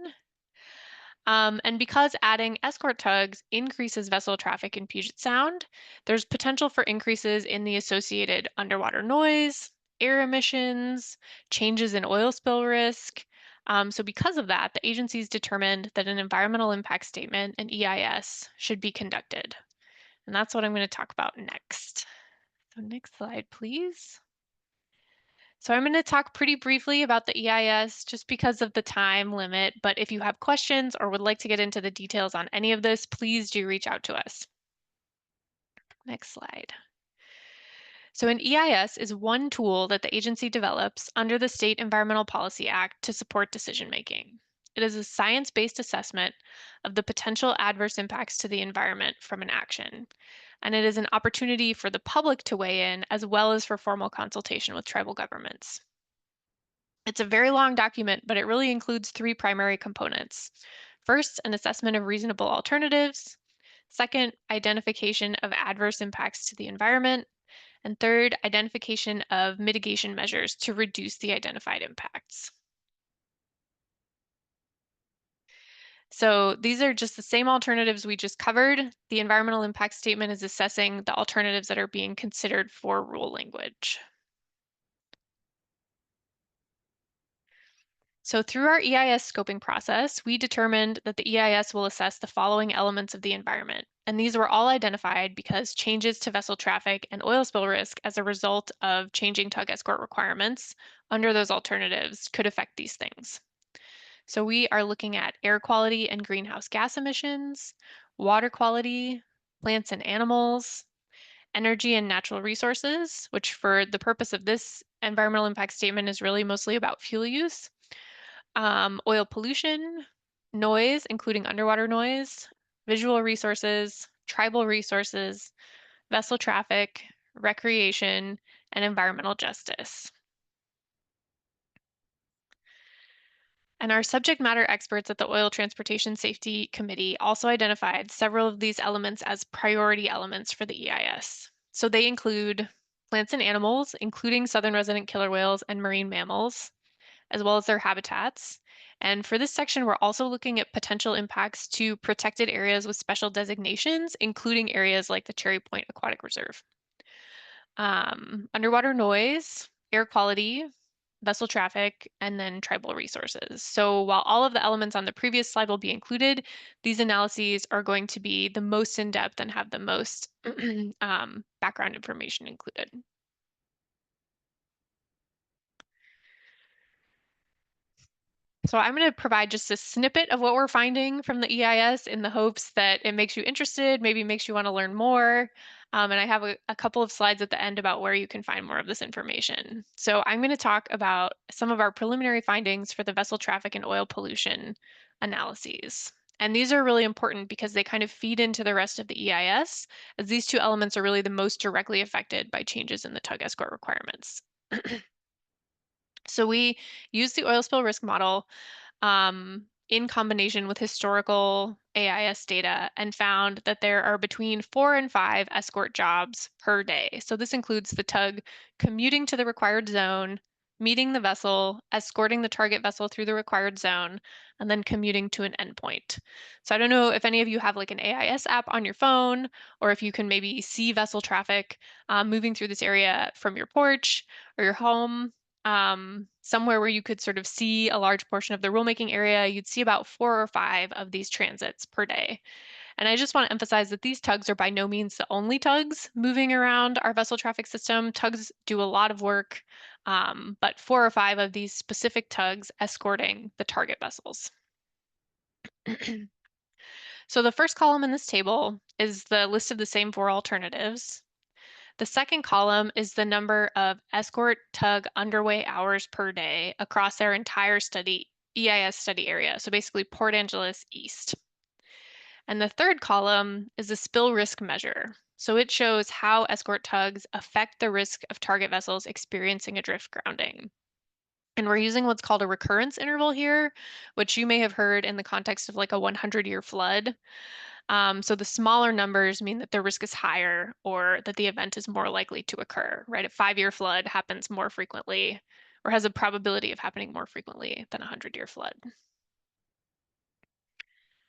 S9: And because adding escort tugs increases vessel traffic in Puget Sound, there's potential for increases in the associated underwater noise, air emissions, changes in oil spill risk. So because of that, the agencies determined that an environmental impact statement, an EIS, should be conducted. And that's what I'm going to talk about next. So next slide, please. So I'm going to talk pretty briefly about the EIS just because of the time limit, but if you have questions or would like to get into the details on any of this, please do reach out to us. Next slide. So an EIS is one tool that the agency develops under the State Environmental Policy Act to support decision making. It is a science-based assessment of the potential adverse impacts to the environment from an action. And it is an opportunity for the public to weigh in as well as for formal consultation with tribal governments. It's a very long document, but it really includes three primary components. First, an assessment of reasonable alternatives. Second, identification of adverse impacts to the environment. And third, identification of mitigation measures to reduce the identified impacts. So these are just the same alternatives we just covered. The environmental impact statement is assessing the alternatives that are being considered for rule language. So through our EIS scoping process, we determined that the EIS will assess the following elements of the environment. And these were all identified because changes to vessel traffic and oil spill risk as a result of changing tug escort requirements under those alternatives could affect these things. So we are looking at air quality and greenhouse gas emissions, water quality, plants and animals, energy and natural resources, which for the purpose of this environmental impact statement is really mostly about fuel use, oil pollution, noise, including underwater noise, visual resources, tribal resources, vessel traffic, recreation, and environmental justice. And our subject matter experts at the Oil Transportation Safety Committee also identified several of these elements as priority elements for the EIS. So they include plants and animals, including southern resident killer whales and marine mammals, as well as their habitats. And for this section, we're also looking at potential impacts to protected areas with special designations, including areas like the Cherry Point Aquatic Reserve. Underwater noise, air quality, vessel traffic, and then tribal resources. So while all of the elements on the previous slide will be included, these analyses are going to be the most in-depth and have the most background information included. So I'm going to provide just a snippet of what we're finding from the EIS in the hopes that it makes you interested, maybe makes you want to learn more. And I have a couple of slides at the end about where you can find more of this information. So I'm going to talk about some of our preliminary findings for the vessel traffic and oil pollution analyses. And these are really important because they kind of feed into the rest of the EIS, as these two elements are really the most directly affected by changes in the tug escort requirements. So we use the oil spill risk model in combination with historical AIS data and found that there are between 4 and 5 escort jobs per day. So this includes the tug commuting to the required zone, meeting the vessel, escorting the target vessel through the required zone, and then commuting to an endpoint. So I don't know if any of you have like an AIS app on your phone, or if you can maybe see vessel traffic moving through this area from your porch or your home. Somewhere where you could sort of see a large portion of the rulemaking area, you'd see about 4 or 5 of these transits per day. And I just want to emphasize that these tugs are by no means the only tugs moving around our vessel traffic system. Tugs do a lot of work, but 4 or 5 of these specific tugs escorting the target vessels. So the first column in this table is the list of the same 4 alternatives. The second column is the number of escort tug underway hours per day across their entire EIS study area. So basically Port Angeles East. And the third column is the spill risk measure. So it shows how escort tugs affect the risk of target vessels experiencing a drift grounding. And we're using what's called a recurrence interval here, which you may have heard in the context of like a 100-year flood. So the smaller numbers mean that the risk is higher or that the event is more likely to occur, right? A 5-year flood happens more frequently or has a probability of happening more frequently than a 100-year flood.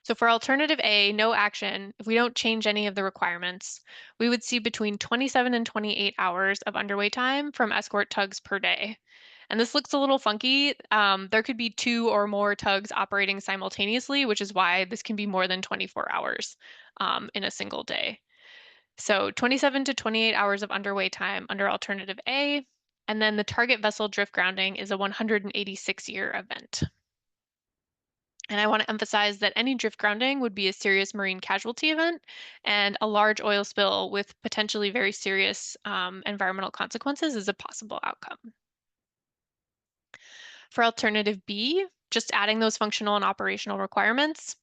S9: So for alternative A, no action, if we don't change any of the requirements, we would see between 27 and 28 hours of underway time from escort tugs per day. And this looks a little funky. There could be 2 or more tugs operating simultaneously, which is why this can be more than 24 hours in a single day. So 27 to 28 hours of underway time under alternative A, and then the target vessel drift grounding is a 186-year event. And I want to emphasize that any drift grounding would be a serious marine casualty event, and a large oil spill with potentially very serious environmental consequences is a possible outcome. For alternative B, just adding those functional and operational requirements.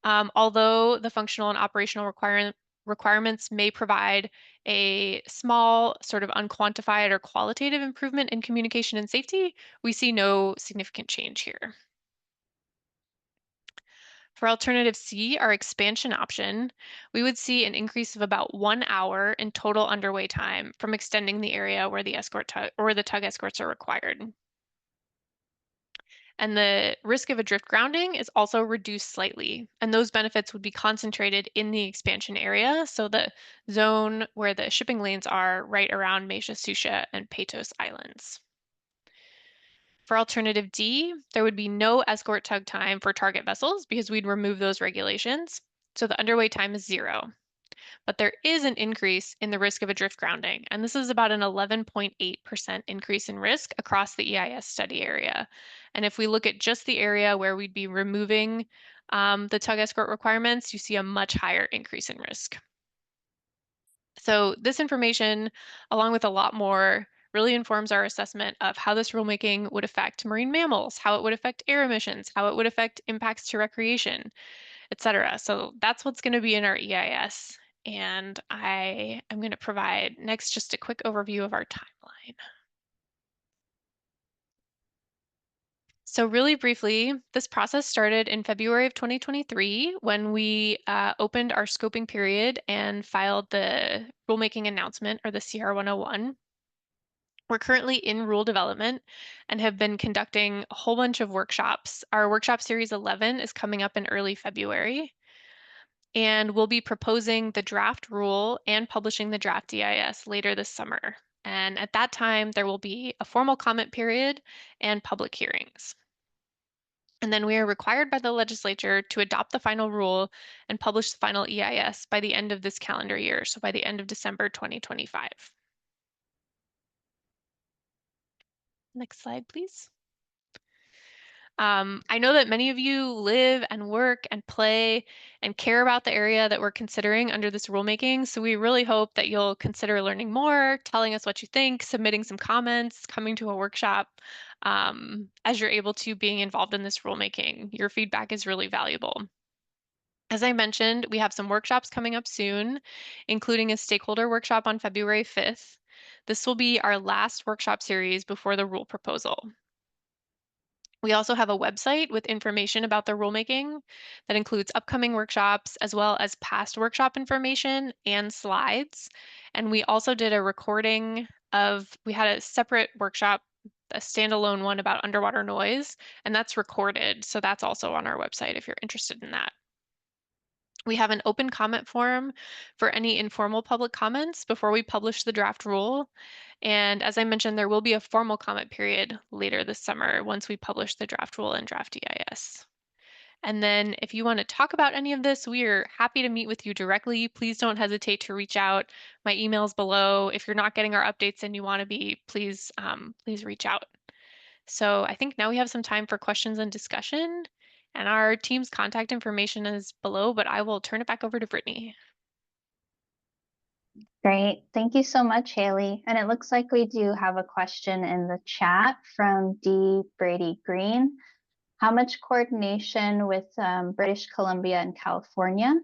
S9: Although the functional and operational requirements may provide a small sort of unquantified or qualitative improvement in communication and safety, we see no significant change here. For alternative C, our expansion option, we would see an increase of about 1 hour in total underway time from extending the area where the escort tug or the tug escorts are required. And the risk of a drift grounding is also reduced slightly. And those benefits would be concentrated in the expansion area. So the zone where the shipping lanes are right around Meisha Susha and Peytos Islands. For alternative D, there would be no escort tug time for target vessels because we'd remove those regulations. So the underway time is 0. But there is an increase in the risk of a drift grounding, and this is about an 11.8% increase in risk across the EIS study area. And if we look at just the area where we'd be removing the tug escort requirements, you see a much higher increase in risk. So this information, along with a lot more, really informs our assessment of how this rulemaking would affect marine mammals, how it would affect air emissions, how it would affect impacts to recreation, etc. So that's what's going to be in our EIS. And I am going to provide next just a quick overview of our timeline. So really briefly, this process started in February of 2023 when we opened our scoping period and filed the rulemaking announcement, or the CR 101. We're currently in rule development and have been conducting a whole bunch of workshops. Our workshop series 11 is coming up in early February. And we'll be proposing the draft rule and publishing the draft EIS later this summer. And at that time, there will be a formal comment period and public hearings. And then we are required by the legislature to adopt the final rule and publish the final EIS by the end of this calendar year, so by the end of December 2025. Next slide, please. I know that many of you live and work and play and care about the area that we're considering under this rulemaking, so we really hope that you'll consider learning more, telling us what you think, submitting some comments, coming to a workshop. As you're able to, being involved in this rulemaking. Your feedback is really valuable. As I mentioned, we have some workshops coming up soon, including a stakeholder workshop on February 5th. This will be our last workshop series before the rule proposal. We also have a website with information about the rulemaking that includes upcoming workshops as well as past workshop information and slides. And we also did a recording we had a separate workshop, a standalone one about underwater noise, and that's recorded. So that's also on our website if you're interested in that. We have an open comment form for any informal public comments before we publish the draft rule. And as I mentioned, there will be a formal comment period later this summer once we publish the draft rule and draft EIS. And then if you want to talk about any of this, we are happy to meet with you directly. Please don't hesitate to reach out. My email's below. If you're not getting our updates and you want to be, please reach out. So I think now we have some time for questions and discussion. And our team's contact information is below, but I will turn it back over to Brittany.
S8: Great. Thank you so much, Haley. And it looks like we do have a question in the chat from D. Brady Green. How much coordination with British Columbia and California?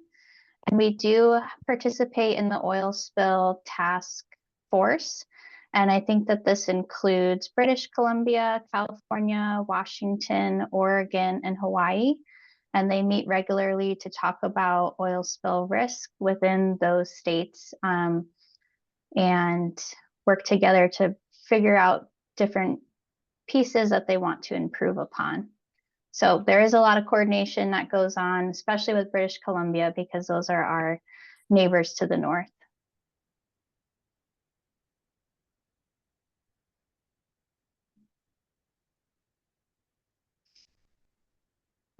S8: And we do participate in the oil spill task force. And I think that this includes British Columbia, California, Washington, Oregon, and Hawaii. And they meet regularly to talk about oil spill risk within those states and work together to figure out different pieces that they want to improve upon. So there is a lot of coordination that goes on, especially with British Columbia, because those are our neighbors to the north.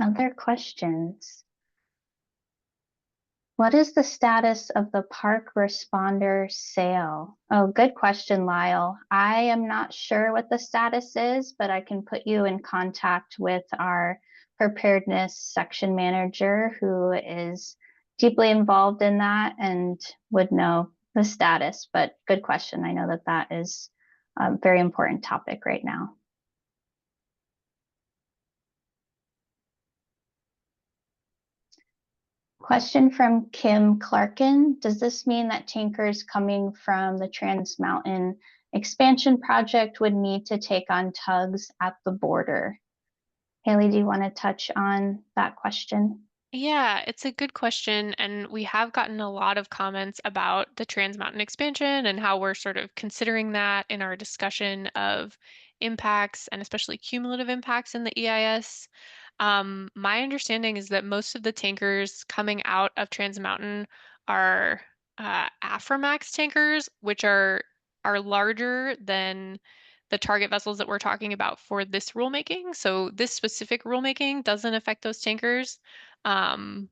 S8: Other questions? What is the status of the park responder sale? Oh, good question, Lyle. I am not sure what the status is, but I can put you in contact with our preparedness section manager who is deeply involved in that and would know the status, but good question. I know that that is a very important topic right now. Question from Kim Clarkin. Does this mean that tankers coming from the Trans Mountain expansion project would need to take on tugs at the border? Haley, do you want to touch on that question?
S9: Yeah, it's a good question. And we have gotten a lot of comments about the Trans Mountain expansion and how we're sort of considering that in our discussion of impacts and especially cumulative impacts in the EIS. My understanding is that most of the tankers coming out of Trans Mountain are Aframax tankers, which are larger than the target vessels that we're talking about for this rulemaking. So this specific rulemaking doesn't affect those tankers. But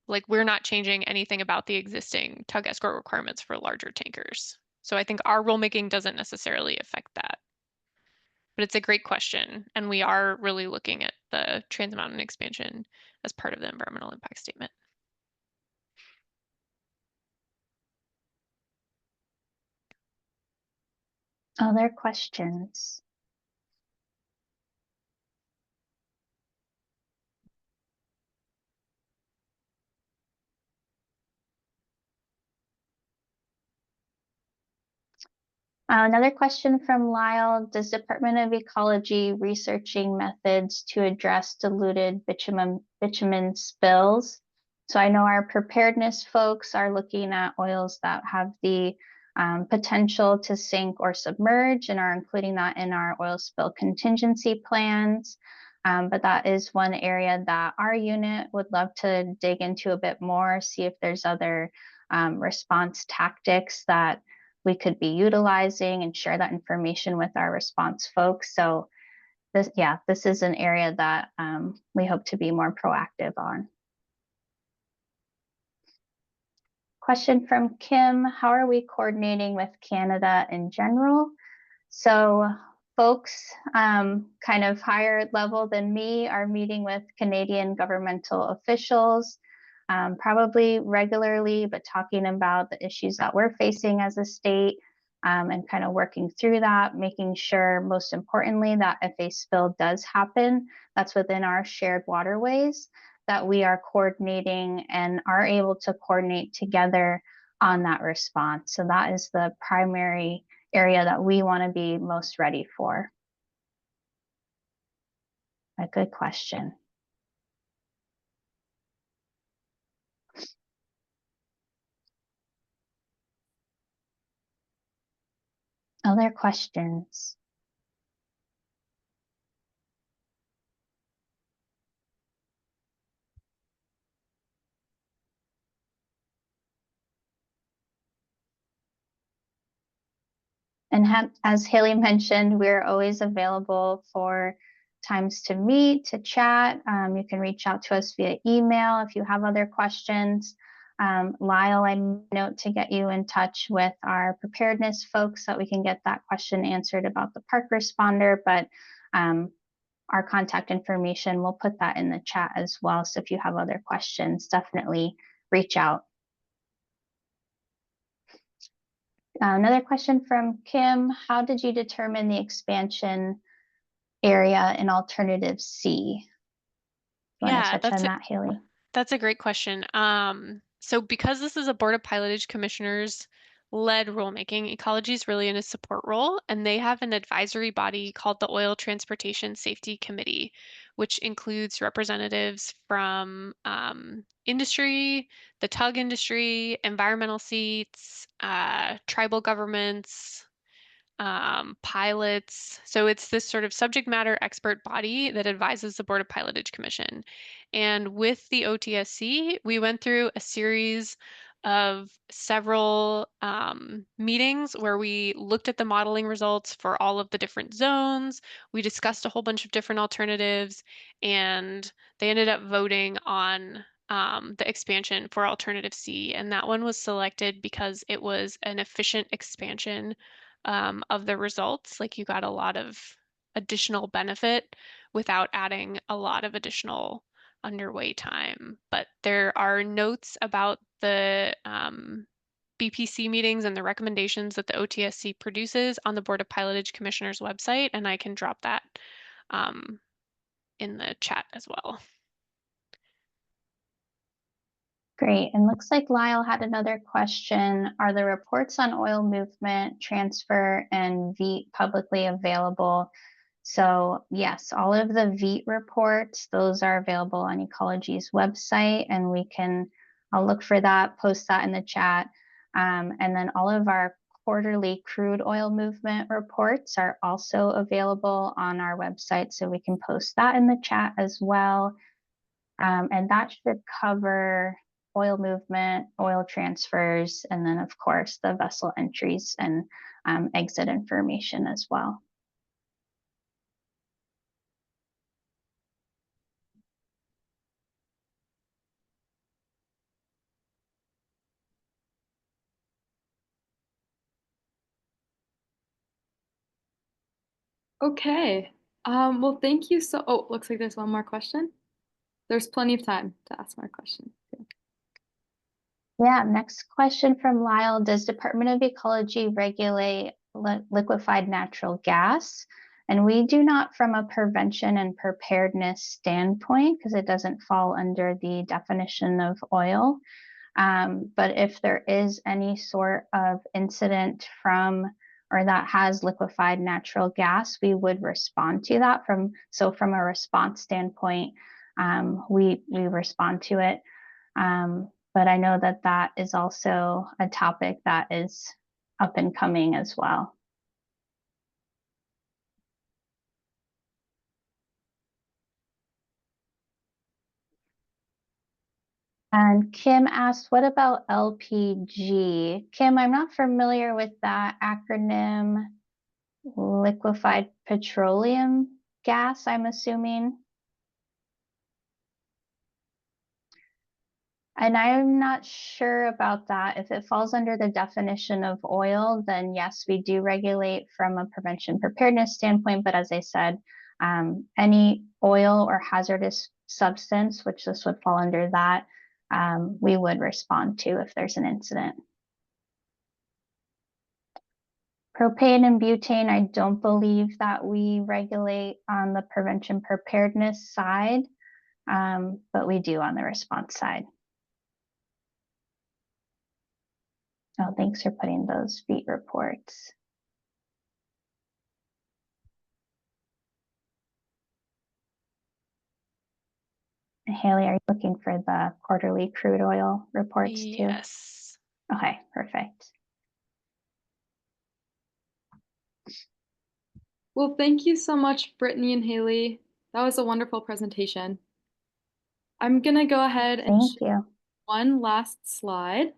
S9: like we're not changing anything about the existing tug escort requirements for larger tankers. So I think our rulemaking doesn't necessarily affect that. But it's a great question. And we are really looking at the Trans Mountain expansion as part of the environmental impact statement.
S8: Other questions? Another question from Lyle. Does Department of Ecology researching methods to address diluted bitumen spills? So I know our preparedness folks are looking at oils that have the potential to sink or submerge and are including that in our oil spill contingency plans. But that is one area that our unit would love to dig into a bit more, see if there's other response tactics that we could be utilizing and share that information with our response folks. So this is an area that we hope to be more proactive on. Question from Kim, how are we coordinating with Canada in general? So folks kind of higher level than me are meeting with Canadian governmental officials, probably regularly, but talking about the issues that we're facing as a state, and kind of working through that, making sure, most importantly, that if a spill does happen, that's within our shared waterways, that we are coordinating and are able to coordinate together on that response. So that is the primary area that we want to be most ready for. A good question. Other questions? And as Haley mentioned, we're always available for times to meet, to chat. You can reach out to us via email if you have other questions. Lyle, I note to get you in touch with our preparedness folks so that we can get that question answered about the park responder, but our contact information, we'll put that in the chat as well. So if you have other questions, definitely reach out. Another question from Kim, how did you determine the expansion area in alternative C? You want to touch on that, Haley?
S9: That's a great question. So because this is a Board of Pilotage Commissioners led rulemaking, Ecology is really in a support role, and they have an advisory body called the Oil Transportation Safety Committee, which includes representatives from industry, the tug industry, environmental seats, tribal governments, pilots. So it's this sort of subject matter expert body that advises the Board of Pilotage Commission. And with the OTSC, we went through a series of several meetings where we looked at the modeling results for all of the different zones. We discussed a whole bunch of different alternatives, and they ended up voting on the expansion for alternative C. And that one was selected because it was an efficient expansion of the results. Like, you got a lot of additional benefit without adding a lot of additional underway time. But there are notes about the BPC meetings and the recommendations that the OTSC produces on the Board of Pilotage Commissioners website, and I can drop that in the chat as well.
S8: Great. And looks like Lyle had another question. Are the reports on oil movement, transfer, and VEET publicly available? So yes, all of the VEET reports, those are available on Ecology's website, and I'll look for that, post that in the chat. And then all of our quarterly crude oil movement reports are also available on our website, so we can post that in the chat as well. And that should cover oil movement, oil transfers, and then of course the vessel entries and exit information as well.
S1: Okay. Well, thank you so. Oh, looks like there's one more question. There's plenty of time to ask more questions.
S8: Yeah, next question from Lyle. Does Department of Ecology regulate liquefied natural gas? And we do not from a prevention and preparedness standpoint, because it doesn't fall under the definition of oil. But if there is any sort of incident from or that has liquefied natural gas, we would respond to that. So from a response standpoint, we respond to it. But I know that that is also a topic that is up and coming as well. And Kim asked, what about LPG? Kim, I'm not familiar with that acronym. Liquefied petroleum gas, I'm assuming. And I'm not sure about that. If it falls under the definition of oil, then yes, we do regulate from a prevention preparedness standpoint. But as I said, any oil or hazardous substance, which this would fall under that, we would respond to if there's an incident. Propane and butane, I don't believe that we regulate on the prevention preparedness side, but we do on the response side. Oh, thanks for putting those beat reports. And Haley, are you looking for the quarterly crude oil reports too?
S9: Yes.
S8: Okay, perfect.
S1: Well, thank you so much, Brittany and Haley. That was a wonderful presentation. I'm gonna go ahead and
S8: Thank you.
S1: one last slide.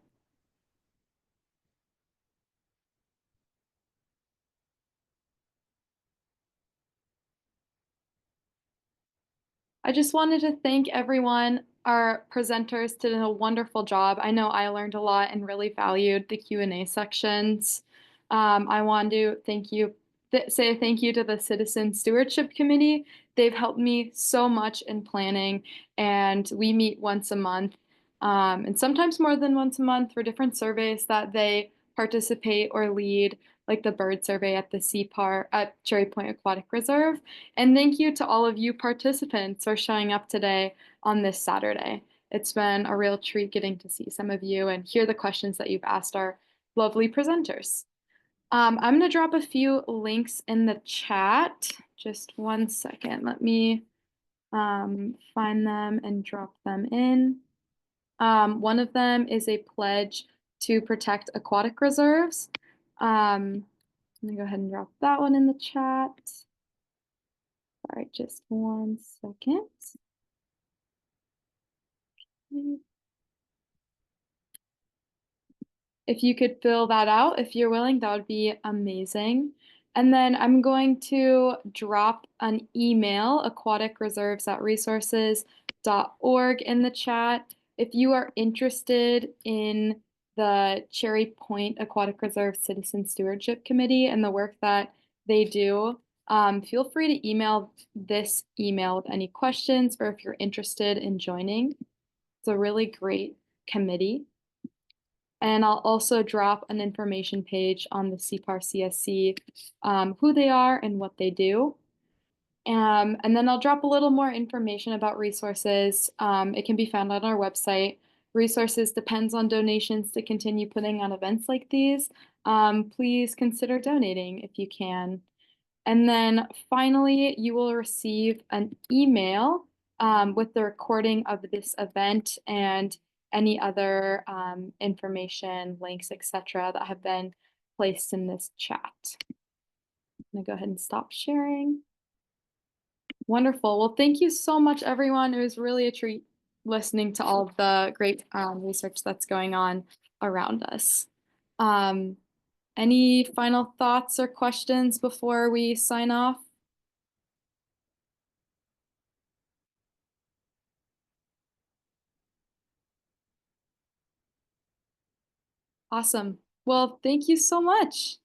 S1: I just wanted to thank everyone. Our presenters did a wonderful job. I know I learned a lot and really valued the Q&A sections. I want to say a thank you to the Citizen Stewardship Committee. They've helped me so much in planning, and we meet once a month, and sometimes more than once a month for different surveys that they participate or lead, like the bird survey at the CPAR at Cherry Point Aquatic Reserve. And thank you to all of you participants for showing up today on this Saturday. It's been a real treat getting to see some of you and hear the questions that you've asked our lovely presenters. I'm going to drop a few links in the chat. Just 1 second. Let me find them and drop them in. One of them is a pledge to protect aquatic reserves. I'm going to go ahead and drop that one in the chat. Sorry, just 1 second. If you could fill that out, if you're willing, that would be amazing. And then I'm going to drop an email, aquaticreserves@resources.org, in the chat. If you are interested in the Cherry Point Aquatic Reserve Citizen Stewardship Committee and the work that they do, feel free to email this email with any questions or if you're interested in joining. It's a really great committee. And I'll also drop an information page on the CPAR CSC, who they are and what they do. And then I'll drop a little more information about resources. It can be found on our website. Resources depends on donations to continue putting on events like these. Please consider donating if you can. And then finally, you will receive an email with the recording of this event and any other information, links, etc., that have been placed in this chat. I'm gonna go ahead and stop sharing. Wonderful. Well, thank you so much, everyone. It was really a treat listening to all of the great research that's going on around us. Any final thoughts or questions before we sign off? Awesome. Well, thank you so much.